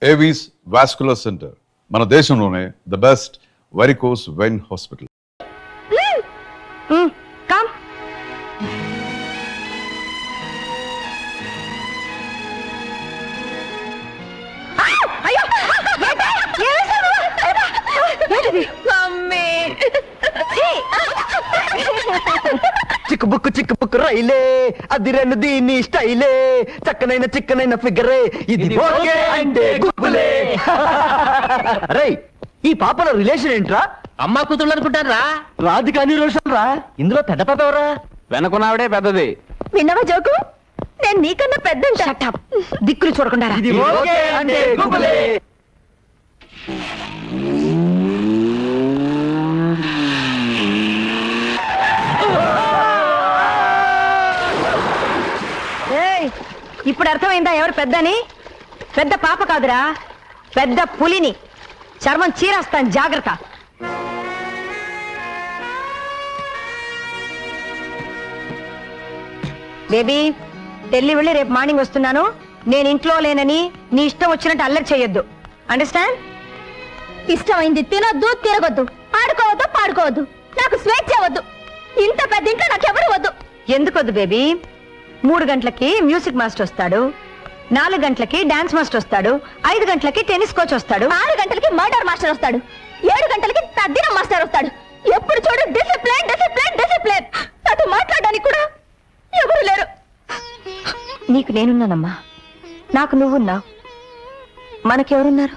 Avis vascular centre మన దేశంలోనే the best varicose vein hospital. Come. చిక్కు రైలే అది రెండు దీని స్టైలే చిక్కనైన ఫిగరే ఇది ఓకే అంటే గుప్పులే. రై ఈ పాపల రిలేషన్ ఏంట్రా? అమ్మా కూతుళ్ళు అనుకుంటారా? రాధికాని రోషన్ రా. ఇందులో పెద్ద పాప ఎవరా? వెనకున్నావిడే పెద్దది. విన్నవా జోకు? నేను నీకన్నా పెద్ద. దిక్కులు చూడకుండా ఇది ఓకే అంటే గుప్పులే. ఇప్పుడు అర్థమైందా ఎవరు పెద్దని? పెద్ద పాప కాదురా, పెద్ద పులిని. చర్మం చీరేస్తాను, జాగ్రత్త. బేబీ ఢిల్లీ వెళ్ళి రేపు మార్నింగ్ వస్తున్నాను. నేను ఇంట్లో లేనని నీ ఇష్టం వచ్చినట్టు అల్లరి చేయొద్దు. అండర్స్టాండ్? ఇష్టమైంది తినొద్దు, తిరగొద్దు, ఆడుకోవద్దు, పాడుకోవద్దు. నాకు స్వేచ్ఛ వద్దు. ఇంత పెద్ద ఇంట్లో నాకెవరు వద్దు. ఎందుకొద్దు బేబీ? 3 గంటలకి మ్యూజిక్ మాస్టర్ వస్తాడు, 4 గంటలకి డాన్స్ మాస్టర్ వస్తాడు, 5 గంటలకి టెన్నిస్ కోచ్ వస్తాడు, 6 గంటలకి మర్డర్ మాస్టర్ వస్తాడు, 7 గంటలకి తద్దినం మాస్టర్ వస్తాడు. ఎప్పుడు చూడు డిసిప్లిన్ డిసిప్లిన్ డిసిప్లిన్. నాతో మాట్లాడడానికి కూడా ఎవరు లేరు. నీకు నేనున్నానమ్మా, నాకు నువ్వున్నావు, మనకెవరున్నారు?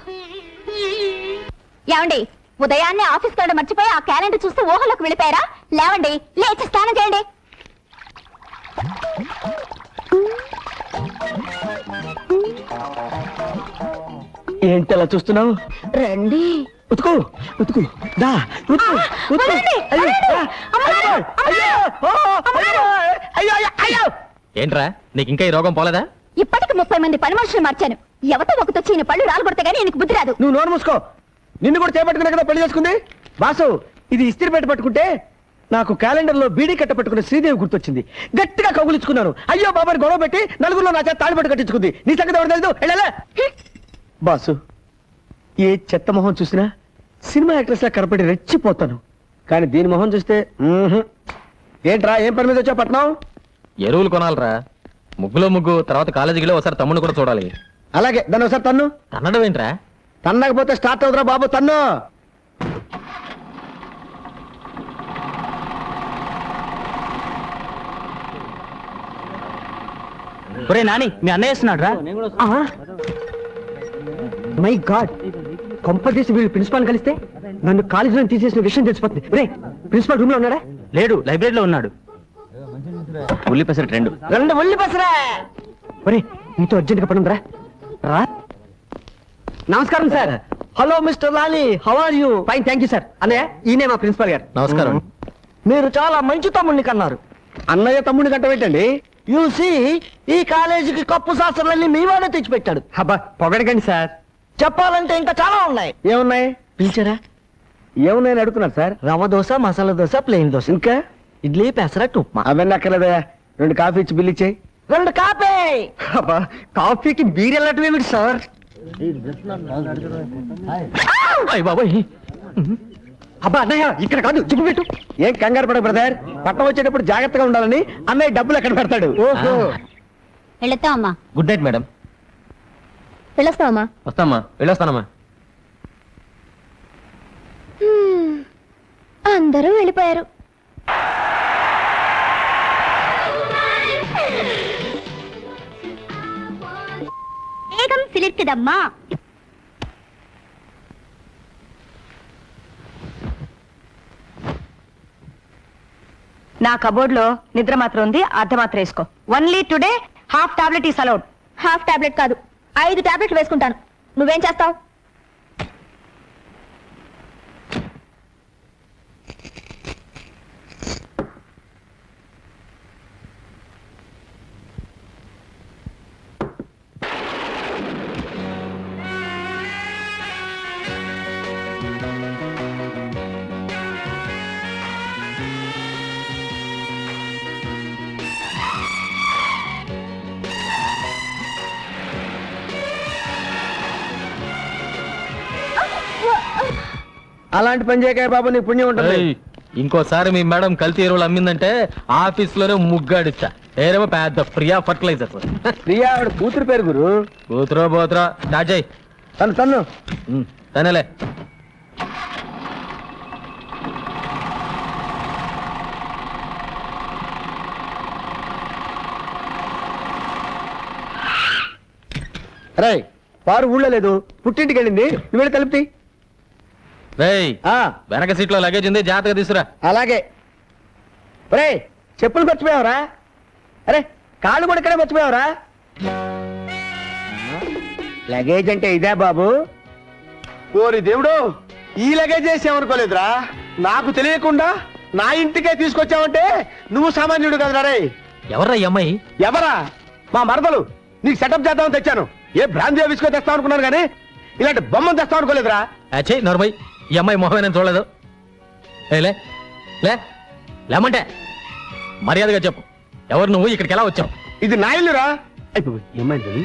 ఏమండి, ఉదయాన్నే ఆఫీస్ వెళ్ళడం మర్చిపోయి ఆ క్యాలెండర్ చూస్తూ ఊహలోకి వెళ్ళిపోయారా? లేవండి, లేచి స్నానం చేయండి. ఏంటి అలా చూస్తున్నావు? రండి. ఉతుకు ఉతుకు దా ఉతుకు ఉతుకు. ఏంట్రా నీకు ఇంకా ఈ రోగం పోలేదా? ఇప్పటికి 30 మంది పని మనుషులు మార్చాను. ఎవతో ఒకతొచ్చి ఈయన పళ్ళు రాలగొడితే గానీ ఈయనకు బుద్ధి రాదు. నువ్వు నోరు మూసుకో. నిన్ను కూడా చేపట్టుకున్నా కదా పెళ్లి చేసుకుంది. బాసు, ఇది ఇస్త్రీ పెట్టి పట్టుకుంటే నాకు క్యాలెండర్ లో బీడీ కట్ట పట్టుకున్న శ్రీదేవి గుర్తొచ్చింది. గట్టిగా కౌగులించుకున్నాను. అయ్యో బాబాని గొడవ పెట్టి నలుగురిలో నా చేత తాళిపట్టు కట్టించుకుంది. నీ సంగతి ఎవరు తెలుసు? వెళ్ళాలా బాసు? ఏ చెత్త మొహం చూసినా సినిమా యాక్ట్రెస్ లా కనపడి రెచ్చిపోతాను. కానీ దీని మొహం చూస్తే ఏంట్రా, ఏం పని మీద వచ్చా పట్నం? ఎరువులు కొనాలరా. ముగ్గులో ముగ్గు, తర్వాత కాలేజీలో ఒకసారి తమ్ముడు కూడా చూడాలి. అలాగే, దాన్ని ఒకసారి తన్ను. తన్నడం ఏంట్రా? తన్నకపోతే స్టార్ట్ అవుతురా బాబు, తన్ను. ఒరే నాని, మీ అన్నయ్య వస్తున్నాడు రా. మై గాడ్, కొంపదీసి వీళ్ళు ప్రిన్సిపాల్ కలిస్తే నన్ను కాలేజీలో తీసేసిన విషయం తెలిసిపోతుంది. రే, ప్రిన్సిపాల్ రూమ్ లో ఉన్నాడా? లేడు, లైబ్రరీలో ఉన్నాడు. ఉల్లి పెసరట్ 2 ఉల్లి పెసరా. ఒరే, నీతో అర్జెంట్ గా పని ఉందిరా. రా. నమస్కారం sir. Hello mister Lali, how are you? Fine, thank you sir. అన్నయ్య, ఈయనే మా ప్రిన్సిపాల్ గారు. నమస్కారం. మీరు చాలా మంచి తమ్ముడిని కన్నారు. అన్నయ్య తమ్ముడిని కంట పెట్టండి. యూసి ఈ కాలేజీకి కప్పు శాస్త్రాలన్నీ మీ వాడే తెచ్చిపెట్టాడు. హబ్బా, పొగడకండి సార్. చెప్పాలంటే ఇంకా చాలా ఉన్నాయి. ఏమున్నాయి? పిలిచారా? ఏమున్నాయని అడుగుతున్నారు సార్. రవ్వ దోశ, మసాలా దోశ, ప్లెయిన్ దోశ, ఇంకా ఇడ్లీ, పెసరట్టు, ఉప్మా. అవన్నీ అక్కర్లేదా? 2 కాఫీ ఇచ్చి బిల్ ఇచ్చేయి. 2 కాఫీ. అబ్బా, కాఫీకి బీర్ వెళ్ళటం ఏమిటి సార్? బాబాయ్, అబ్బా అన్నయ్య, ఇక్కడ కాదు, జిప్పు పెట్టు. ఏం కంగారు పడ బ్రదర్, పట్టం వచ్చేటప్పుడు జాగ్రత్తగా ఉండాలని అన్నయ్య డబ్బులు ఎక్కడ పెడతాడు. ఓహో. వెళతామమ్మా. Good night madam. వెళ్ళొస్తామమ్మా. వస్తామ్మా, వెళ్ళొస్తానమ్మా. అందరూ వెళ్ళిపోయారు. వేగం సిలిర్కిదమ్మా. నా కబోర్డ్ లో నిద్ర మాత్రం ఉంది, అర్ధ మాత్రం వేసుకో. Only today half tablet is allowed. Half tablet కాదు, 5 టాబ్లెట్లు వేసుకుంటాను. నువ్వేం చేస్తావు? అలాంటి పని చేయక బాబు నీ పుణ్యం ఉంటుంది ఏయ్, ఇంకోసారి మీ మేడం కల్తీ ఎరువులు అమ్మిందంటే ఆఫీస్ లోనే ముగ్గాడిస్తా ఏరేమో పెద్ద ప్రియా ఫర్టిలైజర్స్ ప్రియా ఆవిడ కూతురు పేరు గురు కూతురో పోతురా స్టార్ట్ చేయి తను తనేలే రే పారు ఊళ్ళో లేదు పుట్టింటికి వెళ్ళింది నువ్వు వెళ్ళి తలుపుతి రేయ్ వెనక సీట్ లో లగేజ్ ఉంది జాగ్రత్తగా తీసురా అలాగే రే చెప్పులు మర్చిపోయావరా అరే కాళ్ళు కూడా ఇక్కడే మర్చిపోయావరా లగేజ్ అంటే ఇదే బాబు ఓరి దేవుడు ఈ లగేజ్ చేసామనుకోలేదురా నాకు తెలియకుండా నా ఇంటికే తీసుకొచ్చావంటే నువ్వు సామాన్యుడు కదరా రే ఎవర్రా ఈ అమ్మాయి ఎవరా మా మరదలు నీకు సెటప్ చేద్దామని తెచ్చాను ఏ బ్రాంతి విసుకొని తెస్తావు అనుకున్నాను కానీ ఇలాంటి బొమ్మను తెస్తావు అనుకోలేదురా అచ్చే నోర్మై ఈ అమ్మాయి మొహమే నేను చూడలేదు లే లే లేమంటే మర్యాదగా చెప్పు ఎవరు నువ్వు ఇక్కడికి ఎలా వచ్చావు ఇది నా ఇల్లురా అయిపోయి ఏమైంది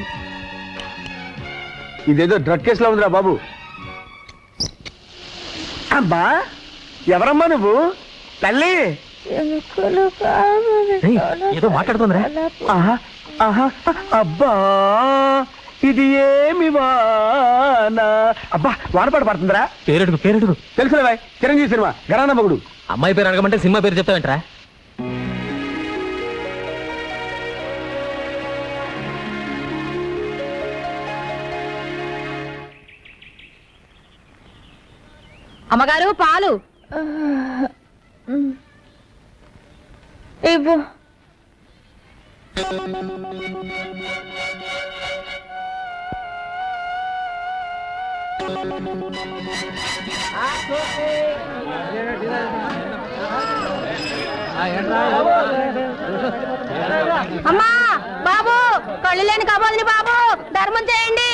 ఇదేదో డ్రగ్ కేసులో ఉందిరా బాబు అబ్బా ఎవరమ్మా నువ్వు తల్లి ఏయ్, ఏదో మాట్లాడుతుందిరా ఆహా ఆహా అబ్బా ఇది ఏమి వానా అబ్బా వానపాటు పడుతుందిరా పేరెడుగు తెలుసులే చిరంజీవి సినిమా గరాన మగుడు అమ్మాయి పేరు అడగమంటే సినిమా పేరు చెప్తావేంట్రా అమ్మగారు పాలు ఇవ్వు అమ్మా బాబు కళ్ళు లేని కాబోదని బాబు ధర్మం చేయండి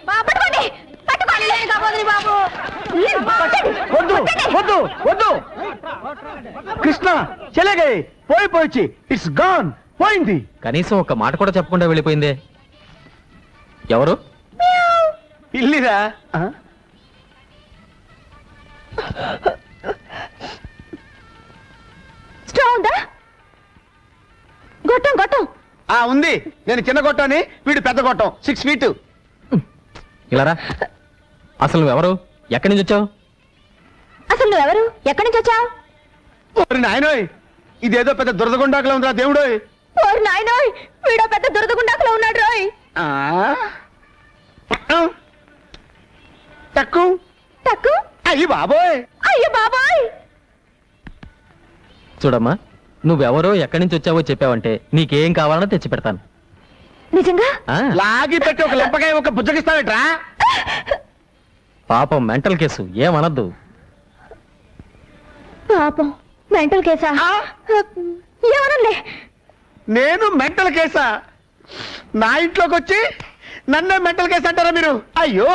పట్టుకోండి పట్టుకోండి లేని కాబోదని బాబు వద్దు వద్దు వద్దు కృష్ణ చెలగే పోయి ఇట్స్ గాన్ పోయింది కనీసం ఒక మాట కూడా చెప్పకుండా వెళ్ళిపోయిందే ఎవరు ఇల్లిరా స్ట్రా ఉందా గొట్టం గొట్టం ఉంది నేను చిన్న గొట్టాన్ని వీడు పెద్ద గొట్టం 6 feet ఇలారా అసలు నువ్వెవరు ఎక్కడి నుంచి వచ్చావు అసలు నువ్వెవరు ఎక్కడి నుంచి వచ్చావు ఓరి నాయనోయ్ ఇదేదో పెద్ద దురదగుండాకులో ఉందిరా దేవుడోయ్ ఓరి నాయనోయ్ వీడో పెద్ద దురదగుండాకులో ఉన్నాడు రోయ్ టక్కు టక్కు అయ్యి బాబోయ్ అయ్యో బాబాయ్ చూడమ్మా నువ్వెవరో ఎక్కడి నుంచి వచ్చావో చెప్పావంటే నీకేం కావాలనో తెచ్చి పెడతాను నిజంగా ఆ, లాగి పెట్టి ఒక లెంపకాయ ఒక బుజ్జగిస్తావేట్రా పాపం మెంటల్ కేసు ఏమనద్దు పాపం మెంటల్ కేసా ఏమనంలే నేను మెంటల్ కేసా నా ఇంట్లోకి వచ్చి నన్నే మెంటల్ కేసు అంటారా మీరు అయ్యో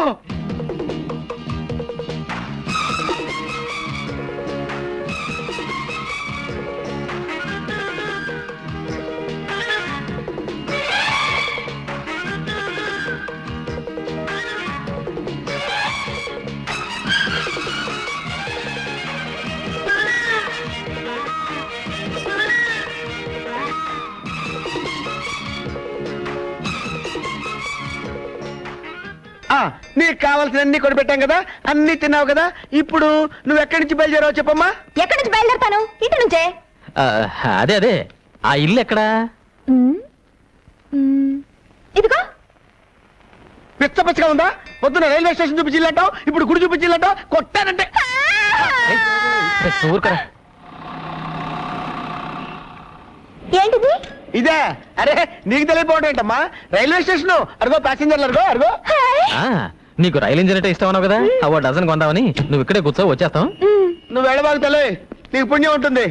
నీకు కావాల్సిన అన్ని కొనిపెట్టాం కదా అన్ని తిన్నావు కదా ఇప్పుడు నువ్వు ఎక్కడి నుంచి బయలుదేరావు చెప్పమ్మా ఎక్కడి నుంచి బయలుదేరతాను ఇంటి నుంచే ఆ, అదే ఆ ఇల్లు ఎక్కడా ఇదిగో పిచ్చ పిచ్చగా ఉందా పొద్దున రైల్వే స్టేషన్ చూపించిల్లంటావు ఇప్పుడు గుడి చూపించిల్లంటావు కొట్టానంటే ఊరుకరా ఏంటిది ఇదే అరే నీకు తెలియపోవడం ఏంటమ్మా రైల్వే స్టేషన్ అరుగో ప్యాసింజర్లు అరుగో అరుగో ఆ, నీకు రైలు ఇంజిన్ అంటే ఇష్టం అన్నావు కదా అవో డజన్ కొందామని నువ్వు ఇక్కడే కూర్చో వచ్చేస్తాం నువ్వు వెళ్ళబాకు తల్లి నీకు పుణ్యం ఉంటుంది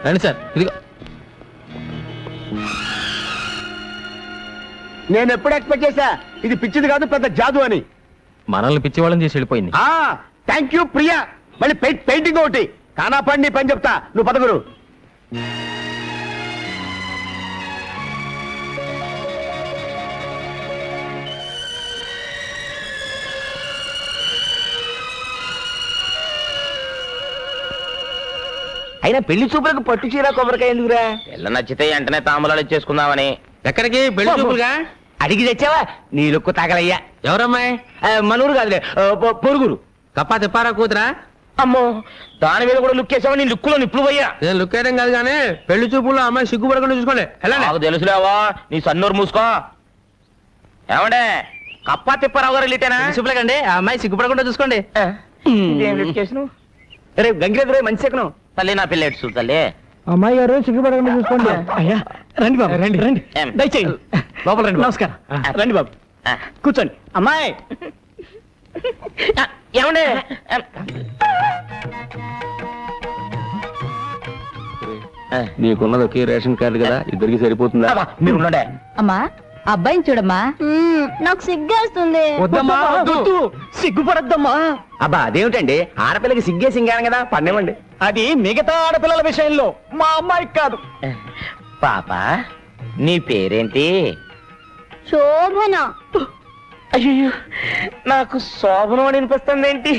రండి సార్ ఇదిగో నేను ఎప్పుడు ఎక్స్పెక్ట్ చేశా ఇది పిచ్చిది కాదు పెద్ద జాదు అని మనల్ని పిచ్చివాళ్ళని చేసి వెళ్ళిపోయింది థ్యాంక్ యూ ప్రియా మళ్ళీ పెయింటింగ్ ఒకటి కానా పండి పని చెప్తా నువ్వు పదగురు అయినా పెళ్లి చూపులకు పట్టు చీర కొబ్బరికాయ ఎందుకురా? పిల్ల నచ్చితే వెంటనే తాంబూలాలు ఇచ్చేసుకుందామని. ఎక్కడికి పెళ్లి చూపులుగా? అడిగి తెచ్చావా? నీ లుక్కు తగలయ్యా. ఎవరమ్మాయి? మనూరు కాదులే, పొరుగురు. కప్పా తిప్పారా కూతురా? అమ్మో, దాని మీద కూడా లుక్ వేసావా? నీ లుక్కులో నిప్పులు పోయా. నేను లుక్ వేయడం కాదు కానీ పెళ్లి చూపుల్లో అమ్మాయి సిగ్గుపడకుండా చూసుకోండి. వెళ్ళండి. నాకు తెలుసులేవా, నీ సన్నూరు మూసుకో. ఏమండే, కప్పా తిప్పారావు గారు లిటేనా? చూపులేకండి, ఆ అమ్మాయి సిగ్గుపడకుండా చూసుకోండి. రేపు గంగిరెద్దు మంచి ఎక్కను. తల్లి నా పిల్ల ఎట్టు తల్లి. అమ్మాయి గారు సిగ్గుపడకుండా చూసుకోండి. అయ్యా రండి బాబు, రండి రండి, ఏం? దయచేయండి. లోపల రండి. నమస్కారం. రండి బాబు, కూర్చోండి. అమ్మాయి ఏమండే, నీకున్నది ఒకే రేషన్ కార్డు కదా, ఇద్దరికి సరిపోతుందా? మీరు ఉండండి. అమ్మా అబ్బాయిని చూడమ్మా. నాకు సిగ్గేస్తుంది. వద్దమ్మా, వద్దు. సిగ్గుపడద్దమ్మా. అబ్బా అదేమిటండి, ఆడపిల్లకి సిగ్గే సింగాను కదా, పన్నేమండి. అది మిగతా ఆడపిల్లల విషయంలో, మా అమ్మాయికి కాదు. పాప, నీ పేరేంటి? శోభన. అయ్యో, నాకు శోభనం అని వినిపిస్తుంది ఏంటి?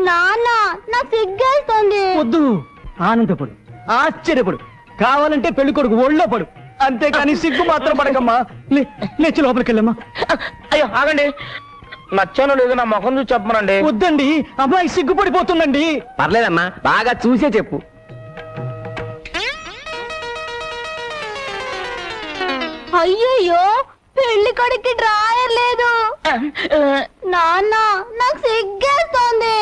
నాన్న నాకు సిగ్గేస్తుంది. వద్దు, ఆనందపడు, ఆశ్చర్యపడు, కావాలంటే పెళ్లి కొడుకు ఒళ్ళో పడు, అంతేకాని సిగ్గు మాత్రం పడకమ్మా. లేచి లోపలికి వెళ్ళమ్మా. అయ్యో ఆగండి, నచ్చానో లేదు నా ముఖం చూసి చెప్పమనండి. వద్దండి, అమ్మాయి సిగ్గుపడిపోతుందండి. పర్లేదమ్మా, బాగా చూసే చెప్పు. అయ్యయ్యో, పెళ్లి కొడుక్కి డ్రాయర్ లేదు. నాన్న నాకు సిగ్గేస్తుంది.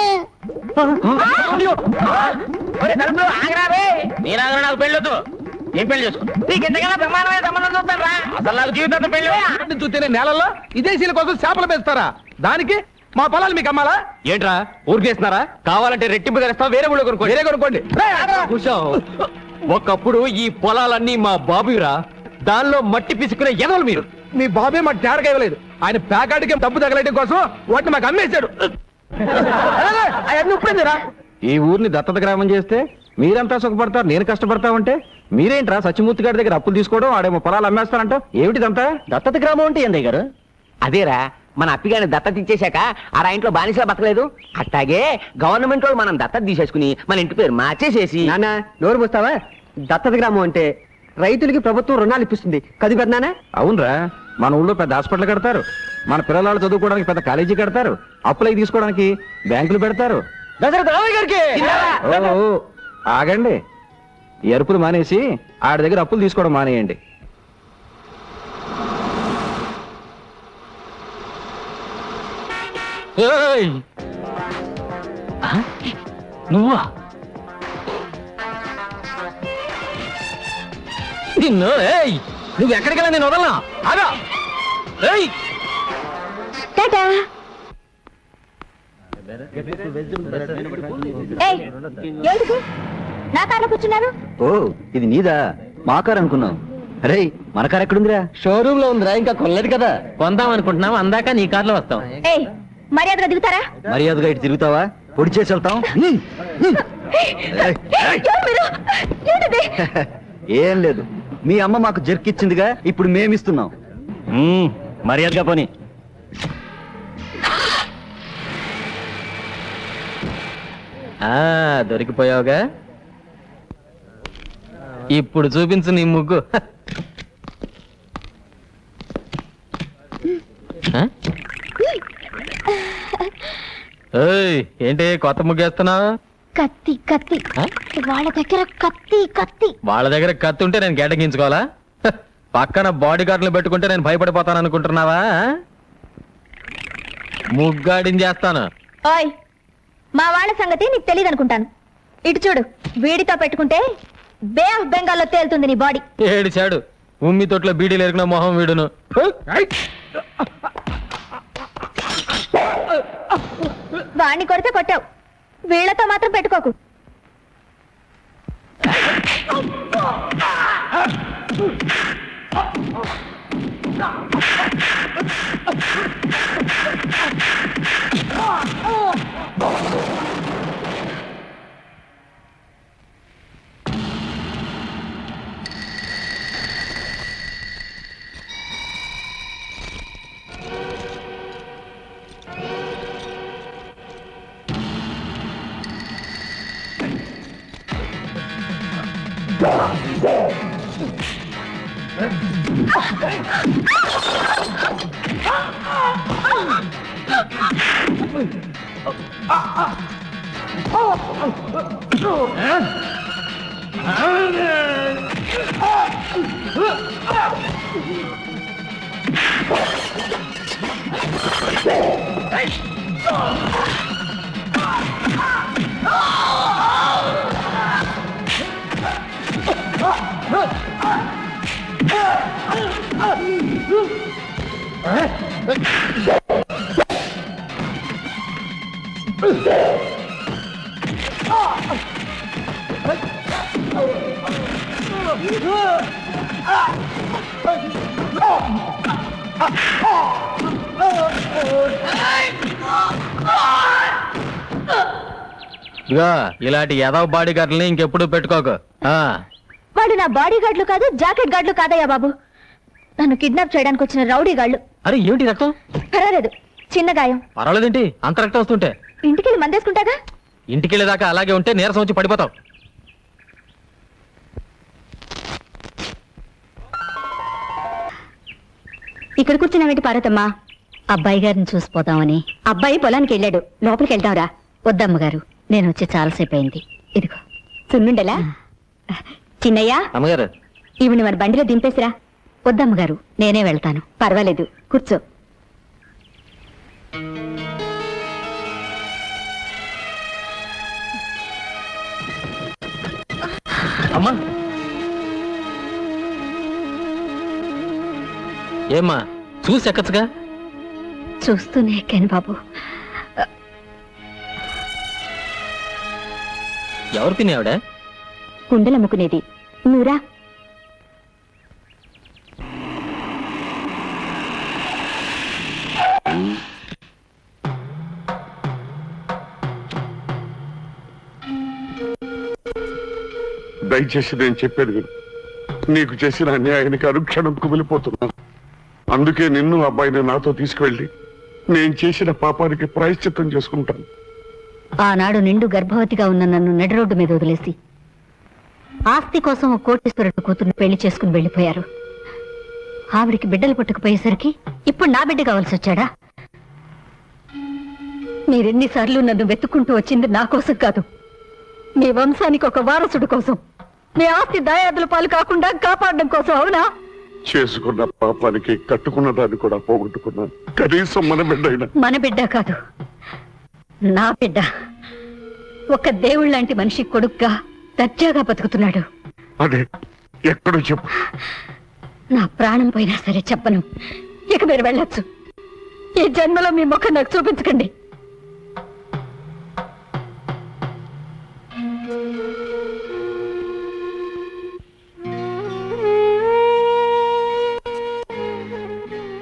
ఒరే తలుపులు ఆగరా రే. నేను ఆగరా, నాకు పెళ్ళొద్దు. ఏం పెళ్లి చేసుకో, నీకు ఎంతకైనా ప్రమాణమైన సంబంధం చూస్తాను రా. అసలు నాకు జీవితం పెళ్లి చూస్తేనే నేలల్లో విదేశీయుల కోసం చేపలు పెంచుతారా? దానికి మా పొలాలు మీకు అమ్మాలా ఏంట్రా? ఊరికేస్తున్నారా? కావాలంటే రెట్టింపు ధరిస్తా, వేరే ఊళ్ళో కొనుక్కోండి. వేరే కొనుక్కోండి. కూర్చో. ఒకప్పుడు ఈ పొలాలన్నీ మా బాబురా, దానిలో మట్టి పిసుకునే ఎదవలు మీరు. మీ బాబే మాకు తేరగా ఇవ్వలేదు. ఆయన ప్యాకాటికి డబ్బు తగలటం కోసం వాటిని మాకు అమ్మేశాడు. అవన్నీ ఇప్పుడేందిరా? ఈ ఊరిని దత్తత గ్రామం చేస్తే మీరంతా సుఖపడతారు, నేను కష్టపడతా ఉంటే మీరేంట్రా సత్యమూర్తి గారి దగ్గర అప్పులు తీసుకోవడం, ఆడేమో పొలాలు అమ్మేస్తారంట. ఏమిటిదంతా? దత్తత గ్రామం అంటే ఏందయ్య గారు? అదేరా, మన అప్పిగాని దత్తత ఇచ్చేశాక ఆ ఇంట్లో బానిసలా బతకలేదు, అట్టాగే గవర్నమెంట్ వాళ్ళు మనం దత్తత తీసేసుకుని మన ఇంటి పేరు మార్చేసేసి. నాన్న నోరు పోస్తావా? దత్తత గ్రామం అంటే రైతులకి ప్రభుత్వం రుణాలు ఇప్పిస్తుంది కది పెద్దనా? అవునరా, మన ఊళ్ళో పెద్ద హాస్పిటల్ కడతారు, మన పిల్లలు చదువుకోవడానికి పెద్ద కాలేజీ కడతారు, అప్పులై తీసుకోవడానికి బ్యాంకులు పెడతారు. ఓ, ఆగండి, ఈ అరుపులు మానేసి ఆడి దగ్గర అప్పులు తీసుకోవడం మానేయండి. నువ్వా? నిన్ను నువ్వు ఎక్కడికెళ్ళా నేను వదలనా? ఆగా. టాటా. ఏయ్, ఎందుకు నా కార్లో కూర్చున్నారు? ఓ, ఇది నీదా? మా కారు అనుకున్నాం. అరే, మన కారు ఎక్కడుందిరా? షోరూమ్ లో ఉందిరా, ఇంకా కొనలేదు కదా. కొందాం అనుకుంటున్నాం, అందాక నీ కార్లో వస్తాం. ఏయ్, మర్యాదగా దిగుతారా? మర్యాదగా ఇటు తిరుగుతావా? పొడి చేసి వెళ్తాం. ఎవరు మీరు? ఏంటిది? ఏం లేదు, మీ అమ్మ మాకు జర్కిచ్చిందిగా, ఇప్పుడు మేమిస్తున్నాం. మర్యాదగా పోనీ. దొరికిపోయావుగా, ఇప్పుడు చూపించు నీ ముగ్గు. ఏంటి కొత్త ముగ్గేస్తున్నావు? కత్తి కత్తి, వాళ్ళ దగ్గర కత్తి కత్తి. వాళ్ళ దగ్గర కత్తి ఉంటే నేను గెటగించుకోవాలా? పక్కన బాడీ గార్డులు పెట్టుకుంటే నేను భయపడిపోతాను అనుకుంటున్నావా? ముగ్గాడిని చేస్తాను. ఓయ్, మా వాళ్ళ సంగతి నీకు తెలియదు అనుకుంటాను. ఇటు చూడు, వీడితో పెట్టుకుంటే బే ఆఫ్ బెంగాల్లో తేలుతుంది నీ బాడీ. ఏడిచాడు, ఉమ్మి తొట్లో బీడీలు ఎరిగిన మొహం వీడును. వాణ్ణి కొడితే కొట్టావు, వీళ్లతో మాత్రం పెట్టుకోకు. ఇదిగా ఇలాంటి యాదవ్ బాడీ గార్డుల్ని ఇంకెప్పుడు పెట్టుకోకు. వాడు నా బాడీ గార్డులు కాదు, జాకెట్ గార్డులు కాదయ్యా బాబు. నన్ను కిడ్నాప్ చేయడానికి వచ్చిన రౌడీ గాళ్ళు. అరే ఏమిటి రక్తం? పర్వాలేదు, చిన్న గాయం. పర్వాలేదేంటి అంత రక్తం వస్తుంటే? ఇంటికి వెళ్ళి మందేసుకుంటాగా. ఇంటికి వెళ్ళేదాకా అలాగే ఉంటే నీరసం వచ్చి పడిపోతావు. ఇక్కడ కూర్చున్నావేంటి పార్వతమ్మా? అబ్బాయి గారిని చూసిపోతామని. అబ్బాయి పొలానికి వెళ్ళాడు, లోపలికి వెళ్దాంరా. వద్దమ్మగారు, నేను వచ్చి చాలాసేపు అయింది. ఇదిగో సున్నుండలా. చిన్నయ్య, అమ్మగారు ఈవిని మన బండిలో దింపేసిరా. వద్దమ్మగారు, నేనే వెళ్తాను. పర్వాలేదు, కూర్చో. అమ్మా ఏమ్మా చూసి ఎక్కచ్చుగా. చూస్తూనే ఎక్కాను బాబు. ఎవరు తినేవాడ? కుండలమ్ముకునేది. నువ్వురా. దయచేసి నేను చెప్పేది విను. నీకు చేసిన అన్యాయానికి అనుక్షణం కుమిలిపోతున్నాను. అందుకే నిన్ను అబ్బాయిని నాతో తీసుకువెళ్ళి నేను చేసిన పాపానికి ప్రాయశ్చిత్తం చేసుకుంటాను. ఆనాడు నిండు గర్భవతిగా ఉన్న నన్ను నడి రోడ్డు మీద వదిలేసి ఆస్తి కోసం ఓ కోటీశ్వరుడు కూతుర్ని పెళ్లి చేసుకుని వెళ్ళిపోయారు. ఆవిడికి బిడ్డలు పుట్టకపోయేసరికి ఇప్పుడు నా బిడ్డ కావాల్సి వచ్చాడా? మీరెన్నిసార్లు నన్ను వెతుక్కుంటూ వచ్చింది నా కోసం కాదు, మీ వంశానికి ఒక వారసుడు కోసం, మీ ఆస్తి దాయాదుల పాలు కాకుండా కాపాడడం కోసం. అవునా? చేసుకున్న పాపానికి కట్టుకున్న దాన్ని కూడా పోగొట్టుకున్నాను. కనీసం మన బిడ్డ అయినా. మన బిడ్డ కాదు, నా బిడ్డ. ఒక దేవుళ్ళ లాంటి మనిషి కొడుగ్గా దర్జాగా బతుకుతున్నాడు. అదే ఎక్కడో చెప్పు. నా ప్రాణం పోయినా సరే చెప్పను. ఇక మీరు వెళ్ళొచ్చు. ఈ జన్మలో మీ ముఖం నాకు చూపించకండి.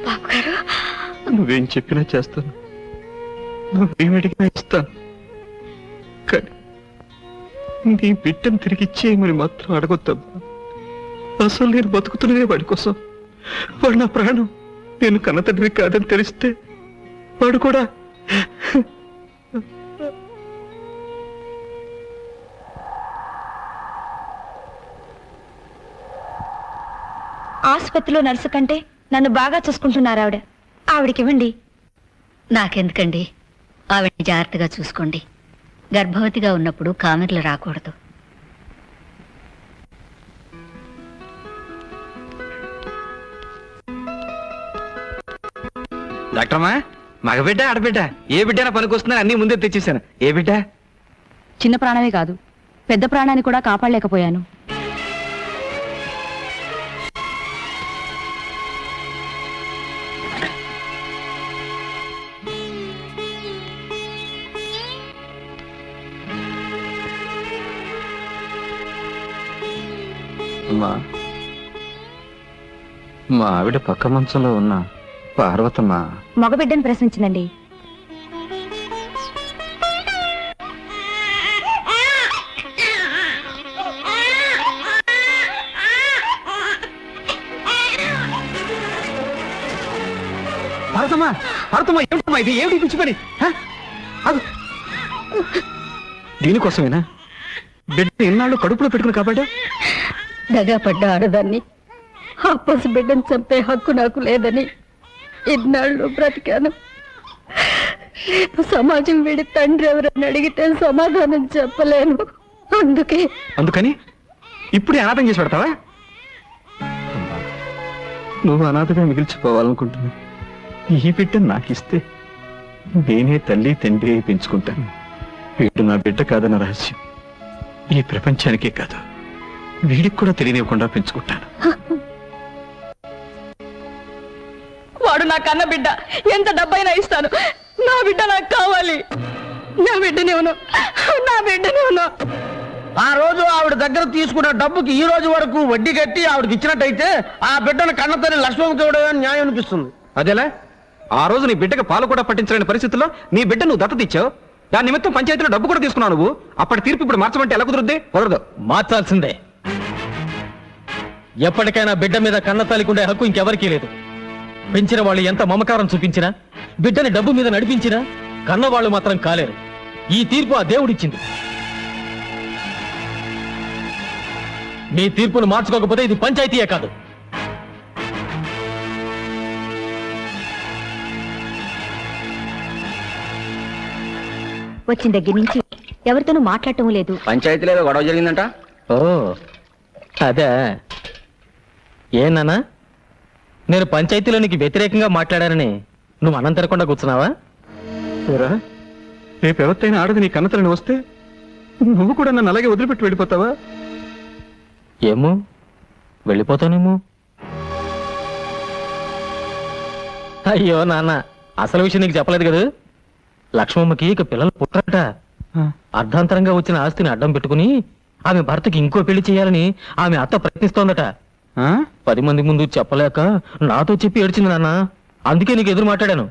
బాబుగారు, నువ్వేం చెప్పినా చేస్తాను, నువ్వేమడిగినా ఇస్తాను. కానీ నీ బిడ్డను తిరిగి ఇచ్చేయమని మాత్రం అడగొద్దమ్మా. అసలు నేను బతుకుతున్నదే వాడి కోసం. వాడు నా ప్రాణం. నేను కన్న తండ్రి కాదని తెలిస్తే వాడు కూడా. ఆసుపత్రిలో నర్సు కంటే నన్ను బాగా చూసుకుంటున్నారు ఆవిడ. ఆవిడకివ్వండి. నాకెందుకండి? ఆవిడని జాగ్రత్తగా చూసుకోండి. గర్భవతిగా ఉన్నప్పుడు కామెర్లు రాకూడదు. డాక్టర్మా, మగబిడ్డ ఆడబిడ్డ ఏ బిడ్డైనా పనికొస్తుందని అన్ని ముందే తెచ్చేసాను. ఏ బిడ్డ? చిన్న ప్రాణమే కాదు, పెద్ద ప్రాణాన్ని కూడా కాపాడలేకపోయాను. మా ఆవిడ పక్క మంచంలో ఉన్న పార్వతమ్మ మగబిడ్డను ప్రశ్నించిందండి. పార్వతమ్మ, పార్వతమ్మ, ఏమిటమ్మా ఇది? ఏమిటి పిచ్చి పని? దీనికోసమేనా బిడ్డ ఇన్నాళ్ళు కడుపులో పెట్టుకుని కాబట్టి? దగా పడ్డ ఆడదాన్ని ఆ పసి బిడ్డను చంపే హక్కు నాకు లేదని ఇన్నాళ్ళు బ్రతికాను. రేపు సమాజం వీడి తండ్రి ఎవరని అడిగితే సమాధానం చెప్పలేను. అందుకని ఇప్పుడు అనాథం చేసి పెడతావా? నువ్వు అనాథగా మిగిల్చిపోవాలనుకుంటున్నావు. ఈ బిడ్డ నాకిస్తే నేనే తల్లి తండ్రి పెంచుకుంటాను. వీడు నా బిడ్డ కాదన్న రహస్యం ఈ ప్రపంచానికే కాదు, వీడికి కూడా తెలియనివ్వకుండా పెంచుకుంటాను. వాడు నా కన్న బిడ్డ, ఎంత డబ్బైనా ఇస్తాను. నా బిడ్డ నాకు కావాలి. నా బిడ్డనేవును, నా బిడ్డనేవును. ఆ రోజు ఆవిడ దగ్గర తీసుకున్న డబ్బుకి ఈ రోజు వరకు వడ్డీ కట్టి ఆవిడకి ఇచ్చినట్టయితే ఆ బిడ్డను కన్నతల్లి లక్ష్మణ్ చూడడం న్యాయం అనిపిస్తుంది. అదేలా ఆ రోజు నీ బిడ్డకి పాలు కూడా పట్టించలేని పరిస్థితుల్లో నీ బిడ్డ నువ్వు దత్తత ఇచ్చావు. దాని నిమిత్తం పంచాయతీలో డబ్బు కూడా తీసుకున్నావు. నువ్వు అప్పటి తీర్పు ఇప్పుడు మార్చమంటే ఎలా కుదురుద్ది? కుదరదు. మార్చాల్సిందే. ఎప్పటికైనా బిడ్డ మీద కన్న తల్లికుండే హక్కు ఇంకెవరికీ లేదు. పెంచిన వాళ్ళు ఎంత మమకారం చూపించినా, బిడ్డని డబ్బు మీద నడిపించినా కన్నవాళ్ళు మాత్రం కాలేరు. ఈ తీర్పు ఆ దేవుడిచ్చింది. మీ తీర్పును మార్చుకోకపోతే ఇది పంచాయతీయే కాదు. వచ్చిన దగ్గర నుంచి ఎవరితోనూ మాట్లాడటం లేదు. పంచాయతీలో ఏదో గొడవ జరిగిందంట. ఓ అదే. ఏనానా, నేను పంచాయతీలో నీకు వ్యతిరేకంగా మాట్లాడానని నువ్వు అన్నం తినకుండా కూర్చున్నావా? రేపు ఎవరితైనా ఆడది నీ కన్నతలని వస్తే నువ్వు కూడా నన్ను అలాగే వదిలిపెట్టి వెళ్ళిపోతావా? ఏమో, వెళ్ళిపోతానేమో. అయ్యో నాన్న, అసలు విషయం నీకు చెప్పలేదు కదా. లక్ష్మమ్మకి ఇక పిల్లలు పుట్టరట. అర్ధాంతరంగా వచ్చిన ఆస్తిని అడ్డం పెట్టుకుని ఆమె భర్తకి ఇంకో పెళ్లి చేయాలని ఆమె అత్త ప్రయత్నిస్తోందట. 10 మంది ముందు చెప్పలేక నాతో చెప్పి ఏడ్చింది నాన్న. అందుకే నీకు ఎదురు మాట్లాడాను.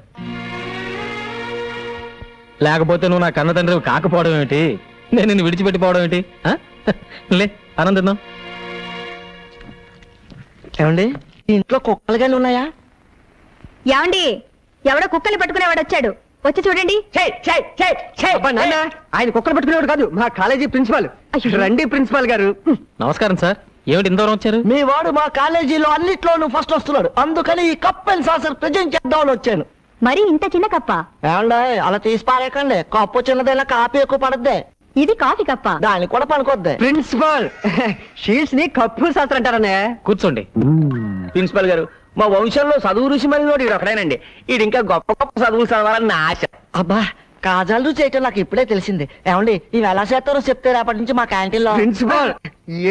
లేకపోతే నువ్వు నా కన్న తండ్రి కాకపోవడం ఏమిటి, నేను నిన్ను విడిచిపెట్టిపోవడం ఏంటి? లే ఆనందిద్దాం. ఏమండి, ఇంట్లో కుక్కలు గాని ఉన్నాయా? ఏమండి, ఎవడో కుక్కల్ని పట్టుకునేవాడు వచ్చాడు, వచ్చి చూడండి. ఆయన కుక్కలు పట్టుకునేవాడు కాదు, మా కాలేజీ ప్రిన్సిపాల్. రండి ప్రిన్సిపాల్ గారు. నమస్కారం సార్. ఏమిటి ఇంత దూరం వచ్చారు? మీ వాడు మా కాలేజీలో అన్నిట్లోనూ ఫస్ట్ వస్తున్నాడు, అందుకని ఈ కప్ అండ్ సాసర్ ప్రెజెంట్ చేద్దామని వచ్చాను. మరి ఇంత చిన్న కప్ప? ఏమండి, అలా తీసి పారేకండి. కప్పు చిన్నదైనా కాపీ ఎక్కువ పడద్దే. ఇది కాఫీ కప్ప. దానికి కూడా పనుకొద్ది. ప్రిన్సిపాల్ షీట్స్ ని కప్పు శాస్త్రం అంటారనే. కూర్చోండి. ప్రిన్సిపల్ గారు, మా వంశంలో చదువు రుచి మరి ఈడు ఒకడేనండి. ఈడు ఇంకా గొప్ప గొప్ప చదువులు చదవాలని నా ఆశ. అబ్బా, కాజాలు చేయటం నాకు ఇప్పుడే తెలిసింది. ఏమండి, ఇవి ఎలా చేస్తారో చెప్తే రేపటి నుంచి మా క్యాంటీన్ లో. ప్రిన్సిపాల్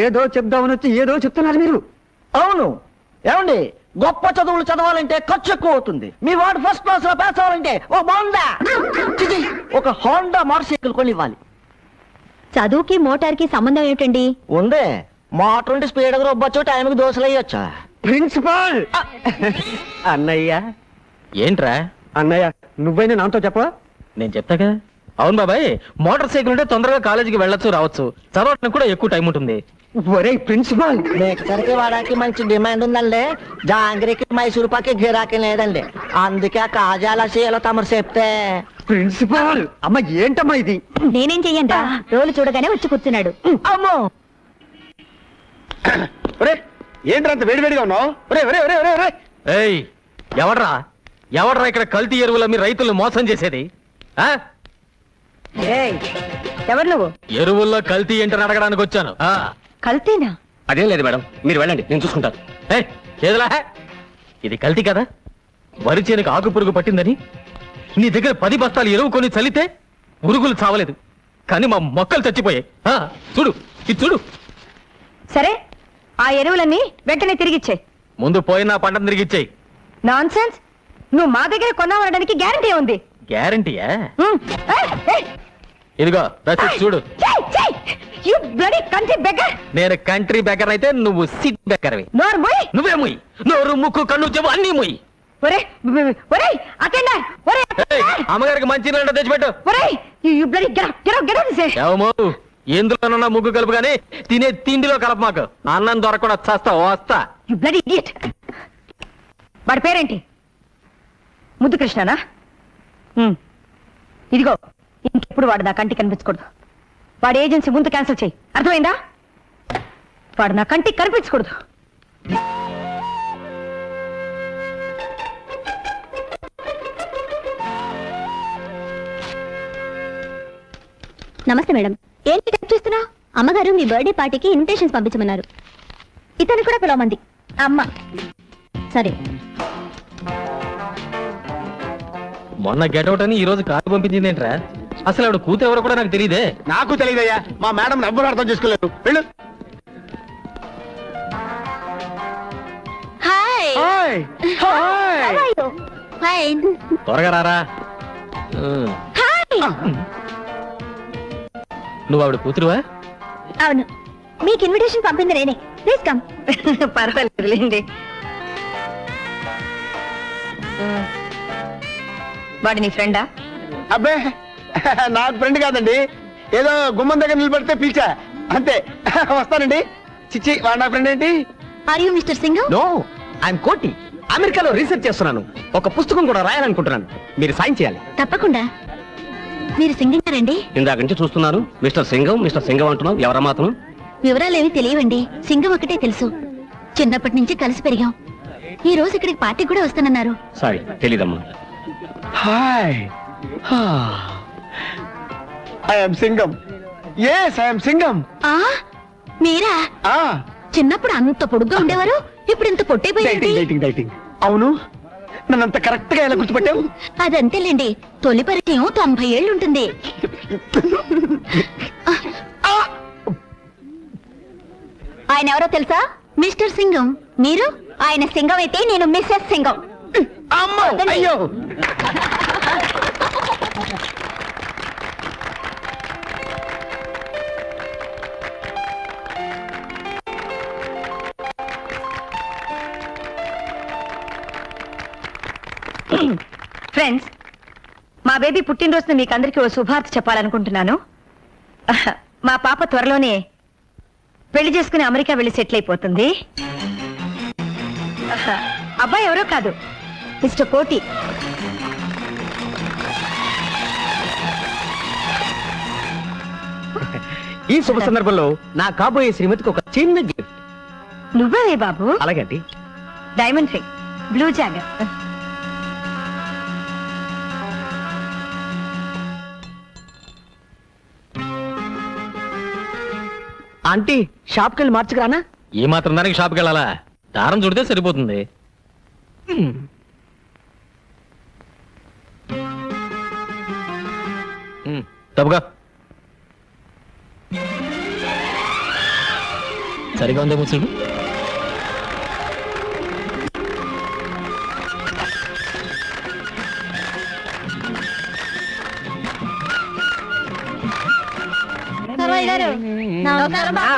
ఏదో చెప్దామని వచ్చి ఏదో చెప్తున్నారు మీరు. అవును. ఏమండి, గొప్ప చదువులు చదవాలంటే ఖర్చు ఎక్కువ అవుతుంది. మీ వాడు ఫస్ట్ క్లాస్ లో పాస్ అవ్వాలంటే ఒక హోండా మోటార్ సైకిల్ కొని ఇవ్వాలి. చదువుకి మోటార్కి సంబంధం ఏమిటండి? ఉంది. మోటార్ ఉంటే స్పీడ్ గా రొబ్బొచ్చు, టైంకి దోశలు వేయొచ్చా. ప్రిన్సిపాల్ అన్నయ్య. ఏంట్రా? అన్నయ్య, నువ్వైనా నాతో చెప్ప. నేను చెప్తాగా. అవును బాబాయ్, మోటార్ సైకిల్ ఉంటే తొందరగా కాలేజీకి వెళ్ళొచ్చు, రావచ్చు. చదవడానికి కూడా ఎక్కువ టైం ఉంటుంది. ఒరే ప్రిన్సిపాల్, మిక్సర్కి వాడానికి మంచి డిమాండ్ ఉందండి. జాంగ్రీకి మైసూరు పాకి గిరాకీ లేదండి. అందుకే ఆ కాజాల చేయాలో తమరు చెప్తే. ప్రిన్సిపాల్ అమ్మ ఏంటమ్మా ఇది? నేనేం చెయ్యండి, రోలు చూడగానే వచ్చి కూర్చున్నాడు. అమ్మో, ఏంట్రా వేడివేడిగా ఉన్నావు? ఏయ్, ఎవడ్రా ఎవడ్రా ఇక్కడ కల్తీ ఎరువుల మీ రైతులను మోసం చేసేది? ఆ? ఎవరు నువ్వు? ఎరువుల్లో కల్తీ ఏంటని అడగడానికి వచ్చాను. కల్తీనా? అదేం లేదు మేడం, మీరు వెళ్ళండి, నేను చూసుకుంటాను. ఏయ్, ఏదిలా? ఇది కల్తీ కదా? వరి చేనుకు ఆకు పురుగు పట్టిందని నీ దగ్గర 10 బస్తాలు ఎరువు కొని చల్లితే పురుగులు చావలేదు, కానీ మా మొక్కలు చచ్చిపోయాయి. చూడు, ఇది చూడు. సరే, ఆ ఎరువులన్నీ వెంటనే తిరిగిచ్చాయి. ముందు పోయిన పంటను తిరిగిచ్చాయి. Non sense. నువ్వు మా దగ్గర కొన్నావనడానికి గ్యారంటీ ఉంది. గ్యారంటీయా? ఇదిగో రసీదు చూడు. నేను కంట్రీ బెకర్ అయితే నువ్వు సిటీ బెకర్వి. నువ్వే ముయ్. నోరు, ముక్కు, కన్ను, చెవు అన్నీ ముయ్. అమ్మగారికి మంచి నీళ్ళు తెచ్చిపెట్టు. ఎందులోనన్నా ముగ్గు కలుపు గానీ తినే తిండిలో కలప. మాకు అన్నం దొరకకుండా చస్తా వస్తా. వాడి పేరేంటి? ముద్దు కృష్ణనా? ఇదిగో, ఇంకెప్పుడు వాడు నా కంటికి కనిపించకూడదు. వాడి ఏజెన్సీ ముందు క్యాన్సిల్ చేయి, అర్థమైందా? వాడు నా కంటికి కనిపించకూడదు. నమస్తే మేడం. ఏంటి టైప్ చేస్తున్నావు? అమ్మగారు మీ బర్త్డే పార్టీకి ఇన్విటేషన్స్ పంపించమన్నారు. ఇతను కూడా పిలవమంది అమ్మ. సరే. మొన్న గెటౌట్ అని ఈ రోజు కారు పంపించింది ఏంట్రా? అసలు ఆవిడ కూతురు ఎవరో కూడా నాకు తెలియదే. నాకు తెలియదయ్యా, మా మేడం ఎవ్వరు అర్థం చేసుకోలేదు. వెళ్ళు. హాయ్. హాయ్. హాయ్. ఫైన్. త్వరగా రారా. హాయ్. నువ్వు ఆవిడ కూతురువా? అవును, మీకు ఇన్విటేషన్ పంపింది నేనే. Please come. పర్వాలేదులేండి. వాడి నీ ఫ్రెండా? అబ్బే, నాకు ఫ్రెండ్ కాదండి, ఏదో గుమ్మం దగ్గర నిలబడితే పిలిచా అంతే. వస్తానండి. చిచ్చి, వాడు నా ఫ్రెండ్ ఏంటి? Are you mister Singam? No, I'm Koti. అమెరికాలో రీసెర్చ్ చేస్తున్నాను. ఒక పుస్తకం కూడా రాయాలనుకుంటున్నాను. మీరు సాయం చేయాలి. తప్పకుండా. మీరు సింగం గారండి? ఇందాక నుంచి చూస్తున్నాను. మిస్టర్ సింగం అంటున్నావు. ఎవరా మాత్రం? వివరాలేవి తెలియవండి. సింగం ఒకటే తెలుసు. చిన్నప్పటి నుంచి కలిసి పెరిగాం. ఈ రోజు ఇక్కడికి పార్టీ కూడా వస్తానన్నారు. సారీ, తెలీదమ్మా. Hi. I'm Singam. Yes, I'm Singam. ఆ మీరా? చిన్నప్పుడు అంత పొడుగ్గా ఉండేవారు, ఇప్పుడు ఇంత పొట్టైపోయింది. డైటింగ్. అవును, నన్నంత కరెక్ట్ గా ఎలా గుర్తుపెట్టావు? అదంతేలేండి, తొలి పరిచయం 90 ఏళ్ళు ఉంటుంది. ఆయన ఎవరో తెలుసా? మిస్టర్ సింగం. మీరు? ఆయన సింగం అయితే నేను మిస్సెస్ సింగం. అమ్మో, అయ్యో. ఫ్రెండ్స్, మా బేబీ పుట్టినరోజున మీకు అందరికీ ఓ శుభార్త చెప్పాలనుకుంటున్నాను. మా పాప త్వరలోనే పెళ్లి చేసుకుని అమెరికా వెళ్ళి సెటిల్ అయిపోతుంది. అబ్బాయి ఎవరో కాదు, మిస్టర్ కోటి. ఈ శుభ సందర్భంలో నా కాబోయే శ్రీమతికి ఒక చిన్న గిఫ్ట్. నువ్వే బాబు? అలాగే అండి. Diamond ring, blue jogger. Aunty, షాప్కి వెళ్ళి మార్చుకురానా? ఈ మాత్రం దానికి షాప్కి వెళ్ళాలా? దారం చుడితే సరిపోతుంది. తప్పుగా సరిగా ఉందే ముసుడు.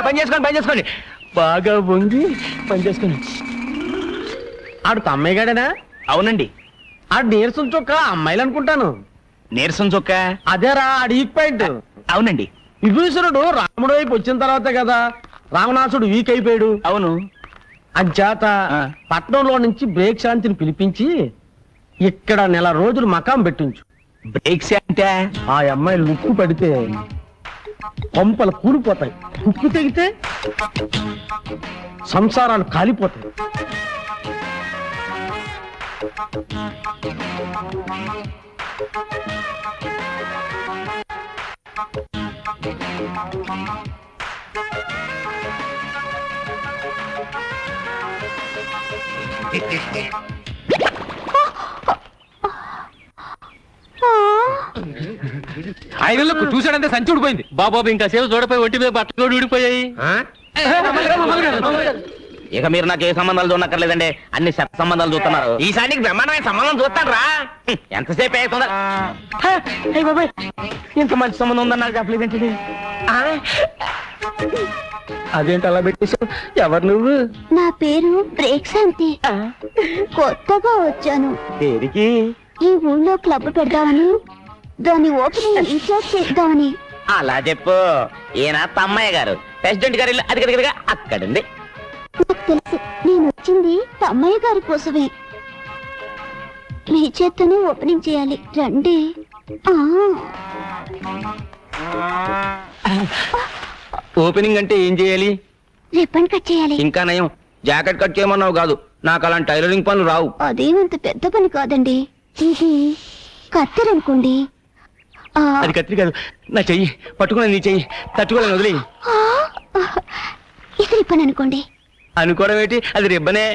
పని చేసుకోండి. బాగా వంగి పని చేసుకోండి. ఆడు తమ్మయ్య గాడేనా? అవునండి. ఆడు నీరసం చొక్క అమ్మాయిలు అనుకుంటాను. నీరసం చొక్క అదేరా ఆడు ఈక్ పాయింట్. అవునండి. విభీషణుడు రాముడు వైపు వచ్చిన తర్వాతే కదా రావణాసుడు వీక్ అయిపోయాడు. అవును. అంచేత పట్నంలో నుంచి బ్రేక్ శాంతిని పిలిపించి ఇక్కడ నెల రోజులు మకాం పెట్టించు. బ్రేక్ శాంతి ఆ అమ్మాయి లుక్కు పడితే కొంపలు కూలిపోతాయి, ఉప్పు తెగితే సంసారాలు కాలిపోతాయి. ఐదులకు చూసాడంటే సంచి ఊడిపోయింది. బాబాబు ఇంకా సేవ చూడపోయి ఒట్టి మీద బట్టలు కూడా ఊడిపోయాయి. ఇక మీరు నాకు ఏ సంబంధాలు చూడక్కర్లేదండి, అన్ని శత సంబంధాలు చూస్తున్నారు. ఈసారికి బ్రహ్మాండమైన సంబంధం చూస్తాను రా. ఎంతసేపు అవుతుందా? ఇంత మంచి సంబంధం ఉందని నాకు చెప్పలేదేంటి? అదేంటి అలా పెట్టేశావు? ఎవరు నువ్వు? నా పేరు బ్రేక్ శాంతి. కొత్తగా వచ్చాను. పేరుకి ఈ ఊళ్ళో క్లబ్ పెడదామని, దాని ఓపెనింగ్ ఇన్ఛార్జ్ చేద్దామని. అలా చెప్పు. ఈయన తమ్మయ్య గారు, ప్రెసిడెంట్ గారి ఇల్లు అది కదిగా అక్కడుంది. నాకు తెలుసు, నేను వచ్చింది తమ్మయ్య గారి కోసమే. మీ చేత్తోనే ఓపెనింగ్ చేయాలి, రండి. ఓపెనింగ్ అంటే ఏం చేయాలి? రిబ్బన్ కట్ చేయాలి. ఇంకా నయం, జాకెట్ కట్ చేయమన్నావు కాదు, నాకు అలాంటి టైలరింగ్ పనులు రావు. అదేమంత పెద్ద పని కాదండి. ఇది కత్తెరనుకోండి. అది కత్తిరి కాదు, నా చెయ్యి పట్టుకున్నా, నీ చెయ్యి తట్టుకోలేను, వదిలే. ఇది రిబ్బన్ అనుకోండి. అనుకోవడం ఏంటి, అది రిబ్బనే.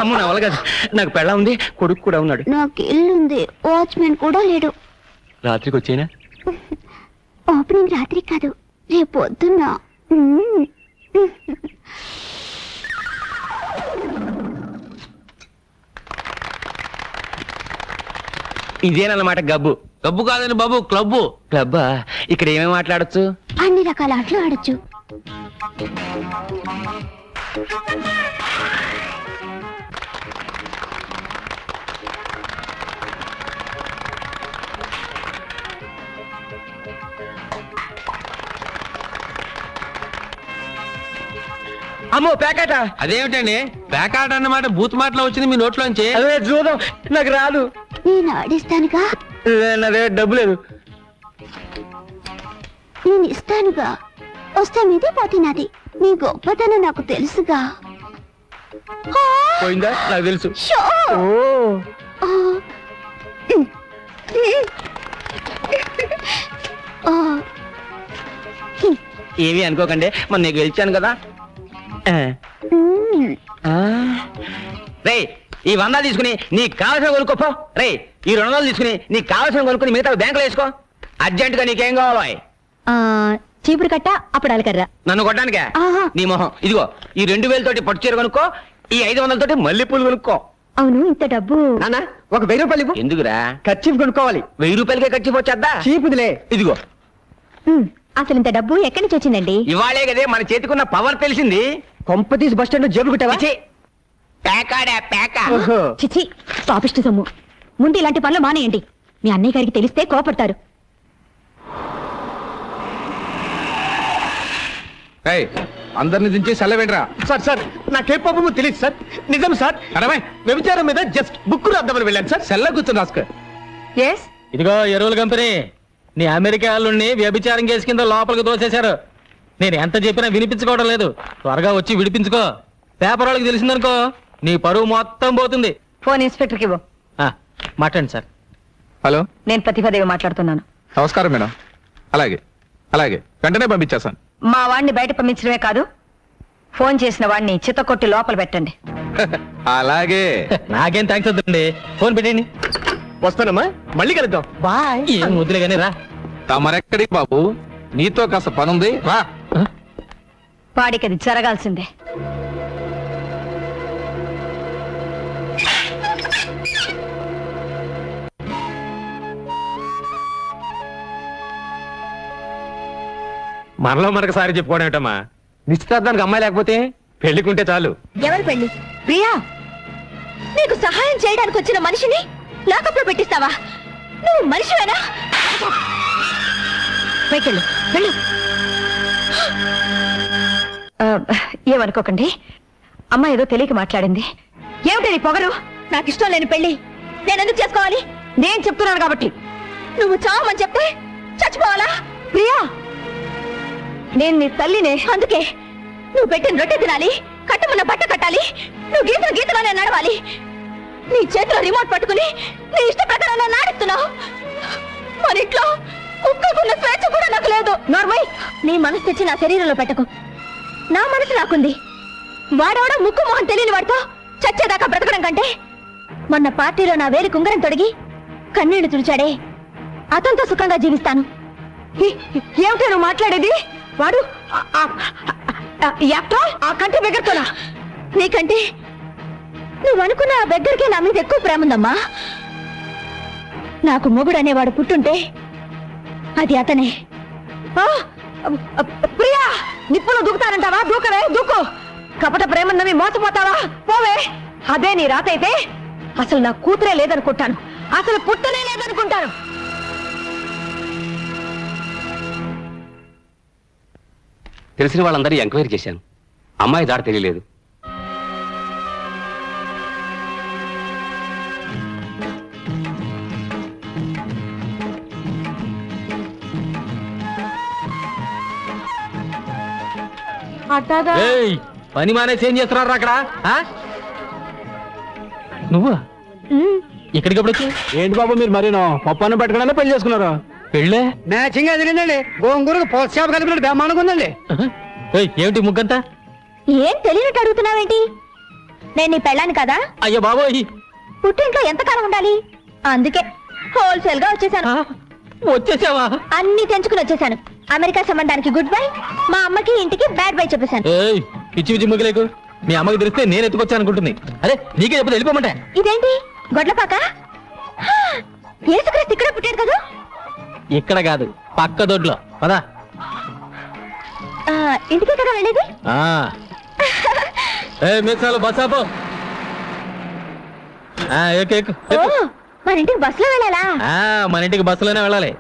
అమ్మ నా వల్ల కాదు, నాకు పెళ్ళ ఉంది, కొడుకు కూడా ఉన్నాడు. నాకు ఇల్లుంది, వాచ్మెన్ కూడా లేడు. రాత్రికి వచ్చేనా? ఓపెనింగ్ రాత్రి కాదు, రేపు పొద్దున్న. ఇదేనన్నమాట గబ్బు. డబ్బు కాదని బాబు, క్లబ్బు. క్లబ్బా? ఇక్కడ ఏమేమి మాట్లాడచ్చు? అన్ని రకాల ఆటలు ఆడొచ్చు. అమ్మో ప్యాకెట. అదేమిటండి ప్యాకాట్ అన్నమాట బూత్ మాటలో వచ్చింది మీ నోట్లోంచి. అదే చూద్దాం, నాకు రాదు. నేను ఆడిస్తానుగా. నా దగ్గర డబ్బు లేదు. నేను ఇస్తానుగా. వస్తే మీదే పోతే నాది. నీ గొప్పతనం నాకు తెలుసుగా. పోయిందా? నాకు తెలుసు. షో! ఓ ఏమీ అనుకోకండి, మొన్న నీకు గెలిచాను కదా. రే, ఈ 100 తీసుకుని నీకు కావాల్సిన కొనుక్కోపో. రే, ఈ 200 తీసుకుని నీకు కావాల్సిన కొనుక్కుని మిగతా బ్యాంకులో వేసుకో. అర్జెంట్ గా నీకేం కావాలో? చీపురు కట్ట, అప్పడాలి కర్ర. నన్ను కొట్టడానికే? ఆహా. నీ మొహం. ఇదిగో ఈ 2000 తోటి పట్టు చీర కొనుక్కో, ఈ 500 తోటి మల్లెపూలు కొనుక్కో. అవును, ఇంత డబ్బు. నాన్న ఒక 1000 రూపాయలు ఇవ్వు. ఎందుకురా? ఖర్చు కొనుక్కోవాలి. 1000 రూపాయలకే ఖర్చు వచ్చేద్దా? చీపుదిలే. ఇదిగో అసలు ఇంత డబ్బు ఎక్కడి నుంచి వచ్చిందండి? ఇవాళే కదే మన చేతికున్న పవర్ తెలిసింది. కొంపతీసి బస్ స్టాండ్ జేబులు కుట్టావా? ఛీ, పేకాడా పేక. ఓహో. చిచి, పాపిష్టి సొమ్ము. ముందు ఇలాంటి పనులు మానేయండి. మీ అన్నయ్య గారికి తెలిస్తే కోపడతారు. అందరిని దించి సెలవేంట్రా. సార్ సార్ నాకే పాపము తెలియదు సార్. నిజం సార్. అరవై వ్యభిచారం మీద జస్ట్ బుక్ రాద్దామని వెళ్ళాను సార్. సెల్ల కూర్చొని రాసుకో. ఇదిగో ఎరువుల కంపెనీ, నీ అమెరికా వాళ్ళని వ్యభిచారం కేసు కింద లోపలికి దోసేశారు. నేను ఎంత చెప్పినా వినిపించుకోవడం లేదు. త్వరగా వచ్చి విడిపించుకో. పేపర్ వాళ్ళకి తెలిసిందనుకో నీ పరువు మొత్తం పోతుంది. ఫోన్ ఇన్స్పెక్టర్కి ఇవ్వు. మాట్లాడండి సార్. హలో, నేను ప్రతిభాదేవి మాట్లాడుతున్నాను. నమస్కారం మేడం. అలాగే అలాగే, వెంటనే పంపించేస్తాను. మా వాడిని బయట పంపించడమే కాదు, ఫోన్ చేసిన వాడిని చిత్తకొట్టి లోపల పెట్టండి. అలాగే. నాకేం థ్యాంక్స్ వద్దండి, ఫోన్ పెట్టండి. వస్తానమ్మా, మళ్ళీ కలుద్దాం. బాయ్. ఏం వద్దులే కానీ రా. తమరెక్కడికి బాబు, నీతో కాస్త పనుంది, రా. వాడికి అది జరగాల్సిందే. మనలో మనకు సారి చెప్పుకోవడం ఏమిటమ్మా? నిశ్చితార్థానికి అమ్మాయి లేకపోతే పెళ్లికుంటే చాలు. ఎవరు పెళ్లి? ప్రియా, నీకు సహాయం చేయడానికి వచ్చిన మనిషిని లాకప్లో పెట్టిస్తావా? నువ్వు మనిషివేనా? పైకెళ్ళు, వెళ్ళు. ఏమనుకోకండి, అమ్మ ఏదో తెలియక మాట్లాడింది. ఏమిటి నీ పొగరు? నాకు ఇష్టం లేని పెళ్లి నేనెందుకు చేసుకోవాలి? నేను చెప్తున్నాను కాబట్టి. నువ్వు చావమని చెప్తే చచ్చిపోవాలా? ప్రియా, నేను నీ తల్లినే. అందుకే నువ్వు పెట్టిన రొట్టె తినాలి, కట్టమన్న బట్ట కట్టాలి, నువ్వు గీతలు గీతలోనే నడవాలి. నీ చేతిలో రిమోట్ పట్టుకుని నీ ఇష్ట ప్రకారం నన్ను ఆడిస్తున్నావు. మన ఇంట్లో కుక్కకున్న స్వేచ్ఛ కూడా నాకు లేదు. నార్మల్, నీ మనసు తెచ్చి నా శరీరంలో పెట్టకు. నా మనసు నాకుంది. వాడవడ ముక్కు మొహం తెలియని వాడితో చచ్చేదాకా బ్రతకడం కంటే మొన్న పార్టీలో నా వేలి కుంగరం తొడిగి కన్నీళ్లు తుడిచాడే, అతనితో సుఖంగా జీవిస్తాను. ఏమిటో నువ్వు మాట్లాడేది? వాడు ఆ కంటి బెగర్తోనా? నీకంటే నువ్వు అనుకున్న ఆ దగ్గరికి నా మీద ఎక్కువ ప్రేమ ఉందమ్మా. నాకు మొగుడు అనేవాడు పుట్టుంటే అది అతనే. ప్రియా, నిప్పులు దూకుతానంటావా? దూకవే, దూకు. కపట ప్రేమన్నవి మోసపోతావా? పోవే. అదే నీ రాత అయితే అసలు నా కూతురే లేదనుకుంటాను, అసలు పుట్టనే లేదనుకుంటాను. తెలిసిన వాళ్ళందరూ ఎంక్వైరీ చేశాను, అమ్మాయి దారి తెలియలేదు. అట్టాగా ఏయ్, పని మానేసి ఏం చేస్తున్నారు అక్కడ ఆ? నువ్వా ఇక్కడికి ఎప్పుడు వచ్చి ఏంటి బాబు మీరు మరీనో పప్పాన్ని పట్టుకోవడానికి పెళ్లి చేసుకున్నారు పెళ్ళే మ్యాచింగ్ అది తినండి గోంగూరకు పోషాపు కలిపినట్టు బ్రహ్మాండంగా ఉందండి. ఏయ్, ఏమిటి ముగ్గంతా? ఏం తెలియనట్టు అడుగుతున్నావేంటి? నేను నీ పెళ్ళాను కదా, అయ్యో బాబోయ్, పుట్టింట్లో ఎంతకాలం ఉండాలి, అందుకే హోల్సేల్ గా వచ్చేసాను. వచ్చేసావా? అన్ని తెంచుకుని వచ్చేసాను. అమెరికా సంబంధానికి గుడ్ బై, మా అమ్మకి ఇంటికి బ్యాడ్ బై చెప్పేశాను. ఏయ్, పిచ్చి పిచ్చి ముగ్గులేకు. మీ అమ్మకి తెలిస్తే నేను ఎత్తుకొచ్చాను అనుకుంటుంది. అరే నీకే చెప్పదు, వెళ్ళిపోమంటే. ఇదేంటి గొడ్లపాక? యేసుక్రీస్తు ఇక్కడ పుట్టాడు కదా. ఇక్కడ కాదు, పక్క దొడ్లో. పదా. ఇంటికే కదా వెళ్ళేది. మీసాలు బస్సాపో. ఓ, మన ఇంటికి బస్సులో వెళ్ళాలా? మన ఇంటికి బస్సులోనే వెళ్ళాలి.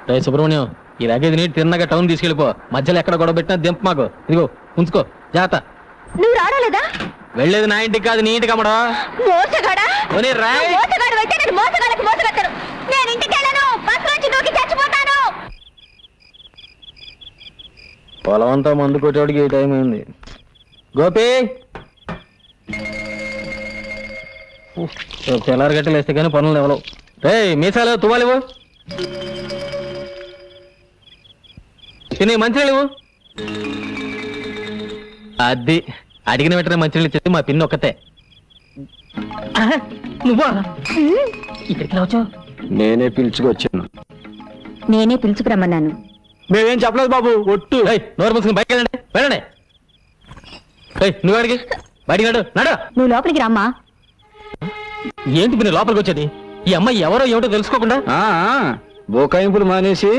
రే సుబ్రహ్మణ్యం, ఈ లగేజ్ నీటి తిన్నగా టౌన్ తీసుకెళ్ళిపో. మధ్యలో ఎక్కడ గొడవ పెట్టినా దింప మాకు. ఇదిగో ఉంచుకో, జాగ్రత్త. నువ్వు రావలేదా? వెళ్ళేది నా ఇంటికి కాదు, నీ ఇంటికి అమ్మడా. మోసగాడా? పోనీ రాయ్. నువ్వు మోసగాడు అయితే నేను మోసగాళ్ళకి మోసగడతాను. నేను ఇంటికి వెళ్ళను, బస్సు నుంచి దూకి చచ్చిపోతాను. పొలం అంతా మందు కొట్టేవాడికి ఈ టైం అయింది. గోపి, తెల్లారి గట్టలు వేస్తే కానీ పనులు ఎవరు. రే మీసాలు తువ్వాలివు, తినే మంచినీళ్ళు. అది అడిగిన వెంటనే మంచినీళ్ళు ఇచ్చేది మా పిన్ని ఒక్కతే. నువ్వా ఇక్కడికి రావచ్చు? నేనే పిలుచుకొచ్చాను. నేనే పిలుచుకురమ్మన్నాను. మేమేం చెప్పలేదు బాబు, ఒట్టు. నోరు మూసుకుని బయటకు వెళ్ళండి, వెళ్ళండి. నువ్వు అడిగి బయటికి నడు, నడు. నువ్వు లోపలికి రామ్మా. ఏంటి పిన్ని లోపలికి వచ్చేది? ఈ అమ్మాయి ఎవరో ఏమిటో తెలుసుకోకుండా. బోకాయింపులు మానేసి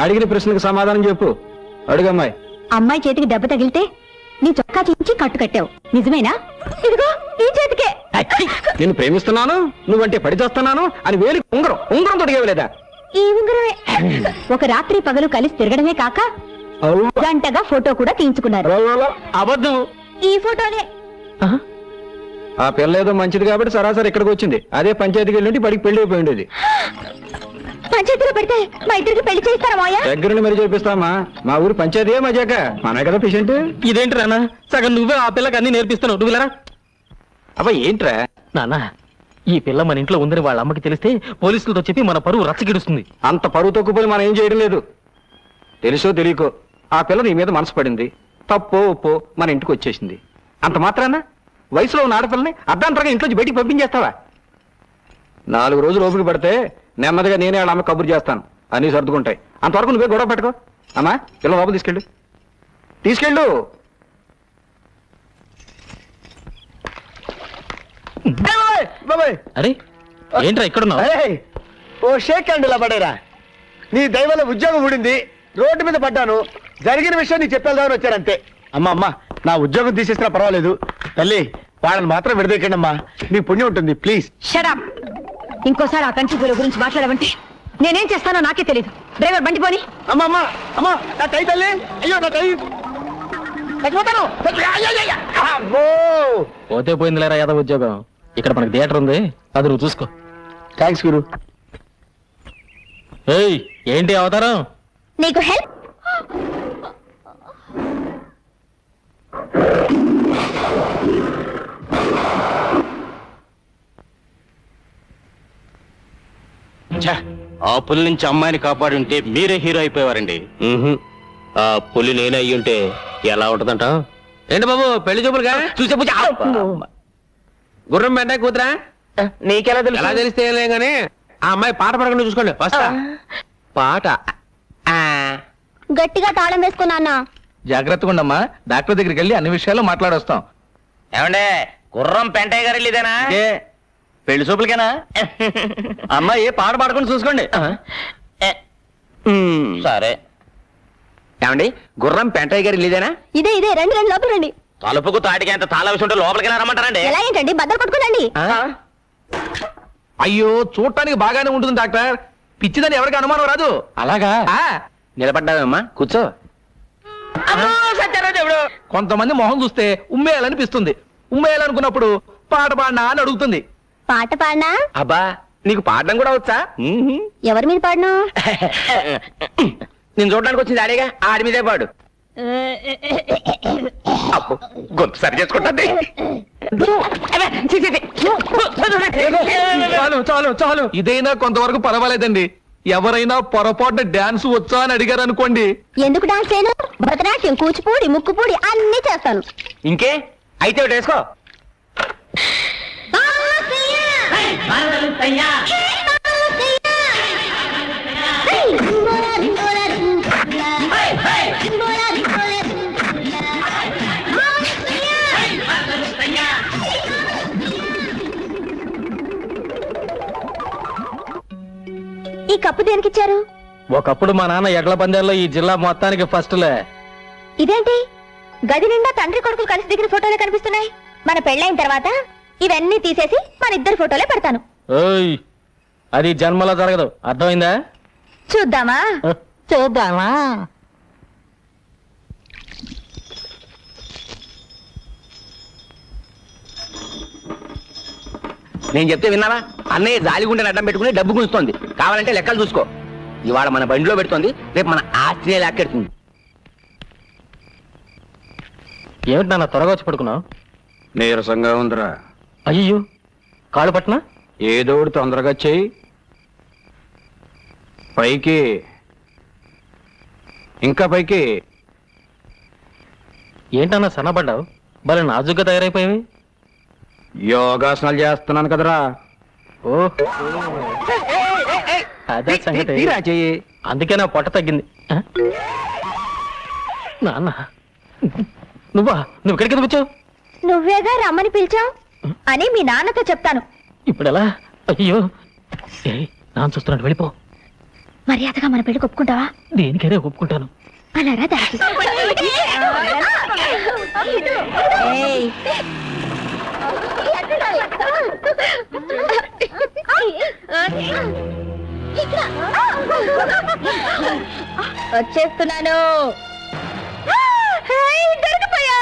అడిగిన ప్రశ్నకు సమాధానం చెప్పు. అడుగమ్మాయి. అమ్మాయి చేతికి దెబ్బ తగిలితే నీ చొక్కా చించి కట్టు కట్టావు, నిజమేనా? ఇదిగో ఈ చేతికే. నేను ప్రేమిస్తున్నాను, నువ్వంటే పడి చేస్తున్నాను అని వేలి ఉంగరం తొడిగేవలేదా? ఈ ఉంగరమే. ఒక రాత్రి పగలు కలిసి తిరగడమే కాక గంటగా ఫోటో కూడా తీయించుకున్నారు. అబద్ధం. ఈ ఫోటోనే. ఆ పిల్ల ఏదో మంచిది కాబట్టి సరాసరి ఇక్కడికి వచ్చింది. అదే పంచాయతీకి వెళ్ళి పడికి పెళ్లి అయిపోయి ఉండేది. పంచాయతీలో పెడితే మా ఇద్దరికి పెళ్లి చేస్తారా మాయా? దగ్గరుండి మరి చేపిస్తామా? మా ఊరు పంచాయతీ మజాక, మన కదా పేషెంట్. ఇదేంటి రానా, సగం నువ్వే ఆ పిల్లకి అన్ని నేర్పిస్తున్నావు. నువ్వు వెళ్ళరా. అబ్బా ఏంట్రా నాన్న, ఈ పిల్ల మన ఇంట్లో ఉందని వాళ్ళ అమ్మకి తెలిస్తే పోలీసులతో చెప్పి మన పరువు రచ్చగిడుస్తుంది. అంత పరువు తక్కువ మనం ఏం చేయడం లేదు. తెలుసో తెలియకో ఆ పిల్ల నీ మీద మనసు పడింది. తప్పో ఒప్పో మన ఇంటికి వచ్చేసింది. అంత మాత్రాన వయసులో ఉన్న ఆడపిల్లని అర్ధాంతరంగా ఇంట్లోంచి బయటికి పంపించేస్తావా? 4 రోజులు ఓపిక పడితే నెమ్మదిగా నేనే వాళ్ళ అమ్మ కబురు చేస్తాను, అన్నీ సర్దుకుంటాయి. అంతవరకు నువ్వే గొడవ పెట్టుకో. అమ్మా పిల్ల లోపల తీసుకెళ్ళు. అరే ఏంట్రా ఇక్కడున్నావు? ఓ షేక్ హ్యాండ్ ఇలా పడేరా. నీ దైవల ఉద్యోగం ఊడింది, రోడ్డు మీద పడ్డాను. జరిగిన విషయం నీకు చెప్పేద్దామని వచ్చారంతే. అమ్మా నా ఉద్యోగం తీసేసినా పర్వాలేదు, తల్లి వాళ్ళని మాత్రం విడదీయకండి అమ్మా, నీ పుణ్యం ఉంటుంది ప్లీజ్. షడప్. ఇంకోసారి ఆ కంటి గురి గురించి మాట్లాడమంటే నేనేం చేస్తానో నాకే తెలియదు. డ్రైవర్ బండి పోని. అమ్మా నా టై తల్లి, అయ్యో నా టై చచ్చిపోతాను. పోతే పోయింది లేరా యాదవ్ ఉద్యోగం. ఇక్కడ మనకి థియేటర్ ఉంది, అది నువ్వు చూసుకో. థ్యాంక్స్ గురు. ఏయ్ ఏంటి అవతారం? నీకు హెల్ప్. ఆ పులి నుంచి అమ్మాయిని కాపాడి ఉంటే మీరే హీరో అయిపోయేవారండి. ఆ పులి నేనే అయ్యుంటే ఎలా ఉంటదంట? ఏంటి బాబు పెళ్లి చూపులుగా చూసే గుర్రం వెంట కూతురా? నీకెలా తెలుసు? ఎలా తెలిస్తే ఏం లేదు కానీ ఆ అమ్మాయి పాట పడకుండా చూసుకోండి. వస్తా. పాట గట్టిగా తాళం వేసుకున్నా. జాగ్రత్తగా ఉండమ్మా, డాక్టర్ దగ్గరికి వెళ్ళి అన్ని విషయాలు మాట్లాడొస్తాం. ఏమండే గుర్రం పెంటయ్య గారు ఇదేనా? పెళ్లి చూపులకేనా? అమ్మాయి పాట పాడుకుని చూసుకోండి. సరే. ఏమండి గుర్రం పెంటయ్య గారు ఇదేనా? ఇదే రండి లోపల రండి. తలుపుకు తాటికి ఎంత తాళ విషయం ఉంటే లోపలికి రమ్మంటారండి. ఎలా ఏంటండి బద్దలు కొట్టుకునండి. అయ్యో చూడటానికి బాగానే ఉంటుంది డాక్టర్, పిచ్చిదని ఎవరికి అనుమానం రాదు. అలాగా? నిలబడ్డావమ్మా, కూర్చో. కొంతమంది మొహం చూస్తే ఉమ్మేయాలనిపిస్తుంది. ఉమ్మేయాలనుకున్నప్పుడు పాట పాడినా అని అడుగుతుంది. పాట పాడినా? అబ్బా నీకు పాడడం కూడా వచ్చా? ఎవరి మీద పాడను? నేను చూడడానికి వచ్చింది ఆడేగా, ఆడి మీదే పాడు. గొంతు సరి చేసుకుంటుంది. చాలు చాలు చాలు, ఇదైనా కొంతవరకు పర్వాలేదండి. ఎవరైనా పొరపాటున డాన్స్ వచ్చా అని అడిగారు అనుకోండి, ఎందుకు డాన్స్ చేయను? భరతనాట్యం, కూచిపూడి, ముక్కుపూడి అన్ని చేస్తాను. ఇంకే అయితే ఒకటి వేసుకో. ఈ కప్పు దేనికిచ్చారు? ఒకప్పుడు మా నాన్న ఎడ్ల పందాల్లో ఈ జిల్లా మొత్తానికి ఫస్ట్లే. ఇదేంటి గది నిండా తండ్రి కొడుకులు కలిసి దిగిన ఫోటోలే కనిపిస్తున్నాయి. మన పెళ్ళైన తర్వాత ఇవన్నీ తీసేసి మన ఇద్దరు ఫోటోలే పెడతాను. ఓయ్, అది జన్మలో జరగదు, అర్థమైందా? చూద్దామా? చూద్దామా? నేను చెప్తే విన్నావా? అన్నయ్య జాలిగుండని అడ్డం పెట్టుకుని డబ్బు గుంజుతోంది. కావాలంటే లెక్కలు చూసుకో. ఇవాళ మన బండిలో పెడుతోంది, రేపు మన ఆస్ట్రేలియా లాక్కెడుతుంది. ఏమిటి నాన్న త్వరగా వచ్చి పడుకున్నావు? నీరసంగా ఉందిరా. అయ్యో, కాళ్ళు పట్టినా? ఏదో ఒకటి తొందరగా చెయ్యి. పైకి, ఇంకా పైకి. ఏంటన్నా సన్నపడ్డావు? భలే నాజుగ్గా తయారైపోయావి. యోగాసనాలు చేస్తున్నాను కదరా. ఓ, అదే సంగతి. తీరా చెయ్యి. అందుకే నా పొట్ట తగ్గింది. నాన్న, నువ్వు ఇక్కడికి ఎందుకు వచ్చావు? నువ్వేగా రమ్మని పిలిచావు అని మీ నాన్నతో చెప్తాను. ఇప్పుడు ఎలా? అయ్యో, నాన్న చూస్తున్నాడు, వెళ్ళిపో. మర్యాదగా మన పెళ్లి ఒప్పుకుంటావా? దేనికైనా ఒప్పుకుంటాను. అలా రా దారికి. ఏయ్. వచ్చేస్తున్నాను. దొరికిపోయా.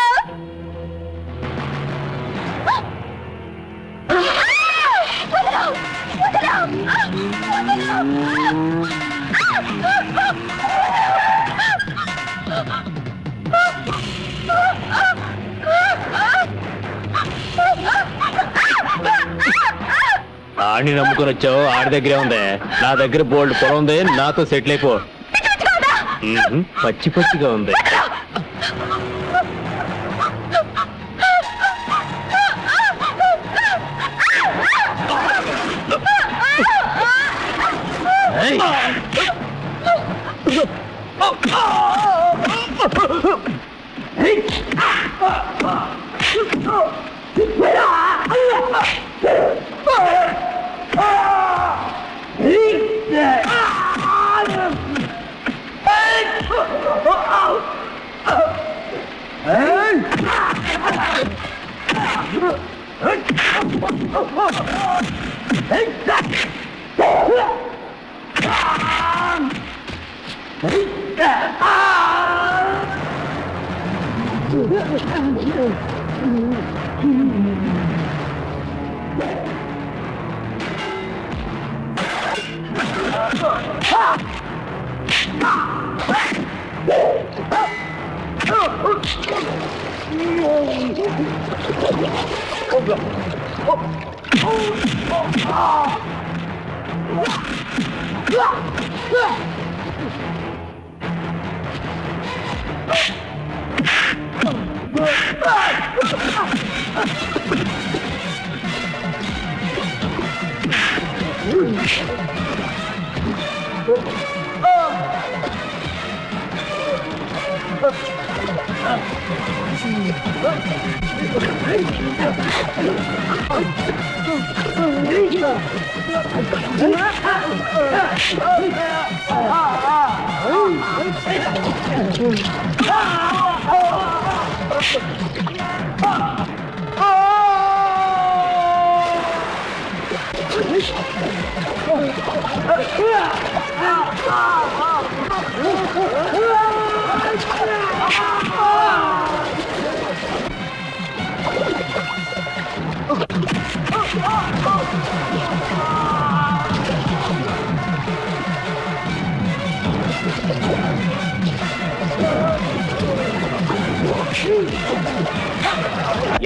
ఆడిని నమ్ముకొని వచ్చావు, ఆడి దగ్గరే ఉంది. నా దగ్గర బోల్డ్ పొలం ఉంది, నాతో సెటిల్ అయిపో. పచ్చి పచ్చిగా ఉంది.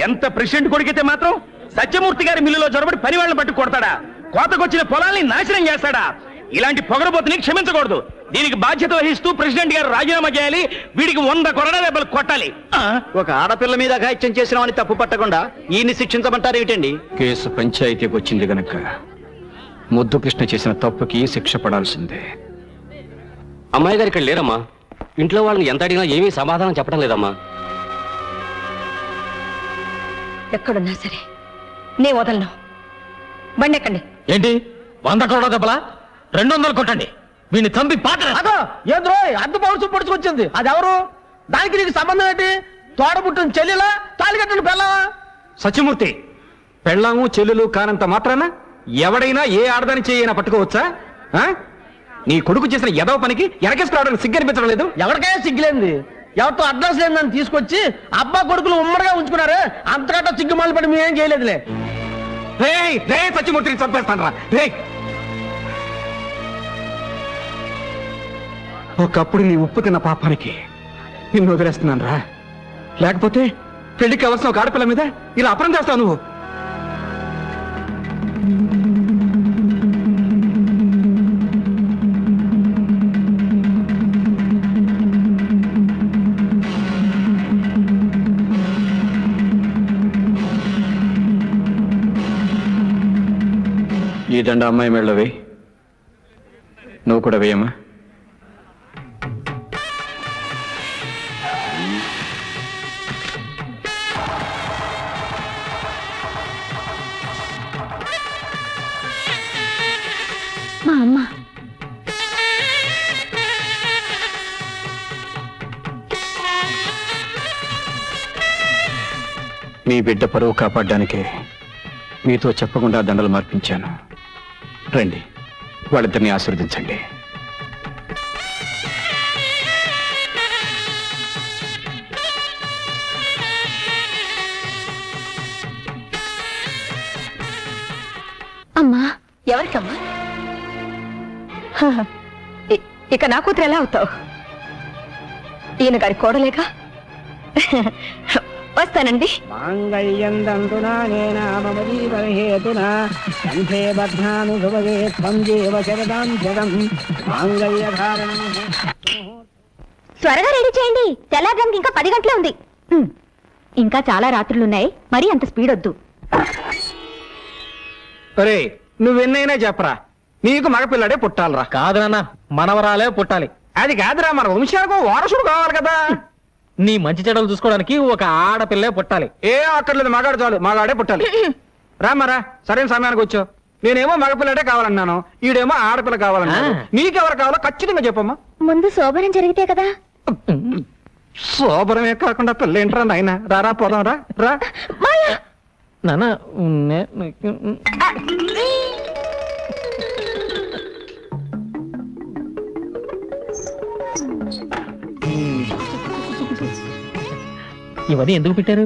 ఎంత ప్రెసిడెంట్ కొడుకైతే మాత్రం సత్యమూర్తి గారి మిల్లులో జొరబడి పని వాళ్ళని పట్టు కొడతాడా? కోతకొచ్చిన పొలాల్ని నాశనం చేస్తాడా? ఇలాంటి పొగరబోతుని క్షమించకూడదు. దీనికి బాధ్యత వహిస్తూ ప్రెసిడెంట్ గారు రాజీనామా చేయాలి. వీడికి 100 కొరడా దెబ్బలు కొట్టాలి. ఒక ఆడపిల్ల మీద అఘాయిత్యం చేసినామని తప్పు పట్టకుండా ఈయన్ని శిక్షించమంటారు ఏమిటండి? కేసు పంచాయతీకి వచ్చింది గనక ముద్దు కృష్ణ చేసిన తప్పుకి శిక్ష పడాల్సిందే. అమ్మాయి గారు ఇక్కడ లేరమ్మా. ఇంట్లో వాళ్ళని ఎంత అడిగినా ఏమీ సమాధానం చెప్పడం లేదమ్మా. ఎక్కడున్నా సరే నే వదలను. బండి ఎక్కండి. ఏంటి 100 కోట్ల దెబ్బలా? 200 కొట్టండి. వీడిని చంపి పాట అదో ఏంద్రో అద్దు పౌరుషం పడుచుకొచ్చింది. అది ఎవరు? దానికి నీకు సంబంధం ఏంటి? తోడబుట్టిన చెల్లెలా, తాళికట్టిన పెళ్ళవా? సత్యమూర్తి, పెళ్ళాము చెల్లెలు కానంత మాత్రాన ఎవడైనా ఏ ఆడదాని చేయైనా పట్టుకోవచ్చా? ఆ? నీ కొడుకు చేసిన ఎదవ పనికి ఎనకేసుకురావడానికి సిగ్గనిపించడం లేదు? ఎవరికైనా సిగ్గులేంది? ఎవరితో అడ్రస్ లేదని తీసుకొచ్చి అబ్బా కొడుకులు ఉమ్మడిగా ఉంచుకున్నారు. అంతకంటే సిగ్గుమాలు పడి మేమేం చేయలేదులే. రే సత్యమూర్తిని చంపేస్తాను రా. రే, ఒకప్పుడు నీ ఉప్పు తిన్న పాపానికి నిన్ను వదిలేస్తున్నాను రా. లేకపోతే పెళ్లికి అవసరం ఒక ఆడపిల్ల మీద ఇలా అపరం చేస్తావు నువ్వు. ఈ దండ అమ్మాయి మెళ్ళో వేయి. నువ్వు కూడా వేయమ్మా. మా అమ్మ మీ బిడ్డ పరువు కాపాడడానికే మీతో చెప్పకుండా దండలు మార్పించాను. రండి, వాళ్ళిద్దరిని ఆశీర్వదించండి. అమ్మా. ఎవరికమ్మా? ఇక నా కూతురు ఎలా అవుతావు? ఈయన గారి కోడలేక. వస్తానండి. త్వరగా రెడీ చేయండి. తెల్లారడానికి ఇంకా 10 గంటలే ఉంది. ఇంకా చాలా రాత్రులున్నాయి. మరి అంత స్పీడ్ వద్దు. అరే, నువ్వెన్నైనా చెప్పరా, నీకు మగపిల్లాడే పుట్టాలరా. కాదు నాన్న, మనవరాలే పుట్టాలి. అది కాదురా, మన వంశాలకు వారసుడు కావాలి కదా. నీ మంచి చెడలు చూసుకోవడానికి ఒక ఆడపిల్లే పుట్టాలి. ఏ అక్కర్లేదు, మగాడు చాలు, మగాడే పుట్టాలి. రామరా, సరైన సమయానికి వచ్చావు. నేనేమో మగపిల్లడే కావాలన్నాను, ఈడేమో ఆడపిల్ల కావాలన్నాను. నీకెవరు కావాలో ఖచ్చితంగా చెప్పమ్మా. ముందు శోభనం జరిగితే కదా. శోభనమే కాకుండా పిల్ల ఏంట్రా నాయన. రారా పోదాం రా. రా నాన్న, ఇవన్నీ ఎందుకు పెట్టారు?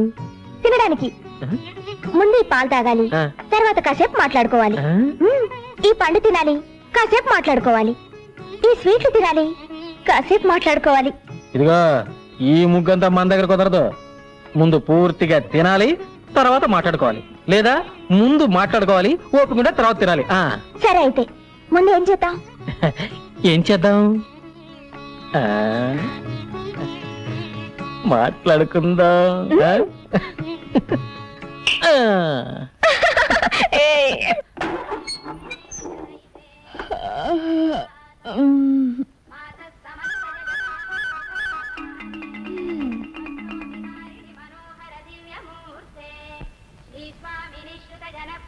తినడానికి. ముందు ఈ పాలు తాగాలి, తర్వాత కాసేపు మాట్లాడుకోవాలి. ఈ పండు తినాలి, కాసేపు మాట్లాడుకోవాలి. ఈ స్వీట్లు తినాలి, కాసేపు మాట్లాడుకోవాలి. ఇదిగో, ఈ ముగ్గంతా మన దగ్గర కుదరదు. ముందు పూర్తిగా తినాలి, తర్వాత మాట్లాడుకోవాలి. లేదా ముందు మాట్లాడుకోవాలి, ఓపికంటే తర్వాత తినాలి. సరే, అయితే ముందు ఏం చేద్దాం? ఏం చేద్దాం? మాట్లాడుకుందాం.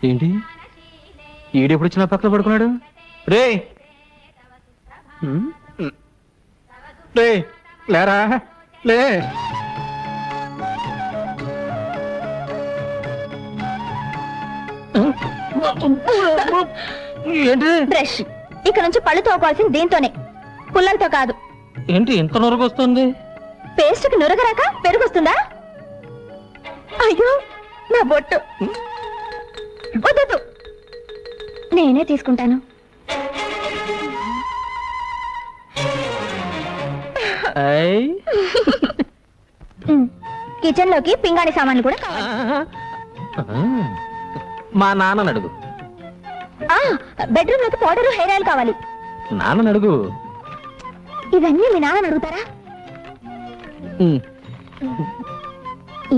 ఏంటి, ఈడెప్పుడు వచ్చినా పక్కన పడుకున్నాడు? రే రే, లేరా లే. ఏంటి? బ్రష్. ఇక నుంచి పళ్ళు తోకోవాల్సింది దీంతోనే, పుల్లలతో కాదు. ఏంటి ఇంత నొరగ వస్తుంది? పేస్ట్కి నురగరాక పెరుగుస్తుందా? అయ్యో, నా బొట్టు. వద్దు, నేనే తీసుకుంటాను. కిచెన్ లోకి పింగాణి సామాన్లు కూడా కావాలి. మా నాన్నని అడుగు. బెడ్రూమ్ లోకి పౌడర్ హెయిర్ ఆయిల్ కావాలి. నాన్నని అడుగు. ఇవన్నీ మీ నాన్నని అడుగుతారా?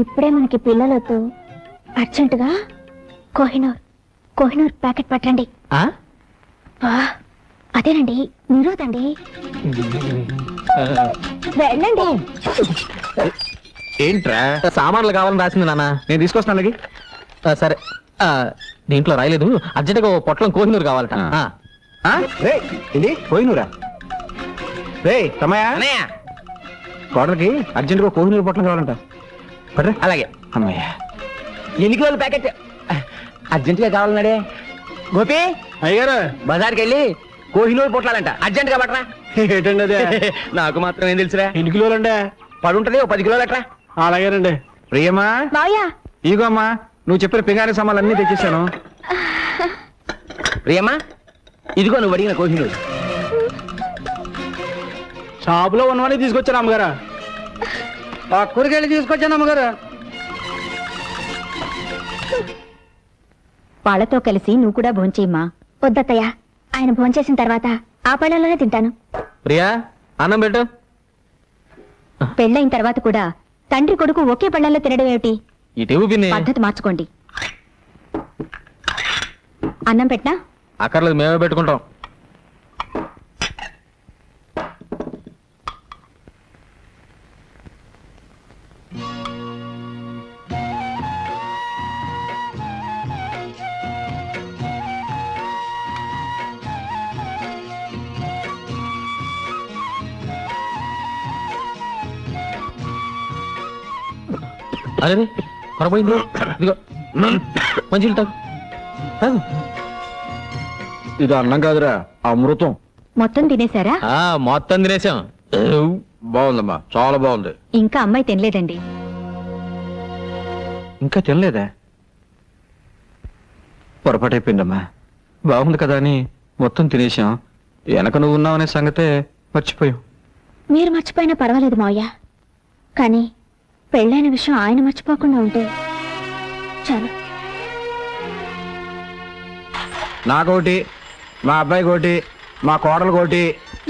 ఇప్పుడే మనకి పిల్లలతో అర్జెంటుగా కోహినూర్ ప్యాకెట్ పట్టండి. ఆ? అదేనండి నిరోధండి. వెళ్ళండి. ఏంట్రా సామాన్లు కావాలని రాసింది నాన్న. నేను తీసుకొస్తాను అలాగే. సరే దీంట్లో రాయలేదు. అర్జెంటుగా ఓ పొట్లం కోహినూరు కావాలట. రే ఇది కోహినూరా? రే తమయ్య, కోడలకి అర్జెంటుగా కోహినూరు పొట్లం కావాలంట. పట్రా. అలాగే. అమ్మయ్య, ఎన్ని కిలోల ప్యాకెట్ అర్జెంటుగా కావాలన్నాడే. గోపి అయ్యారు బజార్కి వెళ్ళి కోహినూరు పొట్లాలంట, అర్జెంట్ గా పట్టరా. ఏంటండి అదే? నాకు మాత్రం ఏం తెలుసురా. ఎన్ని కిలోలండి? పడుంటది, ఓ 10 కిలోలు అట్రా. అలాగేనండి. ప్రియమ్మా, మావయ్య ఇగో అమ్మా, నువ్వు చెప్పిన పింగాణి సామాన్లు అన్ని తెచ్చేసాను. ప్రియమ్మా, ఇదిగో నువ్వు అడిగిన కోహినూరు. షాపులో ఉన్నవన్నీ తీసుకొచ్చాను అమ్మగారు. ఆ కూరగాయలు తీసుకొచ్చాను అమ్మగారు. వాళ్ళతో కలిసి నువ్వు కూడా భోంచేయమ్మా. వద్దత్తయ్య, ఆయన భోంచేసిన తర్వాత ఆ పళ్ళలోనే తింటాను. ప్రియా అన్నం పెట్టు. పెళ్ళైన తర్వాత కూడా తండ్రి కొడుకు ఒకే పళ్ళల్లో తినడం ఏమిటి? ఇటు పిన్ని. పద్ధతి మార్చుకోండి. అన్నం పెట్టనా? అక్కర్లేదు, మేమే పెట్టుకుంటాం. అరే కొరపోయింది. ఇదిగో మంచిగా తాగు. ఇది అన్నం కాదురా, అమృతం. మొత్తం తినేశారా? మొత్తం తినేసాం. బాగుందమ్మా, చాలా బాగుంది. ఇంకా అమ్మాయి తినలేదండి. ఇంకా తినలేదా? పొరపాటు అయిపోయిందమ్మా. బాగుంది కదా అని మొత్తం తినేసాం. వెనక నువ్వు ఉన్నావనే సంగతే మర్చిపోయాం. మీరు మర్చిపోయినా పర్వాలేదు మావయ్య, కానీ పెళ్ళైన విషయం ఆయన మర్చిపోకుండా ఉంటే చాలు. నాకోటి, మా అబ్బాయి కోటి, మా కోడలు కోటి.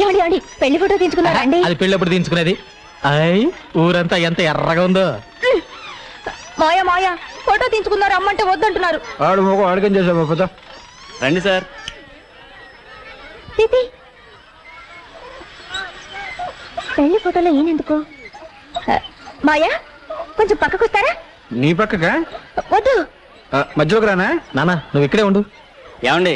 ఏమండి పెళ్లి ఫోటో తీసుకున్నారా అండి? అది పెళ్ళప్పుడు తీయించుకునేది. అయ్ ఊరంతా ఎంత ఎర్రగా ఉందో. మాయా ఫోటో తీసుకున్నారు, అమ్మంటే వద్దంటున్నారు. ఆడు మొగ అడగం చేసావు పద. రండి సార్. తీతి పెళ్లి ఫోటోలో ఈయనెందుకు? మాయా కొంచెం పక్కకు వస్తారా? నీ పక్కగా? వద్దు. మధ్యలోకి రానా? నాన్న నువ్వు ఇక్కడే ఉండు. ఏమండి,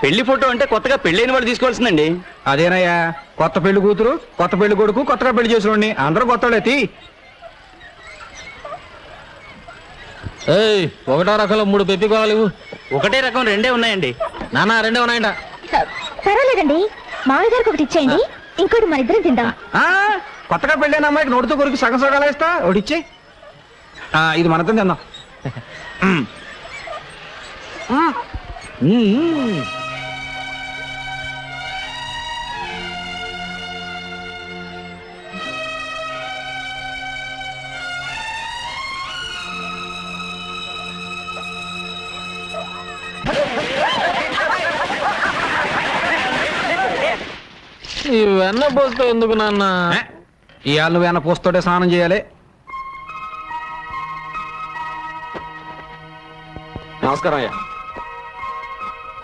పెళ్లి ఫోటో అంటే కొత్తగా పెళ్ళైన వాళ్ళు తీసుకోవాల్సిందండి. అదేనయ్యా, కొత్త పెళ్లి కూతురు, కొత్త పెళ్లి కొడుకు, కొత్తగా పెళ్లి చేసిన అందరూ కొత్త తీ. ఏయ్ ఒకటో రకంలో 3 పెప్పి కోవాలి. ఒకటే రకం 2 ఉన్నాయండి. నాన్న 2 ఉన్నాయంట. పర్వాలేదండి, మామయ్య గారికి ఒకటి ఇచ్చేయండి, ఇంకోటి మన ఇద్దరం తిందాం. కొత్తగా పెళ్ళైన అమ్మాయికి నోటితో కొరికి సగం సగాలు వేస్తా. ఒకటిచ్చే, ఇది మనతో తిందాం. ఈ వెన్న పోస్తే ఎందుకు నాన్న? ఇవాళ నువ్వు వెన్న పోస్తోటే స్నానం చేయాలి. నమస్కారం అయ్యా.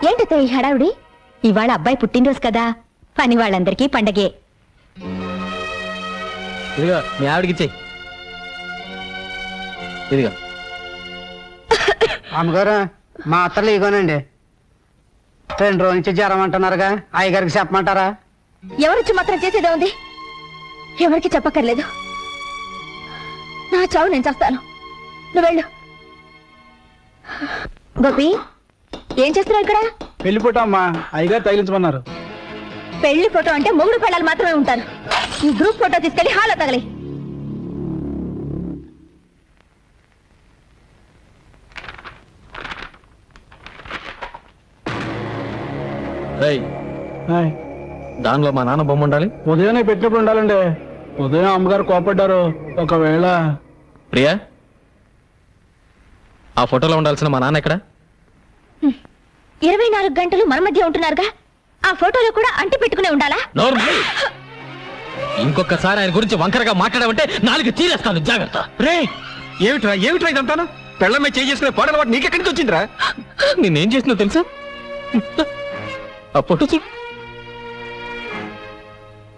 ఏంటి ఈ హడావుడి? ఇవాళ అబ్బాయి పుట్టినరోజు కదా, పని వాళ్ళందరికీ పండగే. ఇదిగో మీ ఆవిడకి ఇచ్చేయి. ఇదిగో అమ్మగారు, మా అత్తలు ఇగోనండి. 2 రోజుల నుంచి జ్వరం అంటున్నారుగా, అయ్యగారికి చెప్పమంటారా? ఎవరిచ్చి మాత్రం చేసేదే ఉంది, ఎవరికి చెప్పక్కర్లేదు. నా చావు నేను చేస్తాను, నువ్వు వెళ్ళు. గోపి ఏం చేస్తున్నావు ఇక్కడ? పెళ్లి ఫోటో అమ్మా, అయ్యగారు తగిలించమన్నారు. పెళ్లి ఫోటో అంటే మొగుడు పెళ్ళాలు మాత్రమే ఉంటారు. ఈ గ్రూప్ ఫోటో తీసుకెళ్లి హాల్లో తగలి. దానిలో మా నాన్న బొమ్మ ఉండాలి. ఉదయాన్నే పెట్టినప్పుడు ఉండాలండి. ఉదయం అమ్మగారు కోపడ్డారు. ఒకవేళ ప్రియా, ఆ ఫోటోలో ఉండాల్సిన మా నాన్న ఎక్కడ? 24 గంటలు మన మధ్య ఉంటున్నారుగా, ఆ ఫోటోలో కూడా అంటి పెట్టుకునే ఉండాలా? నోర్మల్. ఇంకొకసారి ఆయన గురించి వంకరగా మాట్లాడమంటే నాలుగు తీరేస్తాను, జాగ్రత్త. రే ఏమిట్రా ఇదంతాను? పెళ్ళమే చేసుకునే పాడల వాటి నీకెక్కడి నుంచి వచ్చిందిరా? నేనేం చేసినా తెలుసా? ఆ ఫోటో చూడు.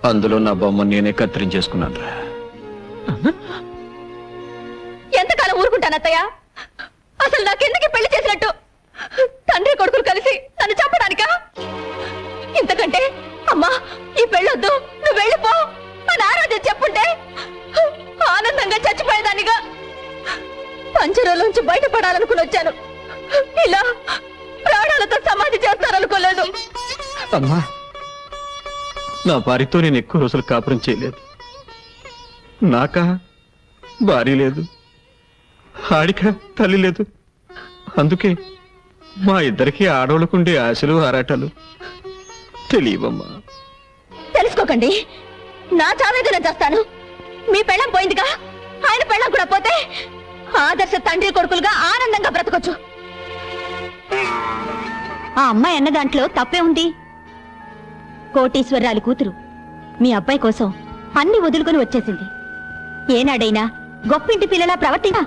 అందులో నా బొమ్మ నేనే కత్తిరించేసుకున్నాను రా. ఎంతకాలం ఊరుకుంటాను అత్తయ్య? అసలు నాకెందుకు పెళ్లి చేసినట్టు? తండ్రి కొడుకులు కలిసి నన్ను చంపడానికా? ఇంతకంటే అమ్మా ఈ పెళ్ళొద్దు, నువ్వు వెళ్ళిపో అని ఆ రోజు చెప్పుంటే ఆనందంగా చచ్చిపోయేదానిగా. పంజరంలోంచి బయటపడాలనుకుని వచ్చాను, ఇలా ప్రాణాలతో సమాధి చేస్తారనుకోలేదు. అమ్మా, నా భార్యతో నేను ఎక్కువ రోజులు కాపురం చేయలేదు. నాకా భార్య లేదు, ఆడిక తల్లి లేదు. అందుకే మా ఇద్దరికి ఆడవాళ్ళకుండే ఆశలు ఆరాటాలు తెలియవమ్మా. తెలుసుకోకండి, నా చావేదో నేను చేస్తాను. మీ పెళ్ళం పోయిందిగా, ఆయన పెళ్ళం కూడా పోతే ఆదర్శ తండ్రి కొడుకులుగా ఆనందంగా బ్రతకొచ్చు. ఆ అమ్మాయి అన్న దాంట్లో తప్పే ఉంది. కోటీశ్వరరాలి కూతురు మీ అబ్బాయి కోసం అన్ని వదులుకొని వచ్చేసింది. ఏనాడైనా గొప్పింటి పిల్లలా ప్రవర్తించా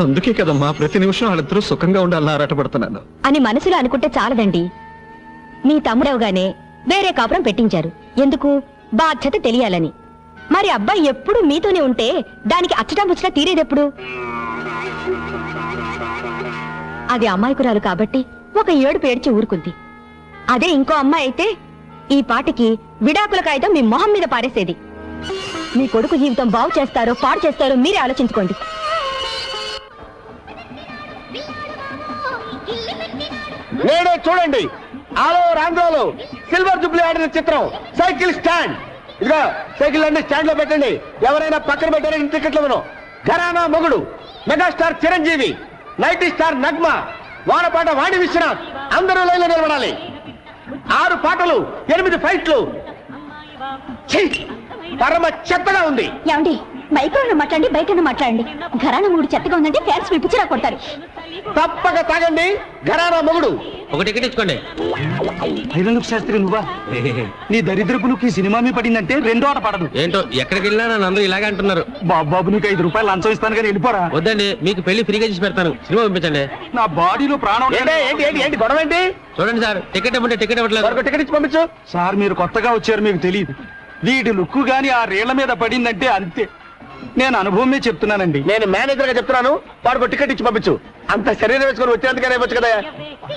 అందుకే కదమ్మా ప్రతి నిమిషం వాళ్ళిద్దరూ సుఖంగా ఉండాలని ఆరాటపడుతున్నాను అని మనసులో అనుకుంటే చాలదండి. మీ తమ్ముడవగానే వేరే కాపురం పెట్టించారు. ఎందుకు? బాధ్యత తెలియాలని. మరి అబ్బాయి ఎప్పుడు మీతోనే ఉంటే దానికి అచ్చటా ముచ్చటా తీరేదెప్పుడు? అది అమ్మాయికురాలు కాబట్టి ఒక ఏడుపు ఏడ్చి ఊరుకుంది. అదే ఇంకో అమ్మాయి అయితే ఈ పాటికి విడాకుల కాగితం మీ మొహం మీద పారేసేది. మీ కొడుకు జీవితం బాగు చేస్తారో పాడు చేస్తారో మీరే ఆలోచించుకోండి. నేడే చూడండి, ఆలో ఆంధ్రాలో సిల్వర్ జూబ్లీ ఆడిన చిత్రం సైకిల్ స్టాండ్. ఇదిగో సైకిల్ అన్ని స్టాండ్ లో పెట్టండి. ఎవరైనా పక్కన పెట్టారని టికెట్లు ఇవ్వను. Gharana Mogudu megastar Chiranjeevi, nighty star Nagma, వానపాట వాణి విశ్వనాథ్ అందరూ లైన్లో నిలబడాలి. 6 పాటలు, 8 ఫైట్లు. ఛీ, పరమ చెత్తగా ఉంది. ఏమండి, మైక్రోలో మాట్లాడండి, బయట మాట్లాడండి. ఘరానా మూడు చెత్తగా ఉందంటే ఫ్యాన్స్ మీ పిచ్చిరా కొడతారు. తప్పక తాగండి. ఘరానా మొగుడు. ఒక టికెట్ ఇచ్చుకోండి. ఐరన్ శాస్త్రి నువ్వా? నీ దరిద్రపు నువ్వు ఈ సినిమా మీద పడిందంటే రెండో ఆట పడదు. ఏంటో ఎక్కడికి వెళ్ళినా నన్ను అందరూ ఇలాగే అంటున్నారు. బాబు నీకు 5 రూపాయలు లంచం ఇస్తాను కానీ వెళ్ళిపోరా. వద్దండి, మీకు పెళ్లి ఫ్రీగా చేసి పెడతాను. సినిమా పంపించండి. నా బాడీలో ప్రాణం. ఏంటి గొడవ ఏంటి? చూడండి సార్, టికెట్ ఇవ్వండి. టికెట్ ఇవ్వట్లేదు. టికెట్ ఇచ్చి పంపించు. సార్ మీరు కొత్తగా వచ్చారు, మీకు తెలియదు. వీటి లుక్కు గాని ఆ రేళ్ల మీద పడిందంటే అంతే. నేను అనుభవమే చెప్తున్నానండి. నేను మేనేజర్ గా చెప్తున్నాను. వాడికి టికెట్ ఇచ్చి పంపించు. అంత శరీరం వేసుకొని వచ్చేందుకనే వచ్చు కదా.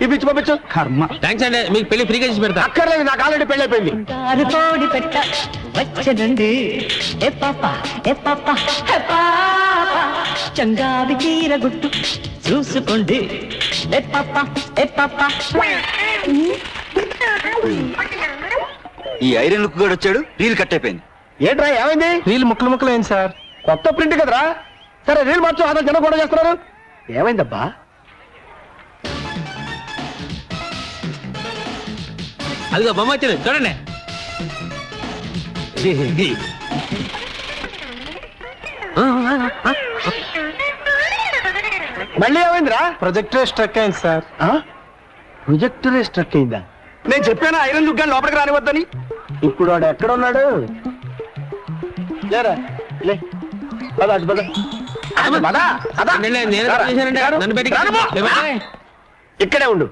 ఇప్పించి పంపించు. కర్మ. థ్యాంక్స్ అండి, మీకు పెళ్లి ఫ్రీగా చేసి పెడతా. అక్కర్లేదు, నాకు ఆల్రెడీ పెళ్లి అయిపోయింది. చంగావి చీర గుట్టు చూసుకోండి. ఈ ఐరన్ లుక్ కూడా వచ్చాడు, రీల్ కట్ అయిపోయింది. ఏంట్రా ఏమైంది? రీల్ ముక్కలు అయింది సార్. కొత్త ప్రింట్ కదరా. సరే రీల్ మార్చు. అదే జనం కూడా చేస్తున్నారు. ఏమైందబ్బా? అదిగో బొమ్మ వచ్చింది చూడండి. మళ్ళీ ఏమైందిరా? ప్రొజెక్టర్ స్ట్రక్ అయింది సార్. ప్రొజెక్టరే స్ట్రక్ అయిందా? నేను చెప్పాను ఐరన్ లుక్ గాని లోపలికి రానివద్దని. ఇప్పుడు వాడు ఎక్కడ ఉన్నాడు? లేరా లే, పద, అటు పద. అటు పద, పద. నేను రారా. చేశానండి. రాను. నన్ను బయటికి రాను. లేవండి. ఇక్కడే ఉండు.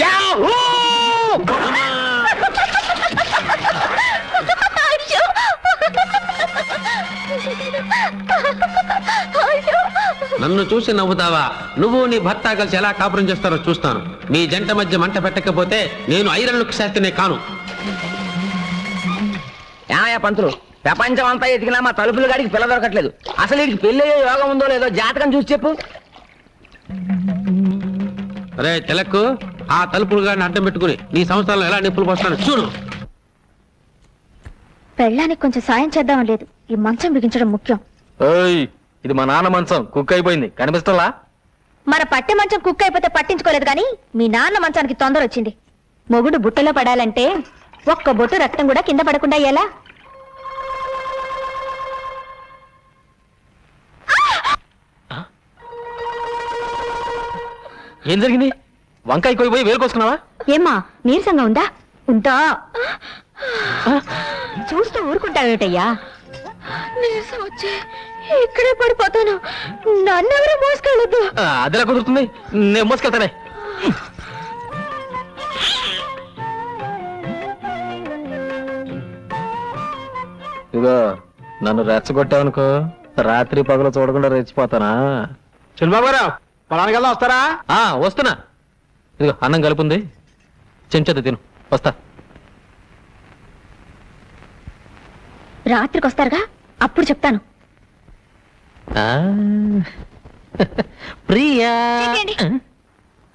యాహూ! నన్ను చూసి నవ్వుతావా? నువ్వు నీ భర్త కలిసి ఎలా కాపురం చేస్తారో చూస్తాను. మీ జంట మధ్య మంట పెట్టకపోతే నేను ఐరన్ లుక్ శాస్త్రినే కాను. ఏమయ్యా పంతులు, ప్రపంచం అంతా ఎతికినా మా తలుపులు గాడికి పిల్ల దొరకట్లేదు. అసలు వీడికి పెళ్లి యోగం ఉందో లేదో జాతకం చూసి చెప్పు. అరే తిలక్కు, ఆ తలుపులు గాని అడ్డం పెట్టుకుని నీ సంవత్సరాలు ఎలా నిప్పులు పోస్తాను చూడు. పెళ్ళానికి కొంచెం సాయం చేద్దాం లేదు, ఈ మంచం బిగించడం ముఖ్యం. ఇది మా నాన్న మంచం, కుక్ అయిపోయింది, కనిపిస్తలా? మన పట్టె మంచం కుక్ అయిపోతే పట్టించుకోలేదు కానీ మీ నాన్న మంచానికి తొందర వచ్చింది. మొగుడు బుట్టలో పడాలంటే ఒక్క బొట్టు రక్తం కూడా కింద పడకుండా ఎలా? ఏం జరిగింది? వంకాయ కోయిపోయి వేలు కోసుకున్నావా? ఏమ్మా నీరసంగా ఉందా? ఉందా? చూస్తూ ఊరుకుంటావేటయ్యా? నీరసం వచ్చి ఇక్కడే పడిపోతాను. నన్నెవరూ మోసుకెళ్ళొద్దు. అదిలా కుదురుతుంది, నేను మోసుకెళ్తానే. ఇదిగో నన్ను రెచ్చగొట్టావనుకో, రాత్రి పగలు చూడకుండా రెచ్చిపోతానా? చంద్రబాబు గారు పొలానికి వెళ్దాం, వస్తారా? వస్తున్నా. ఇదిగో అన్నం కలుపుంది, చెంచదు తిను. వస్తా. రాత్రికి వస్తారుగా, అప్పుడు చెప్తాను. ప్రియా,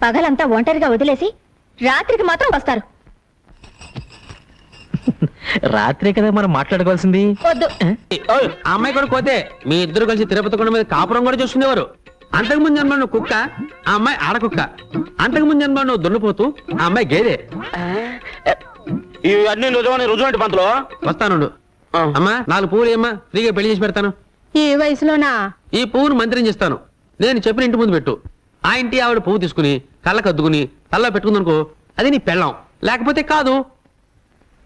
పగలంతా ఒంటరిగా వదిలేసి రాత్రికి మాత్రం వస్తారు. రాత్రే కదా మనం మాట్లాడుకోవాల్సింది. వద్దు. ఓయ్, ఆ అమ్మాయి కూడా పోతే మీ ఇద్దరు కలిసి తిరుపతి కొండ మీద కాపురం కూడా చూసుకునేవారు. అంతకుముందు జన్మ నువ్వు కుక్క, ఆ అమ్మాయి ఆడకుక్క. అంతకుముందు జన్మ నువ్వు దున్నపోతూ, ఆ అమ్మాయి గేదె. ఇవన్నీ రుజువంటి పంతులు. వస్తాను. అమ్మా 4 పువ్వులు ఏమ్మా, ఫ్రీగా పెళ్లి చేసి పెడతాను. ఈ వయసులోనా? ఈ పువ్వును మంత్రం చేస్తాను, నేను చెప్పిన ఇంటి ముందు పెట్టు. ఆ ఇంటి ఆవిడ పువ్వు తీసుకుని కళ్ళకు అద్దుకుని తల్లో పెట్టుకుందనుకో, అది నీ పెళ్ళం. లేకపోతే కాదు.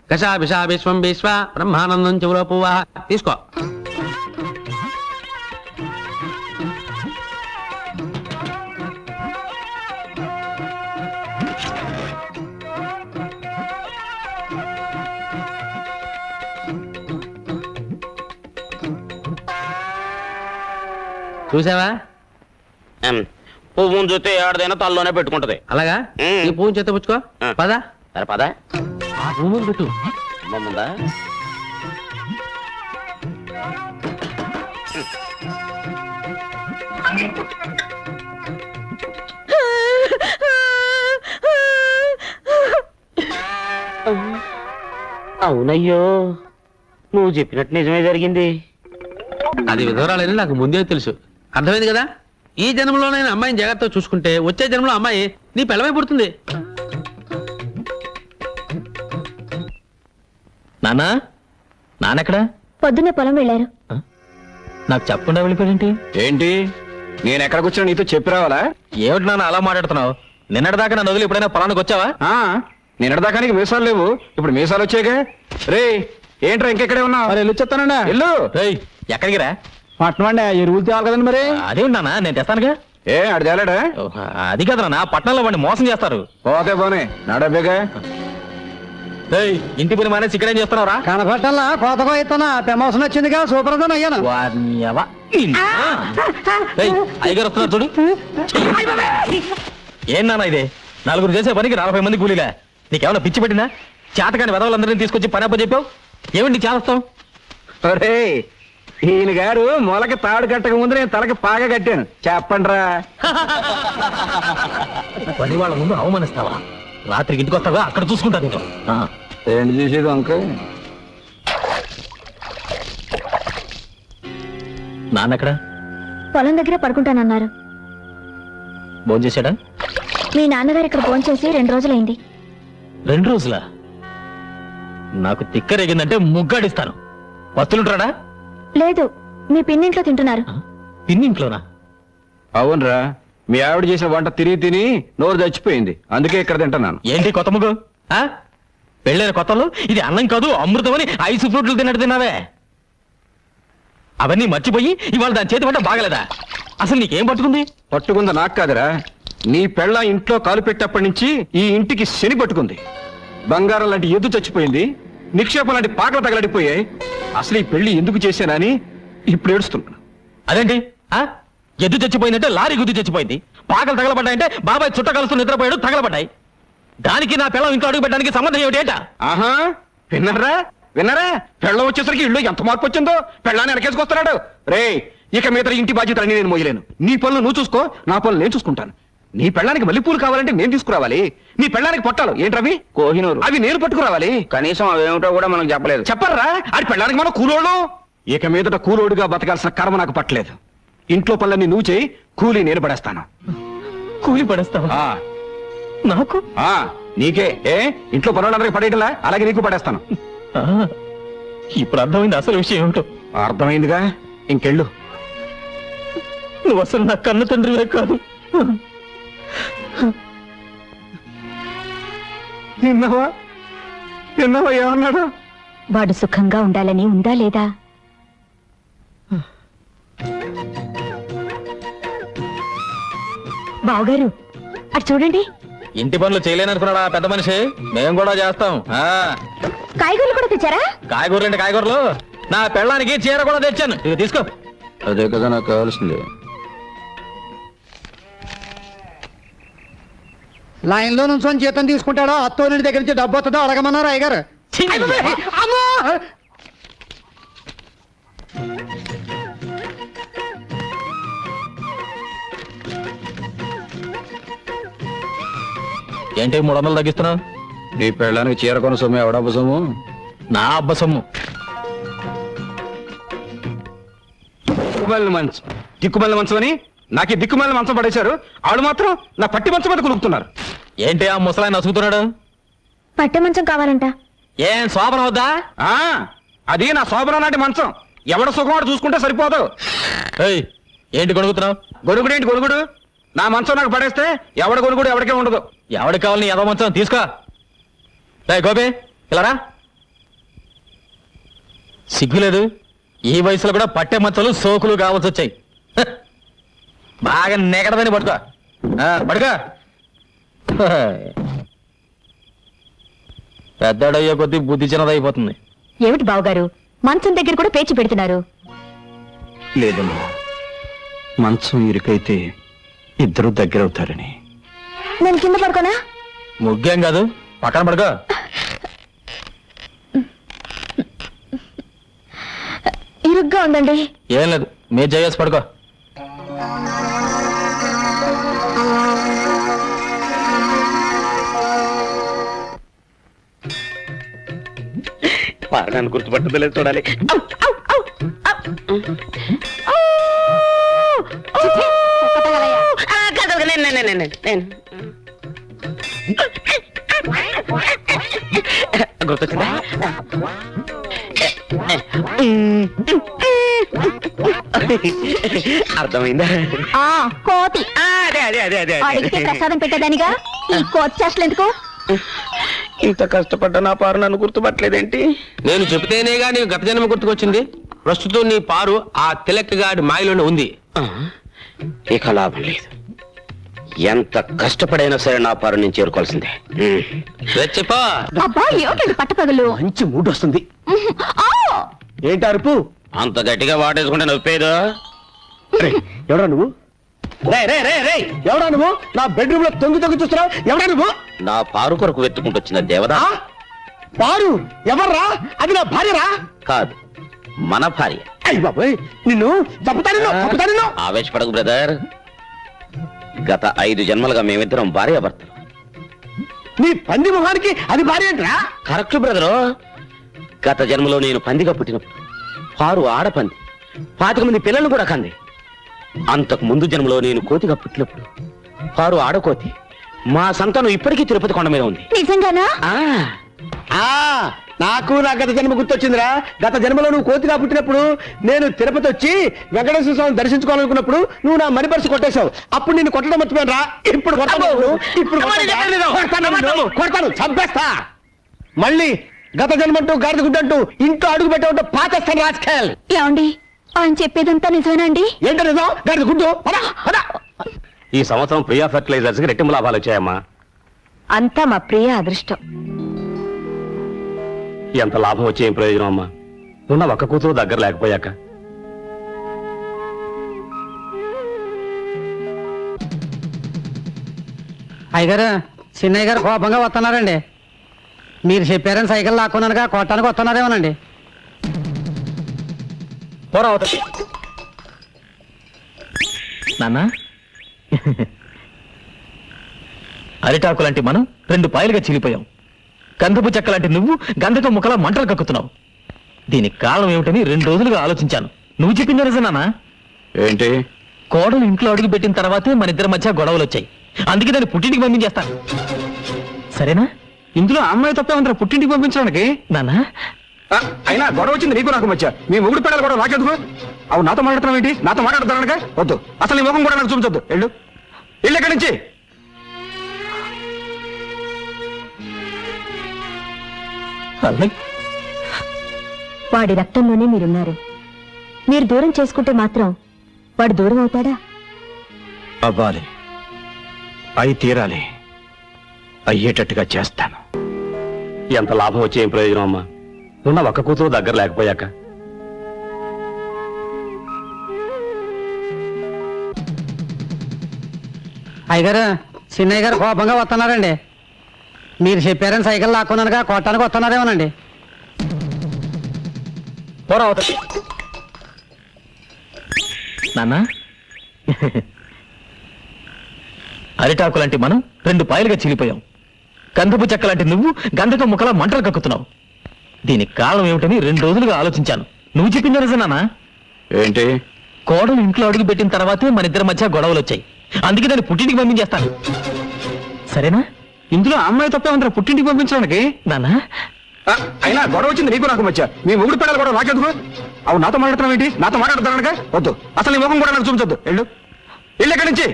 కషా విషా విశ్వం విశ్వ బ్రహ్మానందం చెవులో పువ్వా. తీసుకో. చూసావా? పువ్వును చూస్తే ఏడదైనా తల్లోనే పెట్టుకుంటది. అలాగా? ఈ పువ్వుని చేత పుచ్చుకో. పదా సరే పదా. ఆ పువ్వు పెట్టు. ముందా అవునయ్యో, నువ్వు చెప్పినట్టు నిజమే జరిగింది. అది విధవరాలని నాకు ముందే తెలుసు. అర్థమైంది కదా? ఈ జన్మలో నేను అమ్మాయిని జాగ్రత్తగా చూసుకుంటే వచ్చే జన్మలో అమ్మాయి నీ పిల్లమై పుడుతుంది. నానా, నానెక్కడా? పొద్దున్నే పొలం వెళ్ళారు. నాకు చెప్పకుండా వెళ్ళిపోయాడేంటి? ఏంటి, నేను ఎక్కడికి వచ్చినా నీతో చెప్పి రావాలా? ఏమిటి నాన్న అలా మాట్లాడుతున్నావు? నిన్నటిదాకా నన్ను వదిలి ఎప్పుడైనా పొలానికి వచ్చావా? నిన్నటిదాకా నీకు మీసాలు లేవు, ఇప్పుడు మీసాలు వచ్చాగా. రే ఏంట్రా ఇంకెక్కడే ఉన్నావు? వెళ్ళి చెప్తానండి. ఇల్లు రేయ్, ఎక్కడికి రా? పట్టణం అండి, ఎరువులు తేవాలి కదండి. మరి అదే నాన్న, నేను తెస్తానుగా. ఏ అడి తేలాడా? అది కదా నాన్న, పట్టణంలో వాడిని మోసం చేస్తారు. పోతే పోనే నాడబ్బేగా. రేయ్, ఇంటి పని మానేసి ఇక్కడేం చేస్తున్నావురా? కనపట్టాలా కోతగా ఇస్తున్నా, ప్రమోషన్ వచ్చిందిగా, సూపర్ అయ్యాను. అయ్యగారు వస్తున్నారు చూడు. ఏం నాన్న ఇది? 4 చేసే పనికి 40 మంది కూలీలా? నీకేమన్నా పిచ్చి పెట్టినా? చేతకాని వెదవులందరినీ తీసుకొచ్చి పని అప్ప చెప్పావు. ఏమిటి చేస్తాం? ఒరే ఈయన గారు మొలకి తాడు కట్టక ముందు నేను తలకి పాగా కట్టాను, చెప్పండ్రా. పని వాళ్ళ ముందు అవమానిస్తావా? రాత్రికి ఇంటికి వస్తావా? అక్కడ చూసుకుంటా నేను. ఏంటి చూసేది అంక? నాన్న ఎక్కడ? పొలం దగ్గర పడుకుంటానన్నారు. భోజనం చేశాడా? మీ నాన్నగారు ఇక్కడ భోంచేసి 2 రోజులైంది. 2 రోజులా? నాకు తిక్కరేగిందంటే ముగ్గాడిస్తాను. వస్తులుంటాడా? లేదు, మీ పిన్నింట్లో తింటున్నారు. పిన్నింట్లోనా? అవునరా, మీ ఆవిడ చేసిన వంట తిరిగి తిని నోరు చచ్చిపోయింది, అందుకే ఇక్కడ తింటున్నాను. ఏంటి కొత్త ముగ్గు? పెళ్ళైన కొత్తలో ఇది అన్నం కాదు అమృతం అని 5 ఫ్రూట్లు తిన్నట్టు తిన్నావే. అవన్నీ మర్చిపోయి ఇవాళ దాని చేతి వంట బాగలేదా? అసలు నీకేం పట్టుకుంది? పట్టుకుందా నాకు కాదురా, నీ పెళ్ళ ఇంట్లో కాలు పెట్టేప్పటి నుంచి ఈ ఇంటికి శని పట్టుకుంది. బంగారం లాంటి ఎద్దు చచ్చిపోయింది, నిక్షేపం లాంటి పాకలు తగలడిపోయాయి. అసలు ఈ పెళ్లి ఎందుకు చేశానని ఇప్పుడు ఏడుస్తున్నాను. అదేంటి? ఎద్దు చచ్చిపోయిందంటే లారీ గుద్దు చచ్చిపోయింది, పాకలు తగలబడ్డాయంటే బాబాయ్ చుట్ట కలుస్తూ నిద్రపోయాడు, తగలబడ్డాయి. దానికి నా పిల్లం ఇంట్లో అడుగు పెట్టడానికి సంబంధం ఏమిటేట? ఆహా, విన్నారా విన్నారా? పెళ్ళం వచ్చేసరికి ఇల్లు ఎంత మార్పు వచ్చిందో. పెళ్ళాన్ని వెనకేసుకొస్తున్నాడు. రే ఇక మీద ఇంటి బాధ్యతలన్నీ నేను మోయలేను. నీ పనులు నువ్వు చూసుకో, నా పనులు నేను చూసుకుంటాను. నీ పెళ్ళానికి మల్లెపూలు కావాలంటే నేను తీసుకురావాలి, నీ పెళ్ళానికి పొట్టాలు ఏంటవి కోహినూరు అవి నేను పట్టుకురావాలి. కనీసం అవేమిటో కూడా మనకు చెప్పలేదు. చెప్పర్రా, అది పెళ్ళానికి మనం కూలోడు. ఇక మీదట కూలోడుగా బతకాల్సిన కర్మ నాకు పట్టలేదు. ఇంట్లో పనులన్నీ నువ్వు చేయి, కూలీ నేను పడేస్తాను. కూలి పడేస్తావా? నాకు? నీకే. ఏ ఇంట్లో పనులందరికీ పడేయటంలా, అలాగే నీకు పడేస్తాను. ఇప్పుడు అర్థమైంది అసలు విషయం ఏమిటో. అర్థమైందిగా, ఇంకెళ్ళు. నువ్వు అసలు నా కన్న తండ్రివే కాదు. విన్నావా విన్నావా ఏమన్నాడు? వాడు సుఖంగా ఉండాలని ఉందా లేదా? బావగారు అటు చూడండి. ఇంటి పనులు చేయలేననుకున్నాడా పెద్ద మనిషి? మేము కూడా చేస్తాం. కాయగూరలు కూడా తెచ్చారా? కాయగూరలు అంటే కాయగూరలు, నా పెళ్ళానికి చీర కూడా తెచ్చాను. ఇది తీసుకో. అదే కదా నాకు కావాల్సింది. లైన్ లో నుంచి జీతం తీసుకుంటాడో అత్తోని దగ్గర నుంచి డబ్బు వస్తుందో అడగమన్నారు అయ్యగారు. ఏంటి 300 తగ్గిస్తున్నావు? నీ పెళ్ళానికి చీర కొన సొమ్ము ఎవడబ్బ సొమ్ము? నా అబ్బ సొమ్ము. దిక్కుమాలిన మంచం, దిక్కుమాలిన మంచం అని నాకు దిక్కుమాలిన మంచం పడేశారు. ఆడు మాత్రం నా పట్టి మంచం మీద కులుకుతున్నారు. ఏంటి ఆ ముసలాయన నసుగుతున్నాడు? పట్టె మంచం కావాలంట. ఏం శోభన వద్దా? అది నా శోభన నాటి మంచం. ఎవడ సుఖం చూసుకుంటే సరిపోదు. ఏంటి గొడుగుతున్నావు? గొరుగుడేంటి గొరుగుడు? నా మంచం నాకు పడేస్తే ఎవడ గొరుగుడు ఎవరికే ఉండదు. ఎవరికి కావాలి నీ ఎదో మంచం? తీసుకో. గోపి ఇలారా. సిగ్గులేదు? ఈ వయసులో కూడా పట్టే మంచాలు సోకులు కావాల్సి వచ్చాయి. బాగా నెగడదని పడుకో. పడుకో. పెద్దడయ్యే కొద్దీ బుద్ధి చిన్నదైపోతుంది. ఏమిటి బావగారు మంచం దగ్గర కూడా పేచి పెడుతున్నారు? లేదమ్మా, మంచం ఇరుకైతే ఇద్దరు దగ్గరవుతారని. నేను కింద పడుకోనా? ముగ్గేం కాదు, పక్కన పడుకో. ఇరుగ్గా ఉందండి. ఏం లేదు, మీరు చేసి పడుకో. నన్ను గుర్తుపట్టలేదు చూడాలి. గుర్తొచ్చిందా? అర్థమైందా? కోతి అదే అదే అదే అదే అడిగితే ప్రసాదం పెట్టేదానిగా ఈ కోతి చేష్టలు ఎందుకు? ఇంత కష్టపడ్డా నా పారు నన్ను గుర్తుపట్టలేదేంటి? నేను చెబితేనేగా నీకు గత జన్మ గుర్తుకొచ్చింది. ప్రస్తుతం నీ పారు ఆ తిలక్కగాడి మాయలోనే ఉంది. ఇక లాభం లేదు. ఎంత కష్టపడైనా సరే నా పారు నేను చేరుకోవాల్సిందే. చెప్పా. అబ్బా ఏమిటండి పట్టపగలు? మంచి మూడ్ వస్తుంది. ఏంటి అరుపు? అంత గట్టిగా వాటేసుకుంటే నొప్పేదో. ఎవడా నువ్వు? ఎవడా నువ్వు? నా బెడ్రూమ్ లో తొంగి చూస్తున్నావు. ఎవడా నువ్వు? నా పారు కొరకు వెతుకుంటూ వచ్చిన దేవదా. పారు ఎవర్రా? అది నా భార్యరా? కాదు, మన భార్య. అయ్య బాబోయ్, నిన్ను చంపుతాను. ఆవేశపడకు బ్రదర్. గత 5 జన్మలుగా మేమిద్దరం భార్యాభర్తలు. నీ పంది మొహానికి అది భార్య ఏంట్రా? Correct brother. గత జన్మలో నేను పందిగా పుట్టినప్పుడు పారు ఆడపంది 25 మంది పిల్లలను కూడా కంది. అంతకు ముందు జన్మలో నేను కోతిగా పుట్టినప్పుడు పారు ఆడకోతి. మా సంతానం ఇప్పటికీ తిరుపతి కొండ మీద ఉంది. నిజంగానా? నాకు నా గత జన్మ గుర్తొచ్చిందిరా. గత జన్మలో నువ్వు కోతిగా పుట్టినప్పుడు నేను తిరుపతి వచ్చి వెంకటేశ్వర స్వామిని దర్శించుకోవాలనుకున్నప్పుడు నువ్వు నా మణి పర్సు కొట్టేశావు. అప్పుడు నేను కొట్టడం మర్చిపోయాను రా. ఇప్పుడు కొడతాను, చంపేస్తా. మళ్ళీ గత జన్మంటూ గాడిద గుడ్డంటూ ఇంట్లో అడుగు పెట్టే పాచేస్తాను రాజకీయాలు. ఏమండి ఆయన చెప్పేదంతా నిజమేనండి? ఏంటో నిజం? గాడిద గుడ్డు. ఈ సంవత్సరం ప్రియా ఫెర్టిలైజర్స్ కి రెట్టింపు లాభాలు వచ్చాయమ్మా. అంతా మా ప్రియ అదృష్టం. ఎంత లాభం వచ్చే ఏం ప్రయోజనం అమ్మా? ఉన్న ఒక్క కూతురు దగ్గర లేకపోయాక. అయ్యగారు, చిన్నయ్య గారు కోపంగా వస్తున్నారండి. మీరు చెప్పారని సైకిల్ లాక్కున్నానుగా కొట్టానికి వస్తున్నారేమోనండి. నాన్న, అరిటాకు లాంటి మనం 2 పాయలుగా చీలిపోయాం. గంధపు చెక్క లాంటి నువ్వు గంధతో ముక్కలా మంటలు కక్కుతున్నావు. దీనికి కారణం ఏమిటని 2 రోజులుగా ఆలోచించాను. నువ్వు చెప్పింది నిజం నాన్న. ఏంటి? కోడలు ఇంట్లో అడుగు పెట్టిన తర్వాతే మన ఇద్దరి మధ్య గొడవలు వచ్చాయి. అందుకే దాన్ని పుట్టింటికి పంపించేస్తాను. సరేనా? ఇందులో అమ్మాయి తప్పే ఉందిరా పుట్టింటికి పంపించడానికి. నాన్న, అయినా గొడవ వచ్చింది నీకు నాకు మధ్య. మీ ముగ్గురు పిల్లలు కూడా నాకెందుకు? అవు నాతో మాట్లాడుతున్నావు ఏంటి? నాతో మాట్లాడుతున్నానుగా వద్దు. అసలు నీ ముఖం కూడా నాకు చూపించొద్దు. ఎళ్ళు ఎక్కడి నుంచి. అలాగే వాడి రక్తంలోనే మీరున్నారు. మీరు దూరం చేసుకుంటే మాత్రం వాడు దూరం అవుతాడా? అవ్వాలి, అయి తీరాలి, అయ్యేటట్టుగా చేస్తాను. ఎంత లాభం వచ్చే ఏం ప్రయోజనం అమ్మా, ఉన్న ఒక్క కూతురు దగ్గర లేకపోయాక. అయ్యగారు, చిన్నయ్య గారు కోపంగా వస్తున్నారండి. మీరు చెప్పారని సైకిల్ లాక్కున్నానుగా కొట్టానికి వస్తున్నారేమోనండి. పోరా అవుతుంది నాన్న. అరిటాకు లాంటి మనం 2 పాయలుగా చీలిపోయాం. గంధపు చెక్క లాంటి నువ్వు గంధకం ముక్కలా మంటలు కక్కుతున్నావు. దీనికి కారణం ఏమిటని 2 రోజులుగా ఆలోచించాను. నువ్వు చెప్పింది నిజం నాన్న. ఏంటి? కోడలు ఇంట్లో అడుగు పెట్టిన తర్వాతే మన ఇద్దరి మధ్య గొడవలు వచ్చాయి. అందుకే దాన్ని పుట్టింటికి పంపించేస్తాను. సరేనా? ఇందులో అమ్మాయి తప్పే ఉందిరా పుట్టింటికి పంపించడానికి. నాన్న అయినా గొడవ వచ్చింది నీకు నాకు మధ్య. మీ మొగుడు పిల్లలు కూడా నాకెందుకు? అవు నాతో మాట్లాడుతున్నావు ఏంటి? నాతో మాట్లాడుతున్నానుగా. వద్దు, అసలు నీ ముఖం కూడా నాకు చూపించొద్దు. వెళ్ళు, వెళ్ళు ఎక్కడి నుంచి.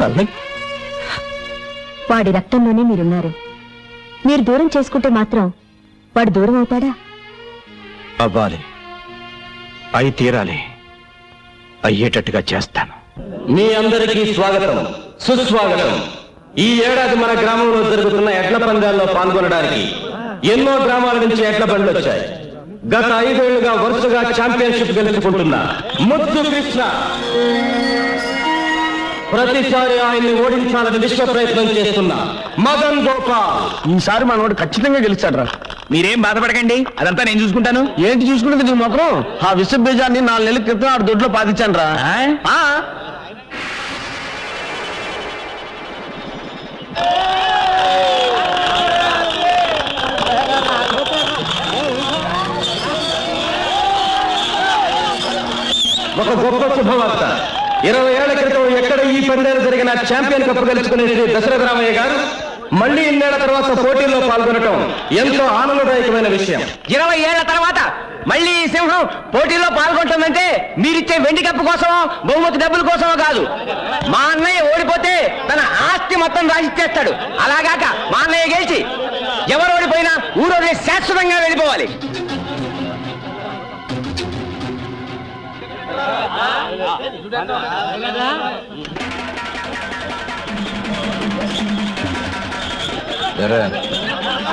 అలాగే వాడి రక్తంలోనే మీరున్నారు. మీరు దూరం చేసుకుంటే మాత్రం వాడు దూరం అవుతాడా? అవ్వాలి, అయి తీరాలి, అయ్యేటట్టుగా చేస్తాను. మీ అందరికీ స్వాగతం, సుస్వాగతం. ఈ ఏడాది మన గ్రామంలో జరుగుతున్న ఎడ్ల పందాల్లో పాల్గొనడానికి ఎన్నో గ్రామాల నుంచి ఎడ్ల బండ్లు వచ్చాయి. గత 5 ఏళ్లుగా వరుసగా ఛాంపియన్షిప్ గెలుచుకుంటున్న ముద్దు కృష్ణ ప్రతిసారి ఆయన్ని ఓడించాలని విశ్వ ప్రయత్నం చేస్తున్న మదన్ గోపాల్ ఈసారి మనోడు ఖచ్చితంగా గెలుస్తాడు రా. మీరేం బాధపడకండి, అదంతా నేను చూసుకుంటాను. ఏంటి చూసుకుంటే నీ మొత్తం? ఆ విశ్వ బీజాన్ని 4 నెలల క్రితం ఆడు దొడ్లో పాతించాను రా. ఒక గొప్ప శుభవార్త. 20 ఏళ్ల క్రితం ఎక్కడ ఈ పందేలు జరిగిన ఛాంపియన్ కప్ గెలుచుకునే శ్రీ దశరథ రామయ్య గారు మళ్ళీ 2 ఏళ్ల తర్వాత పోటీల్లో పాల్గొనడం ఎంతో ఆనందదాయకమైన విషయం. 20 ఏళ్ల తర్వాత మళ్ళీ ఈ సింహం పోటీలో పాల్గొంటుందంటే మీరిచ్చే వెండి కప్పు కోసమో బహుమతి డబ్బుల కోసమో కాదు. మా అన్నయ్య ఓడిపోతే తన ఆస్తి మొత్తం రాసిచ్చేస్తాడు. అలాగాక మా అన్నయ్య గెలిచి ఎవరు ఓడిపోయినా ఊరోజు శాశ్వతంగా వెళ్ళిపోవాలి.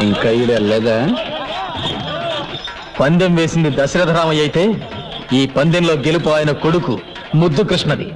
ఇంకా లేదా? పందెం వేసింది దశరథ రామయ్య అయితే ఈ పందెంలో గెలుపు ఆయన కొడుకు ముద్దు కృష్ణది.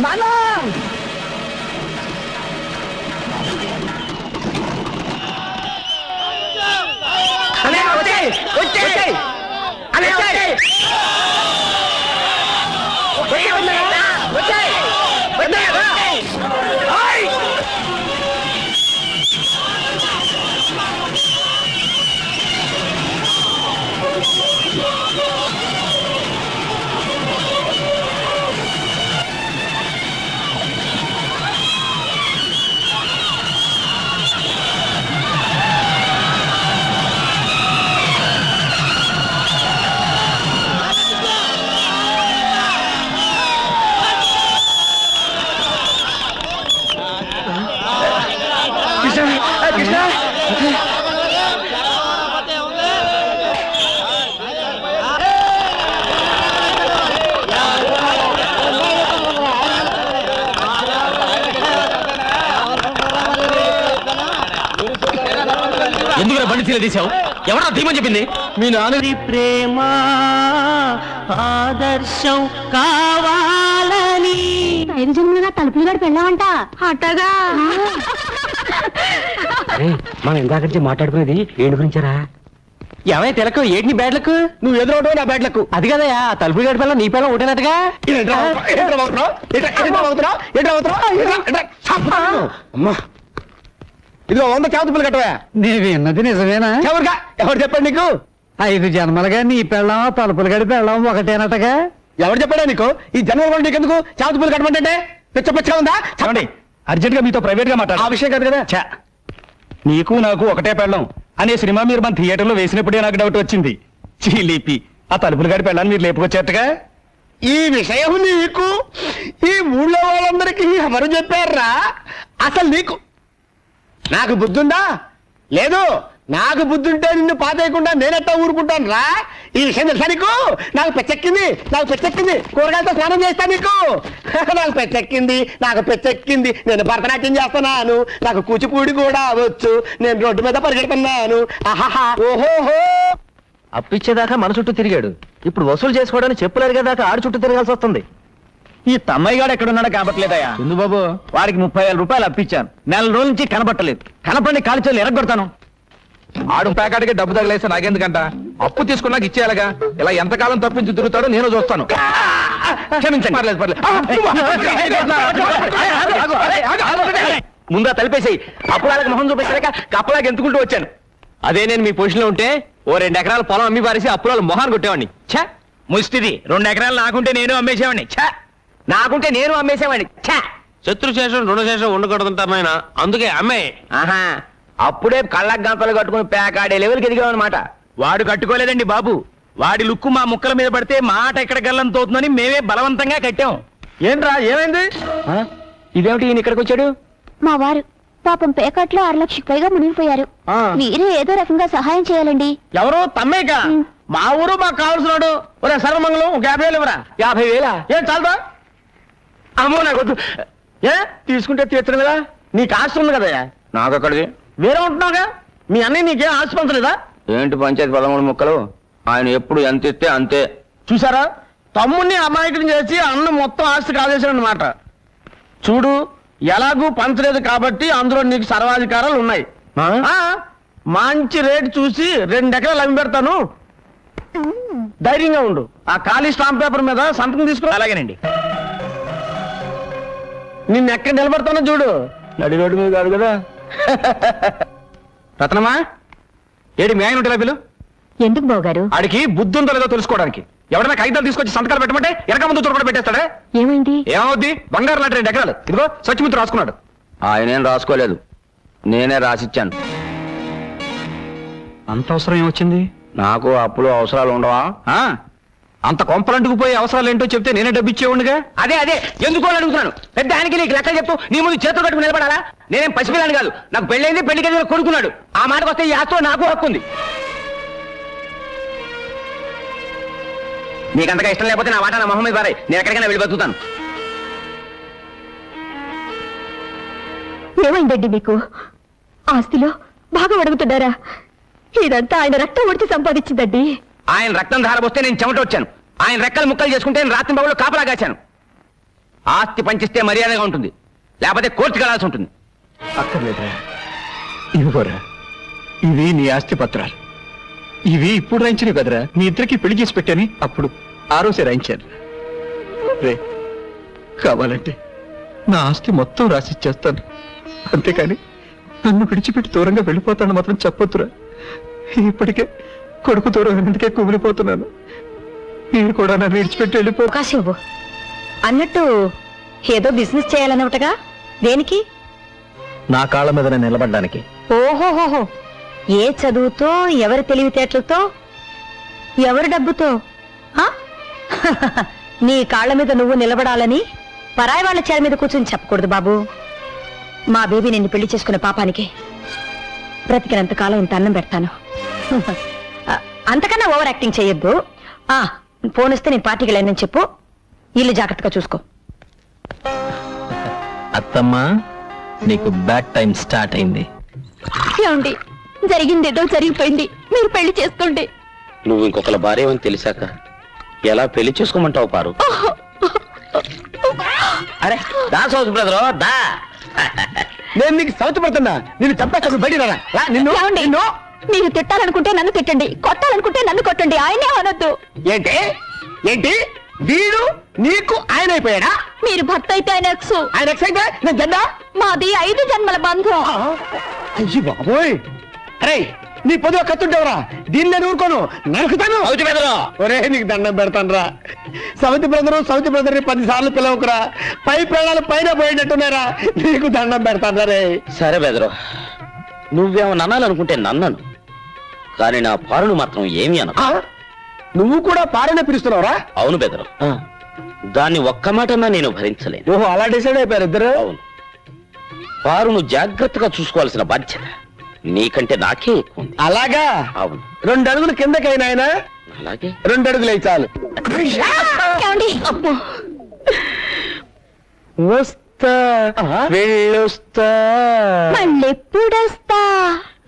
నానా ఎందుకు బండి తీల తీసావు? ఎవరా ధీమని చెప్పింది? మీ నాన్న ప్రేమ ఆదర్శం కావాలని 5 జన్మలుగా తలుపులు గడి పెళ్ళామంట. అట్టగా మనం ఇందాక నుంచి మాట్లాడుకునేది ఏడు గురించారా? ఏమైనా తెలకు ఏంటి బ్యాడ్లకు? నువ్వు ఎదురవడం నా బ్యాడ్లకు. అది కదయా తలుపులు గడి పిల్ల నీ పిల్ల ఒకటేనట్టుగా. అమ్మా ఇదిగో 100 చేతులు కట్టవా. నేను విన్నది నిజమేనా? ఎవరుగా ఎవరు చెప్పండి నీకు? 5 జన్మలుగా నీ పెళ్ళం తలుపులు గడి పెళ్ళం ఒకటేనటగా. ఎవరు చెప్పాడా నీకు? ఈ జన్మలు కూడా నీకెందుకు చేతులు కట్టమంటే పిచ్చ ఉందా? చెప్పండి, అర్జెంట్ గా మీతో ప్రైవేట్ గా ఆ మాట్లాడాలి. విషయం కాదు కదా. ఛా, నీకు నాకు ఒకటే పెళ్ళం అనే సినిమా మీరు మన థియేటర్లో వేసినప్పుడే నాకు డౌట్ వచ్చింది. చీలిపి ఆ తలుపులు గడి పెళ్ళాన్ని మీరు లేపుకొచ్చేట్టుగా. ఈ విషయం నీకు ఈ ఊళ్ళో వాళ్ళందరికీ ఎవరు చెప్పారా? అసలు నీకు నాకు బుద్ధుందా? లేదు. నాకు బుద్ధుంటే నిన్ను పాతేయకుండా నేనెట్టా ఊరుకుంటాను రా. ఈ విషయం తెలుసా నీకు? నాకు పెచ్చెక్కింది కూరగాయలతో స్నానం చేస్తా నీకు. నాకు పెచ్చెక్కింది నేను భరతనాట్యం చేస్తున్నాను, నాకు కూచిపూడి కూడా వచ్చు, నేను రోడ్డు మీద పరిగెడుతున్నాను. ఆహాహా ఓహోహో. అప్పిచ్చేదాకా మన చుట్టూ తిరిగాడు, ఇప్పుడు వసూలు చేసుకోవడానికి చెప్పులేరు కదా ఆడు చుట్టూ తిరగాల్సి వస్తుంది. ఈ తమ్మయ్య గారు ఎక్కడున్నాడో కనపట్లేదయ్యా. ఎందు బాబు? వాడికి 30,000 రూపాయలు అప్పించాను. నెల రోజుల నుంచి కనపట్టలేదు. కనపండి కాల్చోలు ఎరగొడతాను. ఆడు ప్యాకెట్కి డబ్బు తగిలేస్తే నాకెందుకంట? అప్పు తీసుకున్నాక ఇచ్చేయాలగా. ఇలా ఎంతకాలం తప్పించి తిరుగుతాడో నేను చూస్తాను. క్షమించండి. పర్లేదు. ముందా తలిపేసాయి. అప్పులాలకు మొహం చూపించలేక కప్పలాగా ఎంతుకుంటూ వచ్చాను. అదే నేను మీ పొజిషన్లో ఉంటే ఓ 2 ఎకరాల పొలం అమ్మి పారేసి అప్పులాలు మొహాన్ని కొట్టేవాడిని. ఛ ముష్టిది 2 ఎకరాలు నాకుంటే నేను అమ్మేసేవాడిని. ఛ నాకుంటే నేను అమ్మేసేవాడిని. శత్రుశేషం రుణశేషం ఉండకూడదంటారు నాయన, అందుకే అమ్మాయి. ఆహా అప్పుడే కళ్ళకు గంపలు కట్టుకుని పేకాడే లెవెల్కి ఎదిగామన్నమాట. వాడు కట్టుకోలేదండి బాబు. వాడి లుక్కు మా ముక్కల మీద పడితే మాట ఎక్కడ గల్లంత అవుతుందని మేమే బలవంతంగా కట్టాం. ఏంట్రా ఏమైంది? ఇదేమిటి ఈయన ఇక్కడికి వచ్చాడు? మా వారు పాపం పేకాట్లో 6 లక్షలకు పైగా మునిగిపోయారు. ఆ. మీరే ఏదో రకంగా సహాయం చేయాలండి. ఎవరు? తమ్మేక? మా ఊరు మాకు కావాల్సినాడు. ఒరే సర్వమంగళం ఒక 50,000 ఇవ్వరా. 50,000 ఏం చాలదా? అమ్మో నాకు వద్దు. ఏ తీసుకుంటే తీర్చను కదా. నీకు ఆస్తి ఉంది కదా. నాకు అక్కడిది వేరే ఉంటున్నావుగా. మీ అన్నయ్య నీకేం ఆస్తి పంచలేదా? ఏంటి పంచాయతీ 13 ముక్కలు? ఆయన ఎప్పుడు ఎంత ఇస్తే అంతే. చూసారా, తమ్ముడిని అమాయకుని చేసి అన్న మొత్తం ఆస్తి కాజేశాడు అనమాట. చూడు, ఎలాగూ పంచలేదు కాబట్టి అందులో నీకు సర్వాధికారాలు ఉన్నాయి. మంచి రేటు చూసి 2 ఎకరాలు అమ్మి పెడతాను. ధైర్యంగా ఉండు. ఆ ఖాళీ స్టాంప్ పేపర్ మీద సంతకం తీసుకో. అలాగేనండి. నిన్ను ఎక్కడ నిలబెడతానో చూడు. నడి రోడ్డు మీద కాదు కదా. రత్నమా, ఏడి మీ ఆయన ఉంటే పిలు. ఎందుకు బావగారు? ఆడికి బుద్ధి ఉందో లేదో తెలుసుకోవడానికి. ఎవరైనా కాగితాలు తీసుకొచ్చి సంతకాలు పెట్టమంటే వెనక ముందు చురకడ పెట్టేస్తాడే. ఏమైంది? ఏమవుద్ది? బంగారు లాంటి 2 ఎకరాలు. ఇదిగో సత్యమిత్రు రాసుకున్నాడు. ఆయనేం రాసుకోలేదు, నేనే రాసిచ్చాను. అంత అవసరం ఏమొచ్చింది? నాకు అప్పులు అవసరాలు ఉండవా? అంత కొంపలంటుకు పోయే అవసరాలు ఏంటో చెప్తే నేనే డబ్బు ఇచ్చేవాడిగా. అదే ఎందుకో అడుగుతున్నాను. పెద్ద ఆయనకి నీకు లెక్క చెప్తూ నీ ముందు చేతులు కట్టుకుని నిలబడాలా? నేనేం పసిపిల్లాని కాదు. నాకు పెళ్ళైంది, పెళ్లికి కొడుకున్నాడు. ఆ మాటకు వస్తే ఈ ఆస్తిలో నాకు హక్కు ఉంది. నీకంతగా ఇష్టం లేకపోతే నా వాటా నా మొహం మీద పారాయి. నేను ఎక్కడికైనా వెళ్ళి బతుకుతాను. ఏమైందండి మీకు? ఆస్తిలో బాగా అడుగుతున్నారా? ఇదంతా ఆయన రక్తం ఒడిచి సంపాదించిందండి. ఆయన రక్తం ధారపోస్తే నేను చెమట వచ్చాను. ఆయన రెక్కలు ముక్కలు చేసుకుంటే నేను రాత్రి బాబులో కాపలా కాచాను. ఆస్తి పంచిస్తే మర్యాదగా ఉంటుంది, లేకపోతే కోర్టుకు వెళ్ళాల్సి ఉంటుంది. అక్కర్లేదురా, ఇవిగోరా, ఇవి నీ ఆస్తి పత్రాలు. ఇవి ఇప్పుడు రాయించినవి కదరా, మీ ఇద్దరికి పెళ్లి చేసి పెట్టని అప్పుడు ఆ రోజే రాయించాను. రే, కావాలంటే నా ఆస్తి మొత్తం రాసిచ్చేస్తాను, అంతేకాని నన్ను విడిచిపెట్టి దూరంగా వెళ్ళిపోతాను మాత్రం చెప్పొద్దురా. ఇప్పటికే కొడుకు దూరం ఎందుకే కుమిలిపోతున్నాను. మీరు కూడా నన్ను విడిచిపెట్టి వెళ్ళిపో. అవకాశం ఇవ్వు. అన్నట్టు ఏదో బిజినెస్ చేయాలన్నట్టుగా, దేనికి? నా కాళ్ళ మీద నేను నిలబడ్డానికి. ఓహోహోహో, ఏ చదువుతో, ఎవరి తెలివితేటలతో, ఎవరి డబ్బుతో? ఆ? నీ కాళ్ళ మీద నువ్వు నిలబడాలని పరాయి వాళ్ళ చేర మీద కూర్చొని చెప్పకూడదు బాబు. మా బేబీ నిన్ను పెళ్లి చేసుకునే పాపానికి బ్రతికినంత కాలం ఇంత అన్నం పెడతాను. అంతకన్నా ఓవర్ యాక్టింగ్ చెయ్యొద్దు. ఫోన్ వస్తే నేను పార్టీకి వెళ్ళానని చెప్పు. ఇల్లు జాగ్రత్తగా చూసుకో. అత్తమ్మా, నీకు బ్యాడ్ టైం స్టార్ట్ అయింది. ఏమండి, జరిగిందేదో జరిగిపోయింది, మీరు పెళ్లి చేసుకోండి. నువ్వు ఇంకొకళ్ళ భార్య అని తెలిసాక ఎలా పెళ్లి చేసుకోమంటావు పారు? అరే దా సౌత్ బ్రదర్, దా. నేను నీకు సౌత్ పడుతున్నా, నిన్ను చంపేస్తా, బయట నిన్ను. ఏమండి, మీరు తిట్టాలనుకుంటే నన్ను తిట్టండి, కొట్టాలనుకుంటే నన్ను కొట్టండి, ఆయనే అనొద్దు. ఏంటి ఏంటి వీడు నీకు ఆయన అయిపోయాడా? మీరు భర్త అయితే ఆయన ఎక్స్, ఆయన ఎక్స్ అయితే నేను జెండా. మాది 5 జన్మల బంధం. అయ్యి బాబోయ్, అరే నీ పొద్దు కత్తుంటేవరా, దీన్ని నేను ఊరుకోను, నరుకుతాను. ఒరే నీకు దండం పెడతాను రా. సౌతి బ్రదర్ 10 సార్లు పిలవకురా, పై ప్రాణాలు పైన పోయినట్టున్నారా, నీకు దండం పెడతాను రే. సరే బెదరు, నువ్వేమో అనాలనుకుంటే నన్నను, కానీ నా పారును మాత్రం ఏమి అన. నువ్వు కూడా పారనే పిలుస్తున్నావురా? అవును బెదరు, దాన్ని ఒక్క మాటన్నా నేను భరించలేను. ఓహో, అలా డిసైడ్ అయిపోయారు ఇద్దరు? అవును, పారును జాగ్రత్తగా చూసుకోవాల్సిన బాధ్యత నీకంటే నాకే ఎక్కువ ఉంది. అలాగా? అవును. 2 అడుగులు కిందకైనా ఆయన, అలాగే 2 అడుగులు అయి చాలు. వస్తా వెళ్ళొస్తా, మళ్ళెప్పుడొస్తా?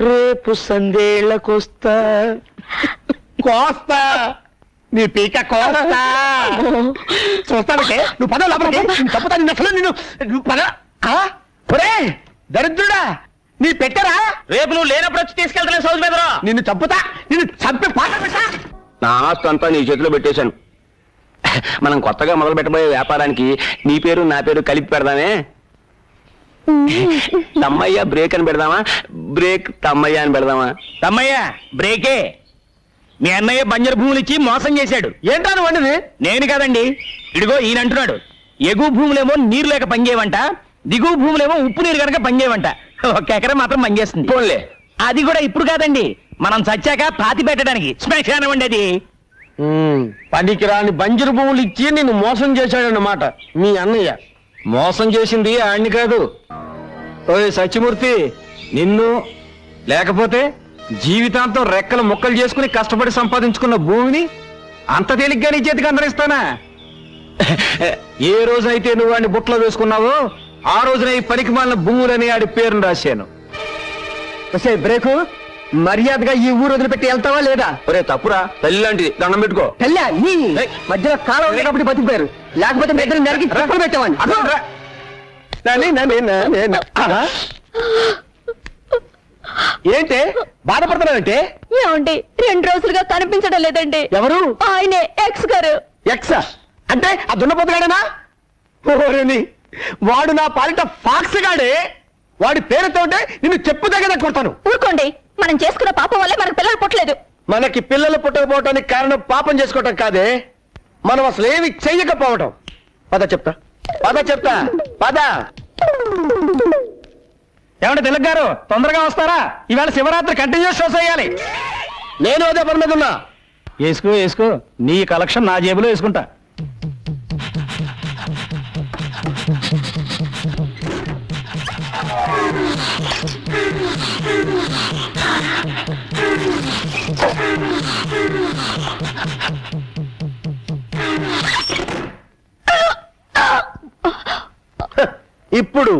రేపు సందేళ్లకొస్తా, కోస్తా నీ పీక కోస్తా. చూస్తానంటే నువ్వు పద లోపలికి, తప్పుతా నిన్ను అసలు, నువ్వు పద. ఒరే దరిద్రుడా, నీ పెట్టరా? రేపు నువ్వు లేనప్పుడు వచ్చి తీసుకెళ్తానే సౌజ్ బెదరు. నిన్ను చంపుతా, నిన్ను చంపి పాట పెట్టా. నా ఆస్తి అంతా నీ చేతిలో పెట్టేశాను. మనం కొత్తగా మొదలు పెట్టబోయే వ్యాపారానికి నీ పేరు నా పేరు కలిపి పెడదామే. తమ్మయ్య బ్రేక్ అని పెడదామా, బ్రేక్ తమ్మయ్య అని పెడదామా? తమ్మయ్య బ్రేకే. మీ అన్నయ్య బంజరు భూములు ఇచ్చి మోసం చేశాడు. ఏంటా నువ్వు వండిది? నేను కాదండి, ఇడిగో ఈయన అంటున్నాడు. ఎగువ భూములేమో నీరు లేక పనిచేయవంట, దిగువ భూములేమో ఉప్పు నీరు కనుక పనిచేయవంట. 1 ఎకరం మాత్రం పనిచేస్తుంది. పోన్లే, అది కూడా ఇప్పుడు కాదండి, మనం చచ్చాక పాతి పెట్టడానికి శ్మశానం ఉండేది. పనికి రాని బంజరు భూములు ఇచ్చి నిన్ను మోసం చేశాడన్నమాట మీ అన్నయ్య. మోసం చేసింది ఆయన్ని కాదు. ఓయ్ సత్యమూర్తి, నిన్ను లేకపోతే జీవితాంతం రెక్కలు ముక్కలు చేసుకుని కష్టపడి సంపాదించుకున్న భూమిని అంత తేలిగ్గా నీ చేతికి అందరిస్తానా? ఏ రోజైతే నువ్వు వాడిని బుట్టలో వేసుకున్నావో ఆ రోజున ఈ పనికి మాలిన భూములని ఆడి పేరును రాశాను. వసే బ్రేకు, మర్యాదగా ఈ ఊరు వదిలిపెట్టి వెళ్తావా లేదా? ఒరే తప్పురా, తల్లి లాంటిది, దండం పెట్టుకో. తెల్లా నీ మధ్యలో కాలం ఉంది కాబట్టి బతికిపోయారు, లేకపోతే మీ ఇద్దరు నరికి చెప్పలు పెట్టేవాడిని. ఏంటి బాధపడుతున్నావంటే? ఏమండి, 2 రోజులుగా కనిపించడం లేదండి. ఎవరు? ఆయనే, ఎక్స్ గారు. ఎక్స్ అంటే ఆ దున్నపోతుగాడేనా? ఓరేని, వాడు నా పాలిట ఫాక్స్ గాడే. వాడి పేరుతో ఉంటే నిన్ను చెప్పు దగ్గర కొడతాను. ఊరుకోండి, మనం చేసుకున్న పాపం వల్లే మనకు పిల్లలు పుట్టలేదు. మనకి పిల్లలు పుట్టకపోవటానికి కారణం పాపం చేసుకోవటం కాదే, మనం అసలు ఏమి చెయ్యకపోవటం. పద చెప్తా, పద. ఏమంటే తిలక్ గారు, తొందరగా వస్తారా? ఇవాళ శివరాత్రి కంటిన్యూస్ షోస్ వేయాలి. నేను అదే పని మీద ఉన్నా. వేసుకో, నీ కలెక్షన్ నా జేబులో వేసుకుంటా. ఇప్పుడు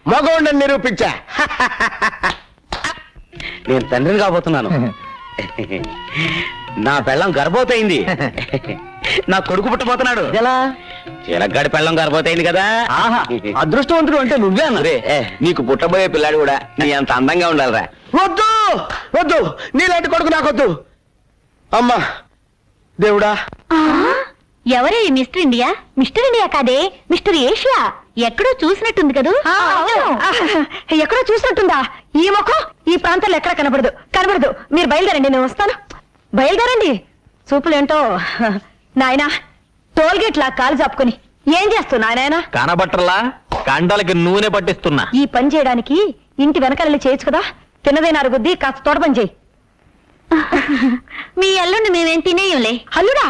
మగోళ్ళని నిరూపించా. నేను తండ్రిని కాబోతున్నాను. నా పెళ్ళం గర్భవతయింది. నా కొడుకు పుట్టబోతున్నాడు. ఎలా? చిలగ్గాడి పెళ్ళం గారిపోతాయింది కదా. ఆహా, అదృష్టవంతుడు అంటే నువ్వే అన్న. అరే నీకు పుట్టబోయే పిల్లాడు కూడా నీ అంత అందంగా ఉండాలిరా. వద్దు వద్దు, నీలాంటి కొడుకు నాకొద్దు. అమ్మా దేవుడా. ఎవరే ఈ మిస్టర్ ఇండియా? మిస్టర్ ఇండియా కాదే, మిస్టర్ ఏషియా. ఎక్కడో చూసినట్టుంది కదూ? ఎక్కడో చూసినట్టుందా? ఈ ముఖం ఈ ప్రాంతంలో ఎక్కడ కనబడదు. కనబడదు. మీరు బయలుదేరండి, నేను వస్తాను. బయలుదేరండి. చూపులేంటో నాయనా, టోల్గేట్ లా కాలు చాపుకొని ఏం చేస్తున్నా నాయనా? కనబట్టర్లా కండలకి నూనె పట్టిస్తున్నా. ఈ పని చేయడానికి ఇంటి వెనకాల చేయొచ్చు కదా. తిన్నదైన అరుగుద్ది, కాస్త తోట పని చేయి. మీ అల్లుండి మేమేం తినేయంలే. అల్లుడా?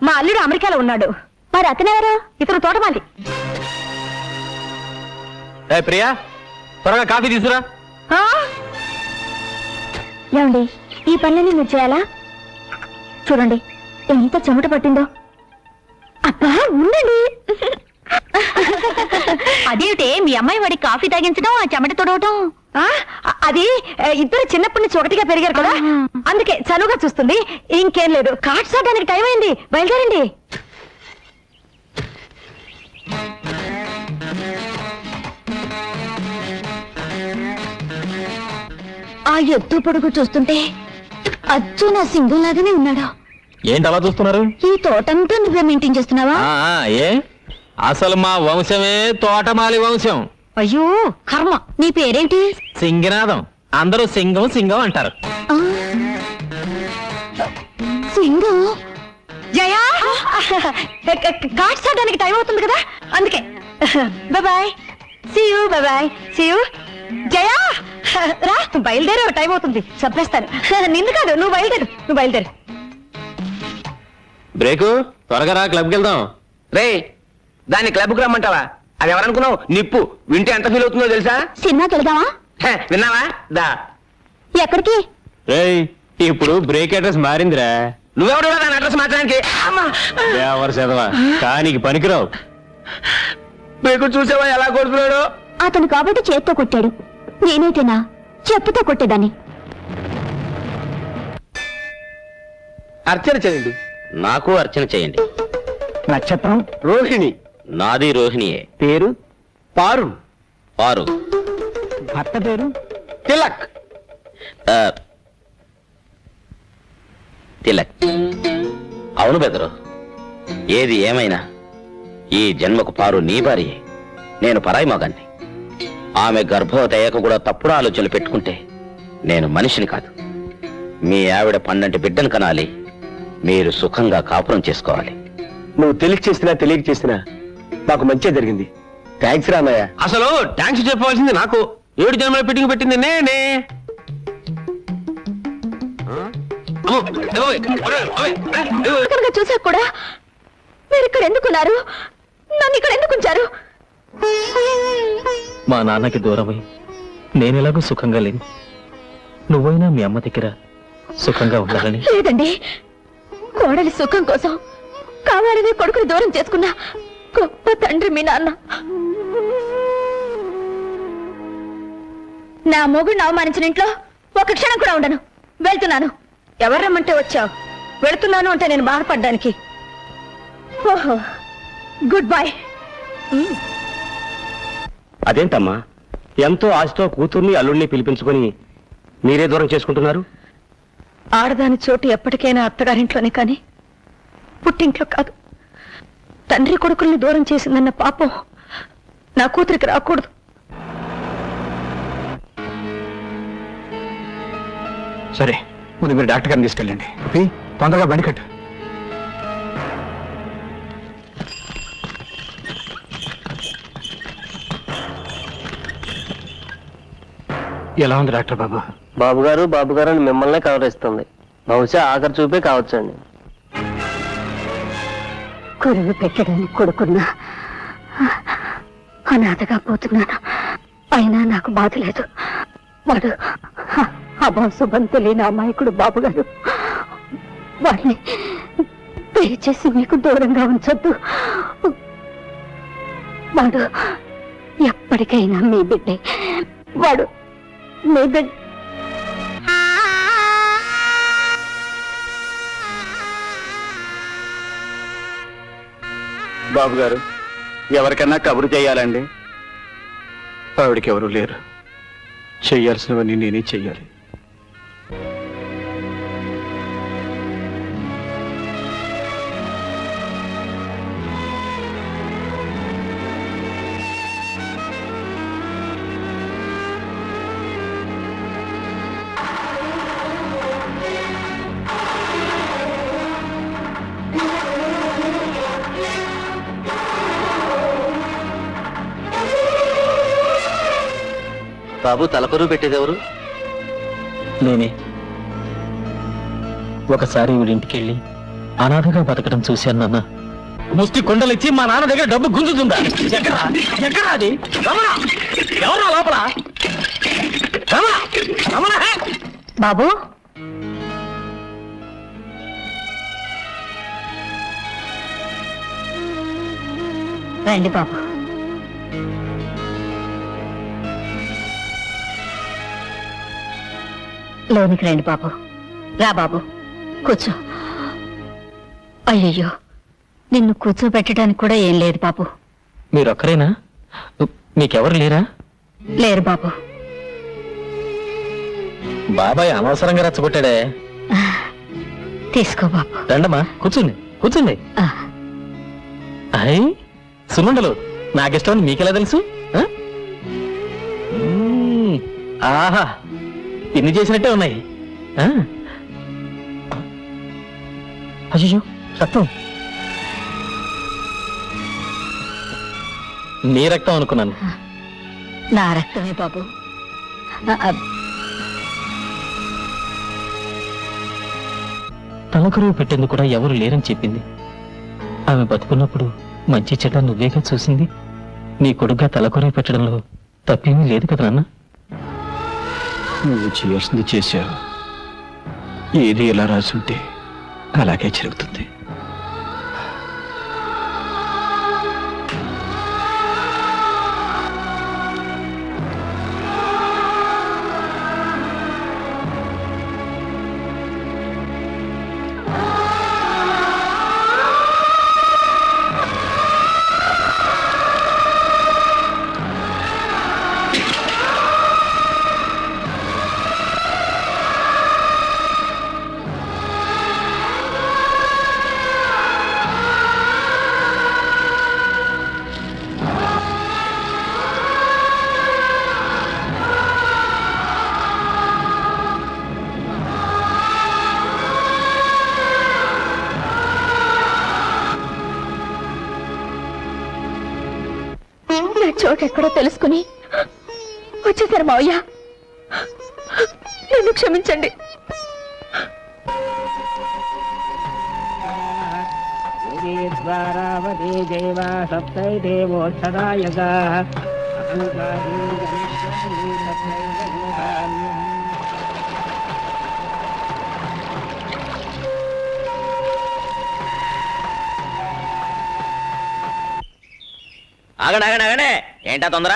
మా అల్లుడు అమెరికాలో ఉన్నాడు. మరి అతనెవరు? ఇతను తోటమాలి. ప్రియా, త్వరగా కాఫీ తీసురా. ఏమండి, ఈ పనులన్నీ మీరు చేయాలా? చూడండి ఎంత చెమట పట్టిందో. అబ్బా ఉండండి. అదేమిటే మీ అమ్మాయి వాడికి కాఫీ తాగించడం, ఆ చెమట తొడవటం? అది ఇద్దరు చిన్నప్పటి నుంచి ఒకటిగా పెరిగారు కదా, అందుకే చనువుగా చూస్తుంది. ఇంకేం లేదు. కార్డ్స్ ఆడడానికి టైం అయింది, బయలుదేరండి. ఆ ఎత్తు పొడుగు చూస్తుంటే అచ్చు నా సింగం లాగానే ఉన్నాడు. ఏంటి అలా చూస్తున్నారు? ఈ తోటంతా నువ్వే మెయింటైన్ చేస్తున్నావా? ఏ అసలు మా వంశమే తోటమాలి వంశం. అయ్యో కర్మ. నీ పేరేంటి? సింగనాథం. అందరూ సింగం సింగం అంటారు. సింగం? జయా, కార్డ్స్ ఆడడానికి టైం అవుతుంది కదా, అందుకే. Bye, see you. Bye, see you. Jaya రా, నువ్వు బయలుదేరే, టైం అవుతుంది. చంపేస్తాను. నిన్ను కాదు, నువ్వు బయలుదేరు. నువ్వు బయలుదేరు. బ్రేకు, త్వరగా రా, క్లబ్కి వెళ్దాం. రే దాన్ని క్లబ్కి రమ్మంటావా? అది ఎవరనుకున్నావు? నిప్పు. వింటే ఎంత ఫీల్ అవుతుందో తెలుసా? సినిమాకి వెళ్దామా? విన్నావా? దా. ఎక్కడికి? రేయ్, ఇప్పుడు బ్రేక్ అడ్రస్ మారిందిరా. నువ్వెవడు దాని అడ్రస్ మార్చడానికి? ఎవరు చదవా కానీ పనికిరావు. బ్రేకు చూసావా ఎలా కొడుతున్నాడు? అతను కాబట్టి చేత్తో కొట్టాడు. నేనైతేనా చెప్పుతో కొట్టేదాన్ని. అర్చన చేయండి. నాకు అర్చన చేయండి. నక్షత్రం రోహిణి. నాది రోహిణియే. పేరు పారు. పారు. భర్త పేరు తిలక్. తిలక్. అవును బెదరు, ఏది ఏమైనా ఈ జన్మకు పారు నీ భార్యే. నేను పరాయి మగాన్ని. ఆమె గర్భవతి అయ్యాక కూడా తప్పుడు ఆలోచనలు పెట్టుకుంటే నేను మనిషిని కాదు. మీ ఆవిడ పన్నంటి బిడ్డను కనాలి, మీరు సుఖంగా కాపురం చేసుకోవాలి. నువ్వు తెలియక చేసినా తెలియక చేసినా నాకు మంచి జరిగింది. థ్యాంక్స్ రామయ్య. అసలు థ్యాంక్స్ చెప్పవలసింది నాకు. 7 జన్మల ఫిట్టింగ్ పెట్టింది నేనే. చూసా కూడా మీరు ఇక్కడ ఎందుకున్నారు? నన్ను ఇక్కడ ఎందుకు ఉంచారు? మా నాన్నకి దూరమై నేనెలాగో సుఖంగా లేను. నువ్వైనా మీ అమ్మ దగ్గర సుఖంగా ఉండాలని. లేదండి, కోడలి సుఖం కోసం కావాలని కొడుకుని దూరం చేసుకున్నా గొప్ప తండ్రి మీ నాన్న. నా మొగుడిని అవమానించిన ఇంట్లో ఒక క్షణం కూడా ఉండను. వెళ్తున్నాను. ఎవరు రమ్మంటే వచ్చావు? వెళ్తున్నాను అంటే నేను బాధపడ్డానికి. ఓహో, గుడ్ బై. అదేంటమ్మా, ఎంతో ఆశతో కూతుర్ని అల్లుడిని పిలిపించుకొని మీరే దూరం చేసుకుంటున్నారు? ఆడదాని చోటు ఎప్పటికైనా అత్తగారింట్లోనే కానీ పుట్టింట్లో కాదు. తండ్రి కొడుకుల్ని దూరం చేసిందన్న పాపం నా కూతురికి రాకూడదు. సరే, ముందు మీరు డాక్టర్ గారిని తీసుకెళ్ళండి. తొందరగా బండి కట్టు. ఎలా ఉంది డాక్టర్ బాబు? బాబు గారు అని మిమ్మల్నే కవరిస్తుంది. బహుశా ఆఖరి చూపే కావచ్చండి. కొరువు పెట్టడానికి కొడుకున్నా అనాథగా పోతున్నాను. అయినా నాకు బాధ లేదు. వాడు అభాశుభం తెలియని అమాయకుడు బాబుగారు. వాడిని దయచేసి మీకు దూరంగా ఉంచొద్దు. వాడు ఎప్పటికైనా మీ బిడ్డే. వాడు మీ బిడ్డ. బాబు గారు ఎవరికన్నా కబురు చేయాలండి. ఆవిడకి ఎవరు లేరు. చెయ్యాల్సినవన్నీ నేనే చెయ్యాలి. బాబు తలకొరువు పెట్టేదెవరు? నేనే. ఒకసారి వీడింటికి వెళ్ళి అనాథగా బతకడం చూశాను నాన్న. ముష్టి కొండలిచ్చి మా నాన్న దగ్గర డబ్బు గుంజుతుందా? ఎక్కడ అది? ఎవరు లోపల? బాబు రండి బాబు. లోనికి రండి బాబు. రా బాబు కూర్చో. అయ్యయ్యో, నిన్ను కూర్చోబెట్టడానికి కూడా ఏం లేదు బాబు. మీరొక్కరేనా? మీకెవరు లేరా? లేరు బాబు. బాబాయ్ అనవసరంగా రెచ్చగొట్టాడే. తీసుకో బాబు. రండమ్మా, కూర్చోండి కూర్చోండి. ఆ, అయ్ సుమండలు నాకిష్టమని మీకెలా తెలుసు? ఆహా, ఇన్ని చేసినట్టే ఉన్నాయి. అయ్యో రక్తం. నీ రక్తం అనుకున్నాను. నా రక్తమే బాబు. తలకరువు పెట్టేందుకు కూడా ఎవరు లేరని చెప్పింది. ఆమె బతుకున్నప్పుడు మంచి చెడ్డ నువ్వేగా చూసింది. నీ కొడుగ్గా తలకరువు పెట్టడంలో తప్పేమీ లేదు కదా నాన్న. నువ్వు చేయాల్సింది చేశావు. ఏది ఎలా రాసుంటే అలాగే జరుగుతుంది. నా చోటు ఎక్కడో తెలుసుకుని వచ్చేసారు మావయ్య. నన్ను క్షమించండి. ఆగండి ఏంటా తొందర?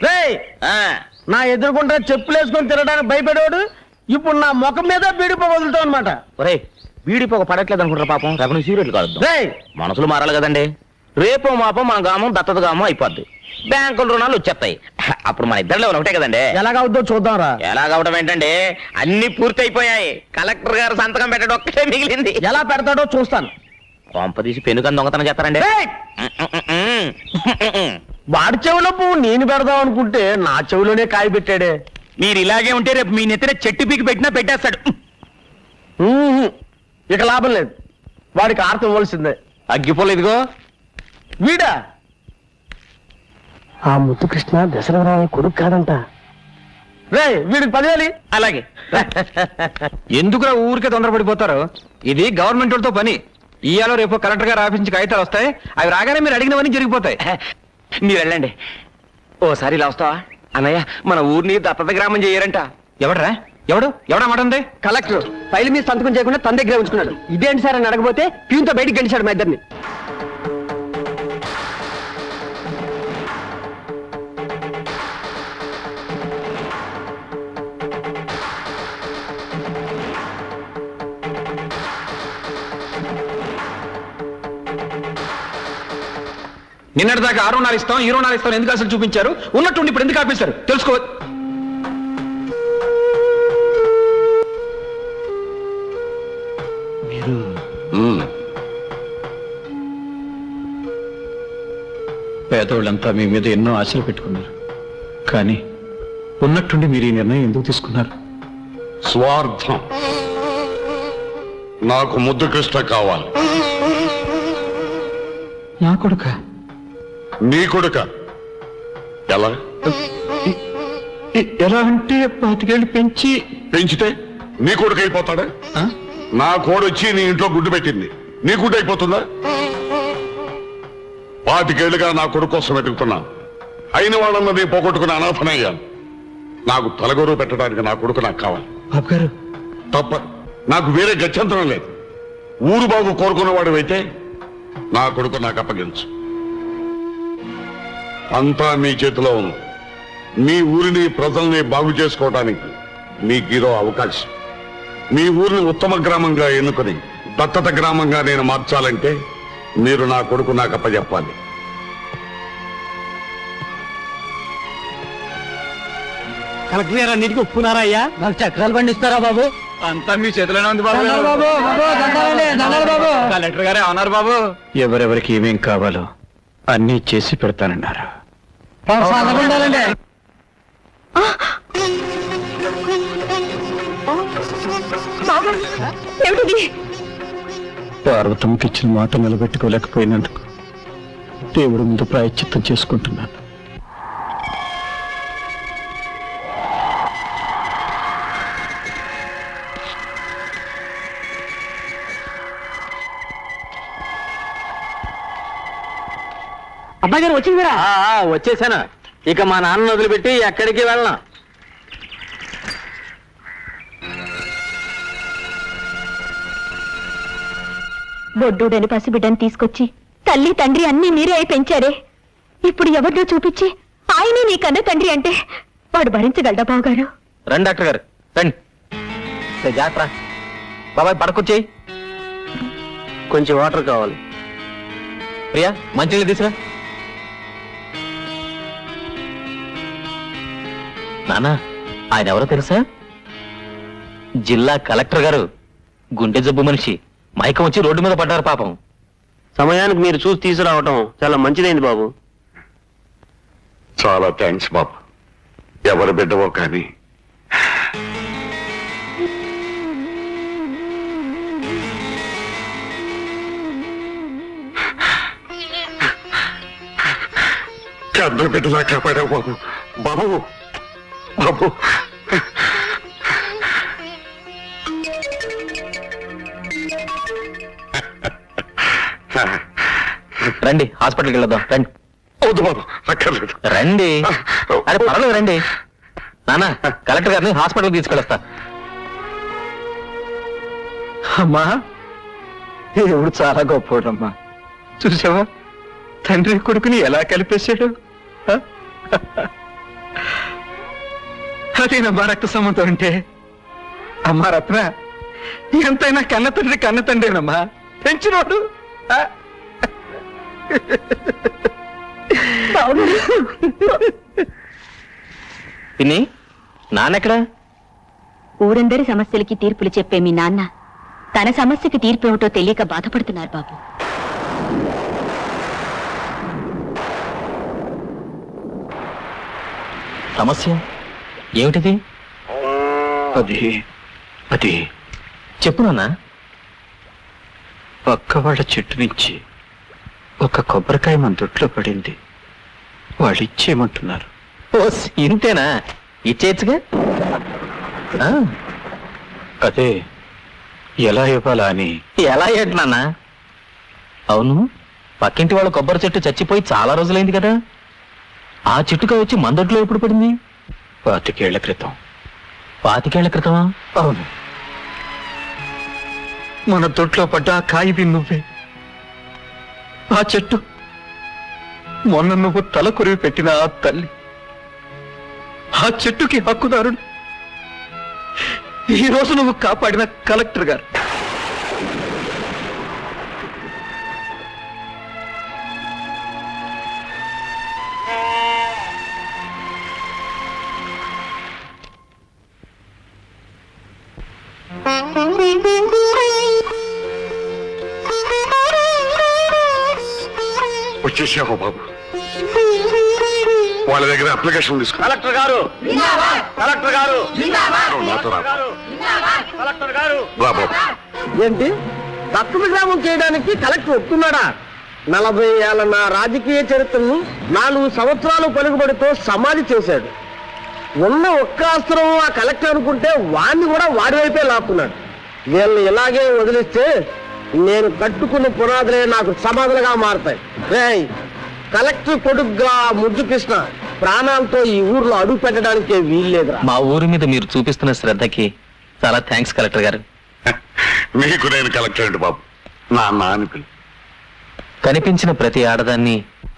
రేయ్, నా ఎదురుకుంటా చెప్పులేసుకొని తిరగడానికి భయపడేవాడు ఇప్పుడు నా ముఖం మీద బీడిపో వదులుతావు అనమాట. ఒరే వీడిపోక పడట్లేదు అనుకుంటారా పాపం. రేపు సీరియట్లు కాదు. రేయ్, మనసులు మారాలి కదండి. రేపో మాపో మన గామం దత్తత గామం అయిపోద్ది. బ్యాంకుల రుణాలు వచ్చేస్తాయి. అప్పుడు మన ఇద్దరిలో ఒకటే కదండి. ఎలాగవుద్దో చూద్దాంరా. ఎలాగవడం ఏంటండి, అన్ని పూర్తి అయిపోయాయి. కలెక్టర్ గారు సంతకం పెట్టడం ఒక్కటే మిగిలింది. ఎలా పెడతాడో చూస్తాను. కొంప తీసి పెనుకని దొంగతనం చేస్తారండి. రేయ్, వాడి చెవిలో పువ్వు నేను పెడదాం అనుకుంటే నా చెవిలోనే కాయ పెట్టాడే. మీరు ఇలాగే ఉంటే రేపు మీ నెత్తిన చెట్టు పీకి పెట్టినా పెట్టేస్తాడు. ఇక లాభం లేదు. వాడికి ఆర్తం ఇవ్వాల్సిందే. అగ్గిపోలేదుగో వీడా ఆ ముద్దు కృష్ణ దశరథరావు కొడుకు కాదంట. రే వీడికి 10,000. అలాగే. ఎందుకురా ఊరికే తొందరపడిపోతారు? ఇది గవర్నమెంట్ వాళ్ళతో పని. ఇయ్యాలో రేపు కలెక్టర్ గారు ఆఫీస్ నుంచి కాగితాలు వస్తాయి. అవి రాగానే మీరు అడిగినవన్నీ జరిగిపోతాయి. మీరు వెళ్ళండి. ఓసారి ఇలా వస్తావా? అన్నయ్య, మన ఊరిని దత్తత గ్రామం చేయరంట. ఎవడరా? ఎవడా మాట ఉంది? కలెక్టర్ ఫైల్ మీద సంతకం చేయకుండా తన దగ్గర ఉంచుకున్నాడు. ఇదేంటి సార్ అని అడగపోతే ప్యూన్తో బయటికి గంటిశాడు మా ఇద్దరిని. నిన్నటిదాకా ఆ రుణాలు ఇస్తాం ఈ రుణాలు ఇస్తాం ఎందుకు అసలు చూపించారు? ఉన్నట్టుండి ఇప్పుడు ఎందుకు ఆపేశారు తెలుసుకో. మీరు పేదవాళ్ళంతా మీ మీద ఎన్నో ఆశలు పెట్టుకున్నారు, కానీ ఉన్నట్టుండి మీరు ఈ నిర్ణయం ఎందుకు తీసుకున్నారు? స్వార్థం. నాకు ముద్దు కృష్ణ కావాలి. నా కొడుక? నీ కొడుక? ఎలా? ఎలా అంటే 25 ఏళ్ళు పెంచితే నీ కొడుకు అయిపోతాడా? నా కోడొచ్చి నీ ఇంట్లో గుడ్డు పెట్టింది, నీ గుడ్డు అయిపోతుందా? 25 ఏళ్ళుగా నా కొడుకు కోసం వెతుకుతున్నాను. అయిన వాళ్ళన్నది పోగొట్టుకుని అనాథనయ్యాను. నాకు తలగొరువు పెట్టడానికి నా కొడుకు నాకు కావాలి. బాబు గారు తప్ప నాకు వేరే గత్యంతరం లేదు. ఊరు బాగు కోరుకున్నవాడు అయితే నా కొడుకు నాకు అప్పగించు. అంతా మీ చేతిలో ఉంది. మీ ఊరిని ప్రజల్ని బాగు చేసుకోవడానికి మీకు ఈరో అవకాశం. మీ ఊరిని ఉత్తమ గ్రామంగా ఎన్నుకొని దత్తత గ్రామంగా నేను మార్చాలంటే మీరు నా కొడుకు నాకు అప్పచెప్పాలి. కలెక్టర్ గారు అన్నిటికీ ఒప్పుకున్నారా అయ్యా? నాకు చక్రాలు పండిస్తారా బాబు? అంతా మీ చేతిలోనే ఉంది బాబు. కలెక్టర్ గారే అన్నారు బాబు. ఎవరెవరికి ఏమేం కావాలో అన్నీ చేసి పెడతానన్నారు. ఏమిటిది? పార్వతమ్మకి ఇచ్చిన మాట నిలబెట్టుకోలేకపోయినందుకు దేవుడి ముందు ప్రాయశ్చిత్తం చేసుకుంటున్నాను. అబ్బాయి గారు వచ్చిందిరా? వచ్చేసాను. ఇక మా నాన్న వదిలిపెట్టి ఎక్కడికి వెళ్ళను. బొడ్డూడని పసిబిడ్డని తీసుకొచ్చి తల్లి తండ్రి అన్ని మీరే అయి పెంచారే. ఇప్పుడు ఎవరినో చూపించి ఆయనే నీ కన్న తండ్రి అంటే వాడు భరించగలడా బావగారు? రండి డాక్టర్ గారు రండి. జాగ్రత్త బాబాయ్, పడకొచ్చేయి. కొంచెం వాటర్ కావాలి. ప్రియా మంచినీళ్ళు తీసురా. నానా, ఆయన ఎవరో తెలుసా? జిల్లా కలెక్టర్ గారు. గుండె జబ్బు మనిషి. మైకం వచ్చి రోడ్డు మీద పడ్డారు పాపం. సమయానికి మీరు చూసి తీసుకురావటం చాలా మంచిదైంది బాబు. చాలా థ్యాంక్స్ బాబు. ఎవరు బిడ్డవో కానీ కన్ను బిడ్డలా కాపాడావు బాబు. బాబు బాబు రండి, హాస్పిటల్కి వెళ్దాం. రండి. వద్దు బాబు, అక్కర్లేదు. రండి. అరే పర్వాలేదు రండి. నాన్న, కలెక్టర్ గారిని హాస్పిటల్కి తీసుకెళ్ళొస్తా. అమ్మా, దేవుడు చాలా గొప్పోడమ్మా. చూసావా తండ్రి కొడుకుని ఎలా కలిపేశాడు? అదేనమ్మా రక్త సంబంధం అంటే. అమ్మా రత్న, ఎంతైనా కన్న తండ్రేనమ్మా. పెంచినోడు. పిన్ని, నాన్నెక్కడా? ఊరందరి సమస్యలకి తీర్పులు చెప్పే మీ నాన్న తన సమస్యకి తీర్పు ఏమిటో తెలియక బాధపడుతున్నారు బాబు. సమస్య ఏమిటిది? అది చెప్పు నాన్న. పక్క వాళ్ళ చెట్టు నుంచి ఒక కొబ్బరికాయ మన దొడ్లో పడింది. వాళ్ళు ఇచ్చేయమంటున్నారు. ఓ ఇంతేనా? ఇచ్చేయచ్చుగా. అదే ఎలా ఇవ్వాలా అని. ఎలా ఏంటి నాన్న? అవును, పక్కింటి వాళ్ళ కొబ్బరి చెట్టు చచ్చిపోయి చాలా రోజులైంది కదా. ఆ చెట్టుగా వచ్చి మందట్లో ఎప్పుడు పడింది? 25 ఏళ్ల క్రితం. 25 ఏళ్ల క్రితమా? అవును, మన దొడ్లో పడ్డ ఆ కాయి నువ్వే. ఆ చెట్టు మొన్న నువ్వు తల కొరివి పెట్టిన ఆ తల్లి. ఆ చెట్టుకి హక్కుదారుడు ఈ రోజు నువ్వు కాపాడిన కలెక్టర్ గారు. వచ్చేసావు బాబు. వాళ్ళ దగ్గర అప్లికేషన్ తీసుకో. కలెక్టర్ గారు కలెక్టర్ గారు నాతో రా. కలెక్టర్ గారు రా బాబు. ఏంటి దత్తత గ్రామం చేయడానికి కలెక్టర్ ఒప్పుకున్నాడా? 40 ఏళ్ల నా రాజకీయ చరిత్రను 4 సంవత్సరాలు పలుకుబడితో సమాధి చేశాడు. ఉన్న ఒక్క అస్త్రం ఆ కలెక్టర్ అనుకుంటే వాడిని కూడా వాడి వైపే లాక్కున్నాడు. వీళ్ళని ఇలాగే వదిలిస్తే నేను కట్టుకున్న పునాదులే నాకు సమాధులుగా మారతాయి. రేయ్, కలెక్టర్ కొడుకుగా ముద్దు కృష్ణ ప్రాణాలతో ఈ ఊర్లో అడుగు పెట్టడానికే వీల్లేదురా. మా ఊరి మీద మీరు చూపిస్తున్న శ్రద్ధకి చాలా థ్యాంక్స్ కలెక్టర్ గారు. నీకు నేను కలెక్టర్ అండి బాబు. నా అని పిలు. కనిపించిన ప్రతి ఆడదాన్ని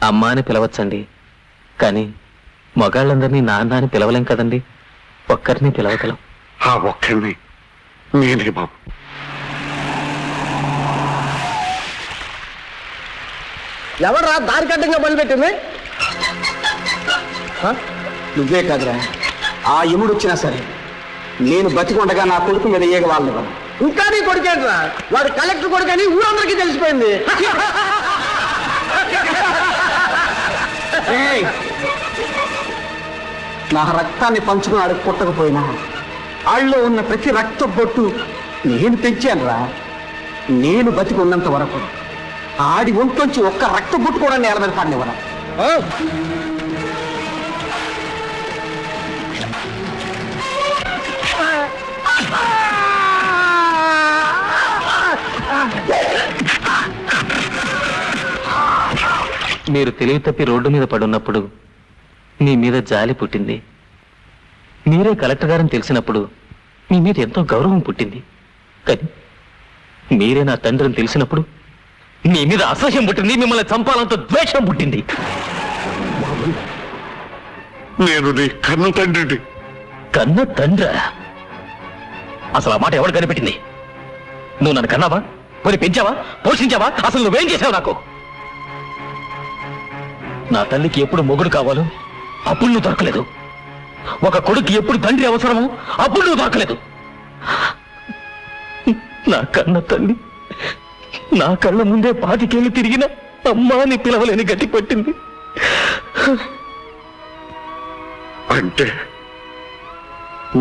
అమ్మ అని పిలవచ్చండి, కానీ మగాళ్ళందరినీ నాన్న అని పిలవలేం కదండి. ఒక్కరిని పిలవగలం. ఆ ఒక్కరిని నేనే బాబు. ఎవరా దారి కట్టంగా మొదలుపెట్టింది? నువ్వే కాదురా, ఆ యముడు వచ్చినా సరే నేను బతికొండగా నా కొడుకు మీద ఏగ వాళ్ళు. ఇంకా నీ కొడుకేంట్రా? వాడు కలెక్టర్ కొడుకని ఊరందరికీ తెలిసిపోయింది. నా రక్తాన్ని పంచుకుని ఆడికి పుట్టకపోయినా ఆళ్ళలో ఉన్న ప్రతి రక్త బొట్టు నేను పెంచానురా. నేను బతికి ఉన్నంత వరకు ఆడి ఒంట్లోంచి ఒక్క రక్త బొట్టు కూడా నేల మీద పడినవరా. మీరు తెలివి తప్పి రోడ్డు మీద పడున్నప్పుడు మీ మీద జాలి పుట్టింది. మీరే కలెక్టర్ గారని తెలిసినప్పుడు మీ మీద ఎంతో గౌరవం పుట్టింది. కానీ మీరే నా తండ్రిని తెలిసినప్పుడు మీ మీద అసహ్యం పుట్టింది. మిమ్మల్ని చంపాలంత ద్వేషం పుట్టింది. నేను నీ కన్న తండ్రిని. కన్న తండ్రా? అసలు ఆ మాట ఎవరు కనిపెట్టింది? నువ్వు నన్ను కన్నావా? పోనీ పెంచావా? పోషించావా? అసలు నువ్వేం చేసావు నాకు? నా తల్లికి ఎప్పుడు మొగుడు కావాలో అప్పుడు నువ్వు దొరకలేదు. ఒక కొడుకు ఎప్పుడు తండ్రి అవసరమో అప్పుడు నువ్వు దొరకలేదు. నా కన్న తల్లి నా కళ్ళ ముందే 25 ఏళ్ళు తిరిగిన అమ్మా అని పిలవలేని గట్టి పట్టింది. అంటే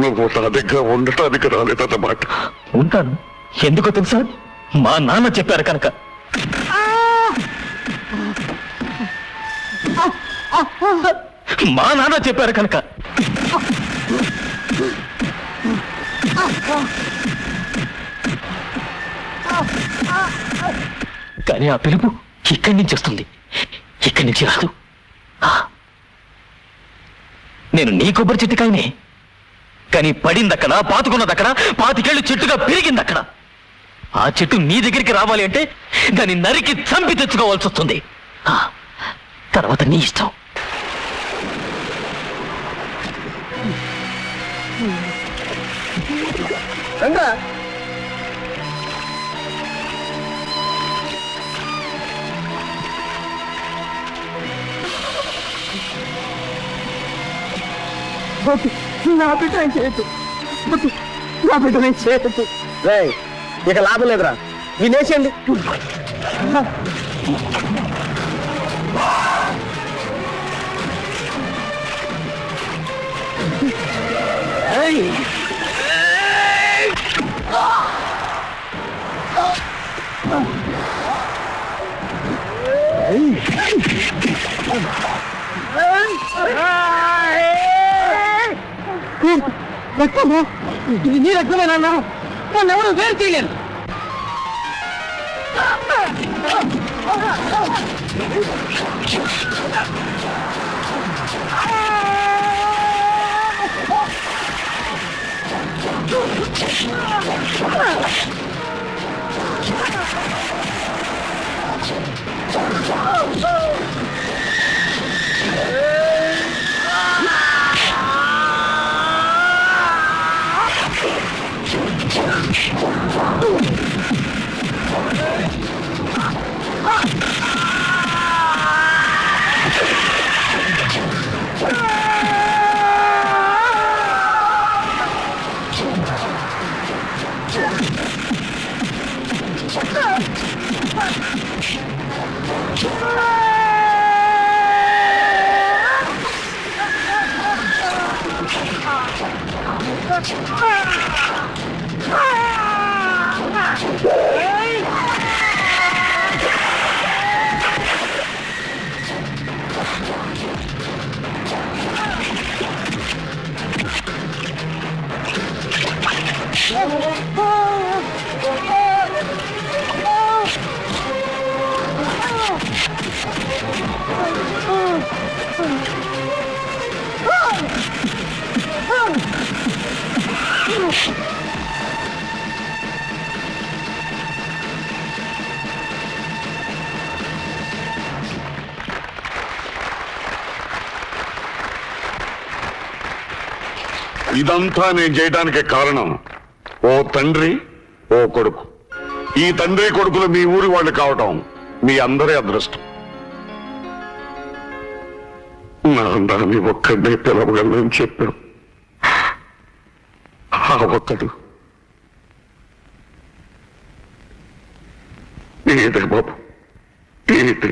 నువ్వు నా దగ్గర ఉండటానికి రాలేదన్నమాట. ఉంటాను. ఎందుకో తెలుసా? మా నాన్న చెప్పారు కనుక. మా నాన్న చెప్పారు కనుక. కానీ ఆ పిలుపు ఇక్కడి నుంచి వస్తుంది, ఇక్కడి నుంచి రాదు. నేను నీ కొబ్బరి చెట్టుకాయనే, కానీ పడిందక్కడ, పాతుకున్నదక్కడ, 25 ఏళ్ళు చెట్టుగా పెరిగిందక్కడ. ఆ చెట్టు నీ దగ్గరికి రావాలి అంటే దాన్ని నరికి చంపి తెచ్చుకోవాల్సి వస్తుంది. తర్వాత నీ ఇష్టం. నా బిడ్డ చేయొద్దు, నా బిడ్డ నేను చేయొద్దు. ఇక లాభం లేదురా, వినేసండి. రక్తమా? ఇది నీ రక్తమేనా? నన్ను ఎవరు వేరు చేయలేరు. ఇదంతా నేను చేయడానికి కారణం ఓ తండ్రి ఓ కొడుకు. ఈ తండ్రి కొడుకులు మీ ఊరి వాళ్ళు కావటం మీ అందరి అదృష్టం. నాన్నని ఒక్కడే పిలవగలను చెప్పాడు. ఆ ఒక్కడు ఏదే బాబు, ఏదే.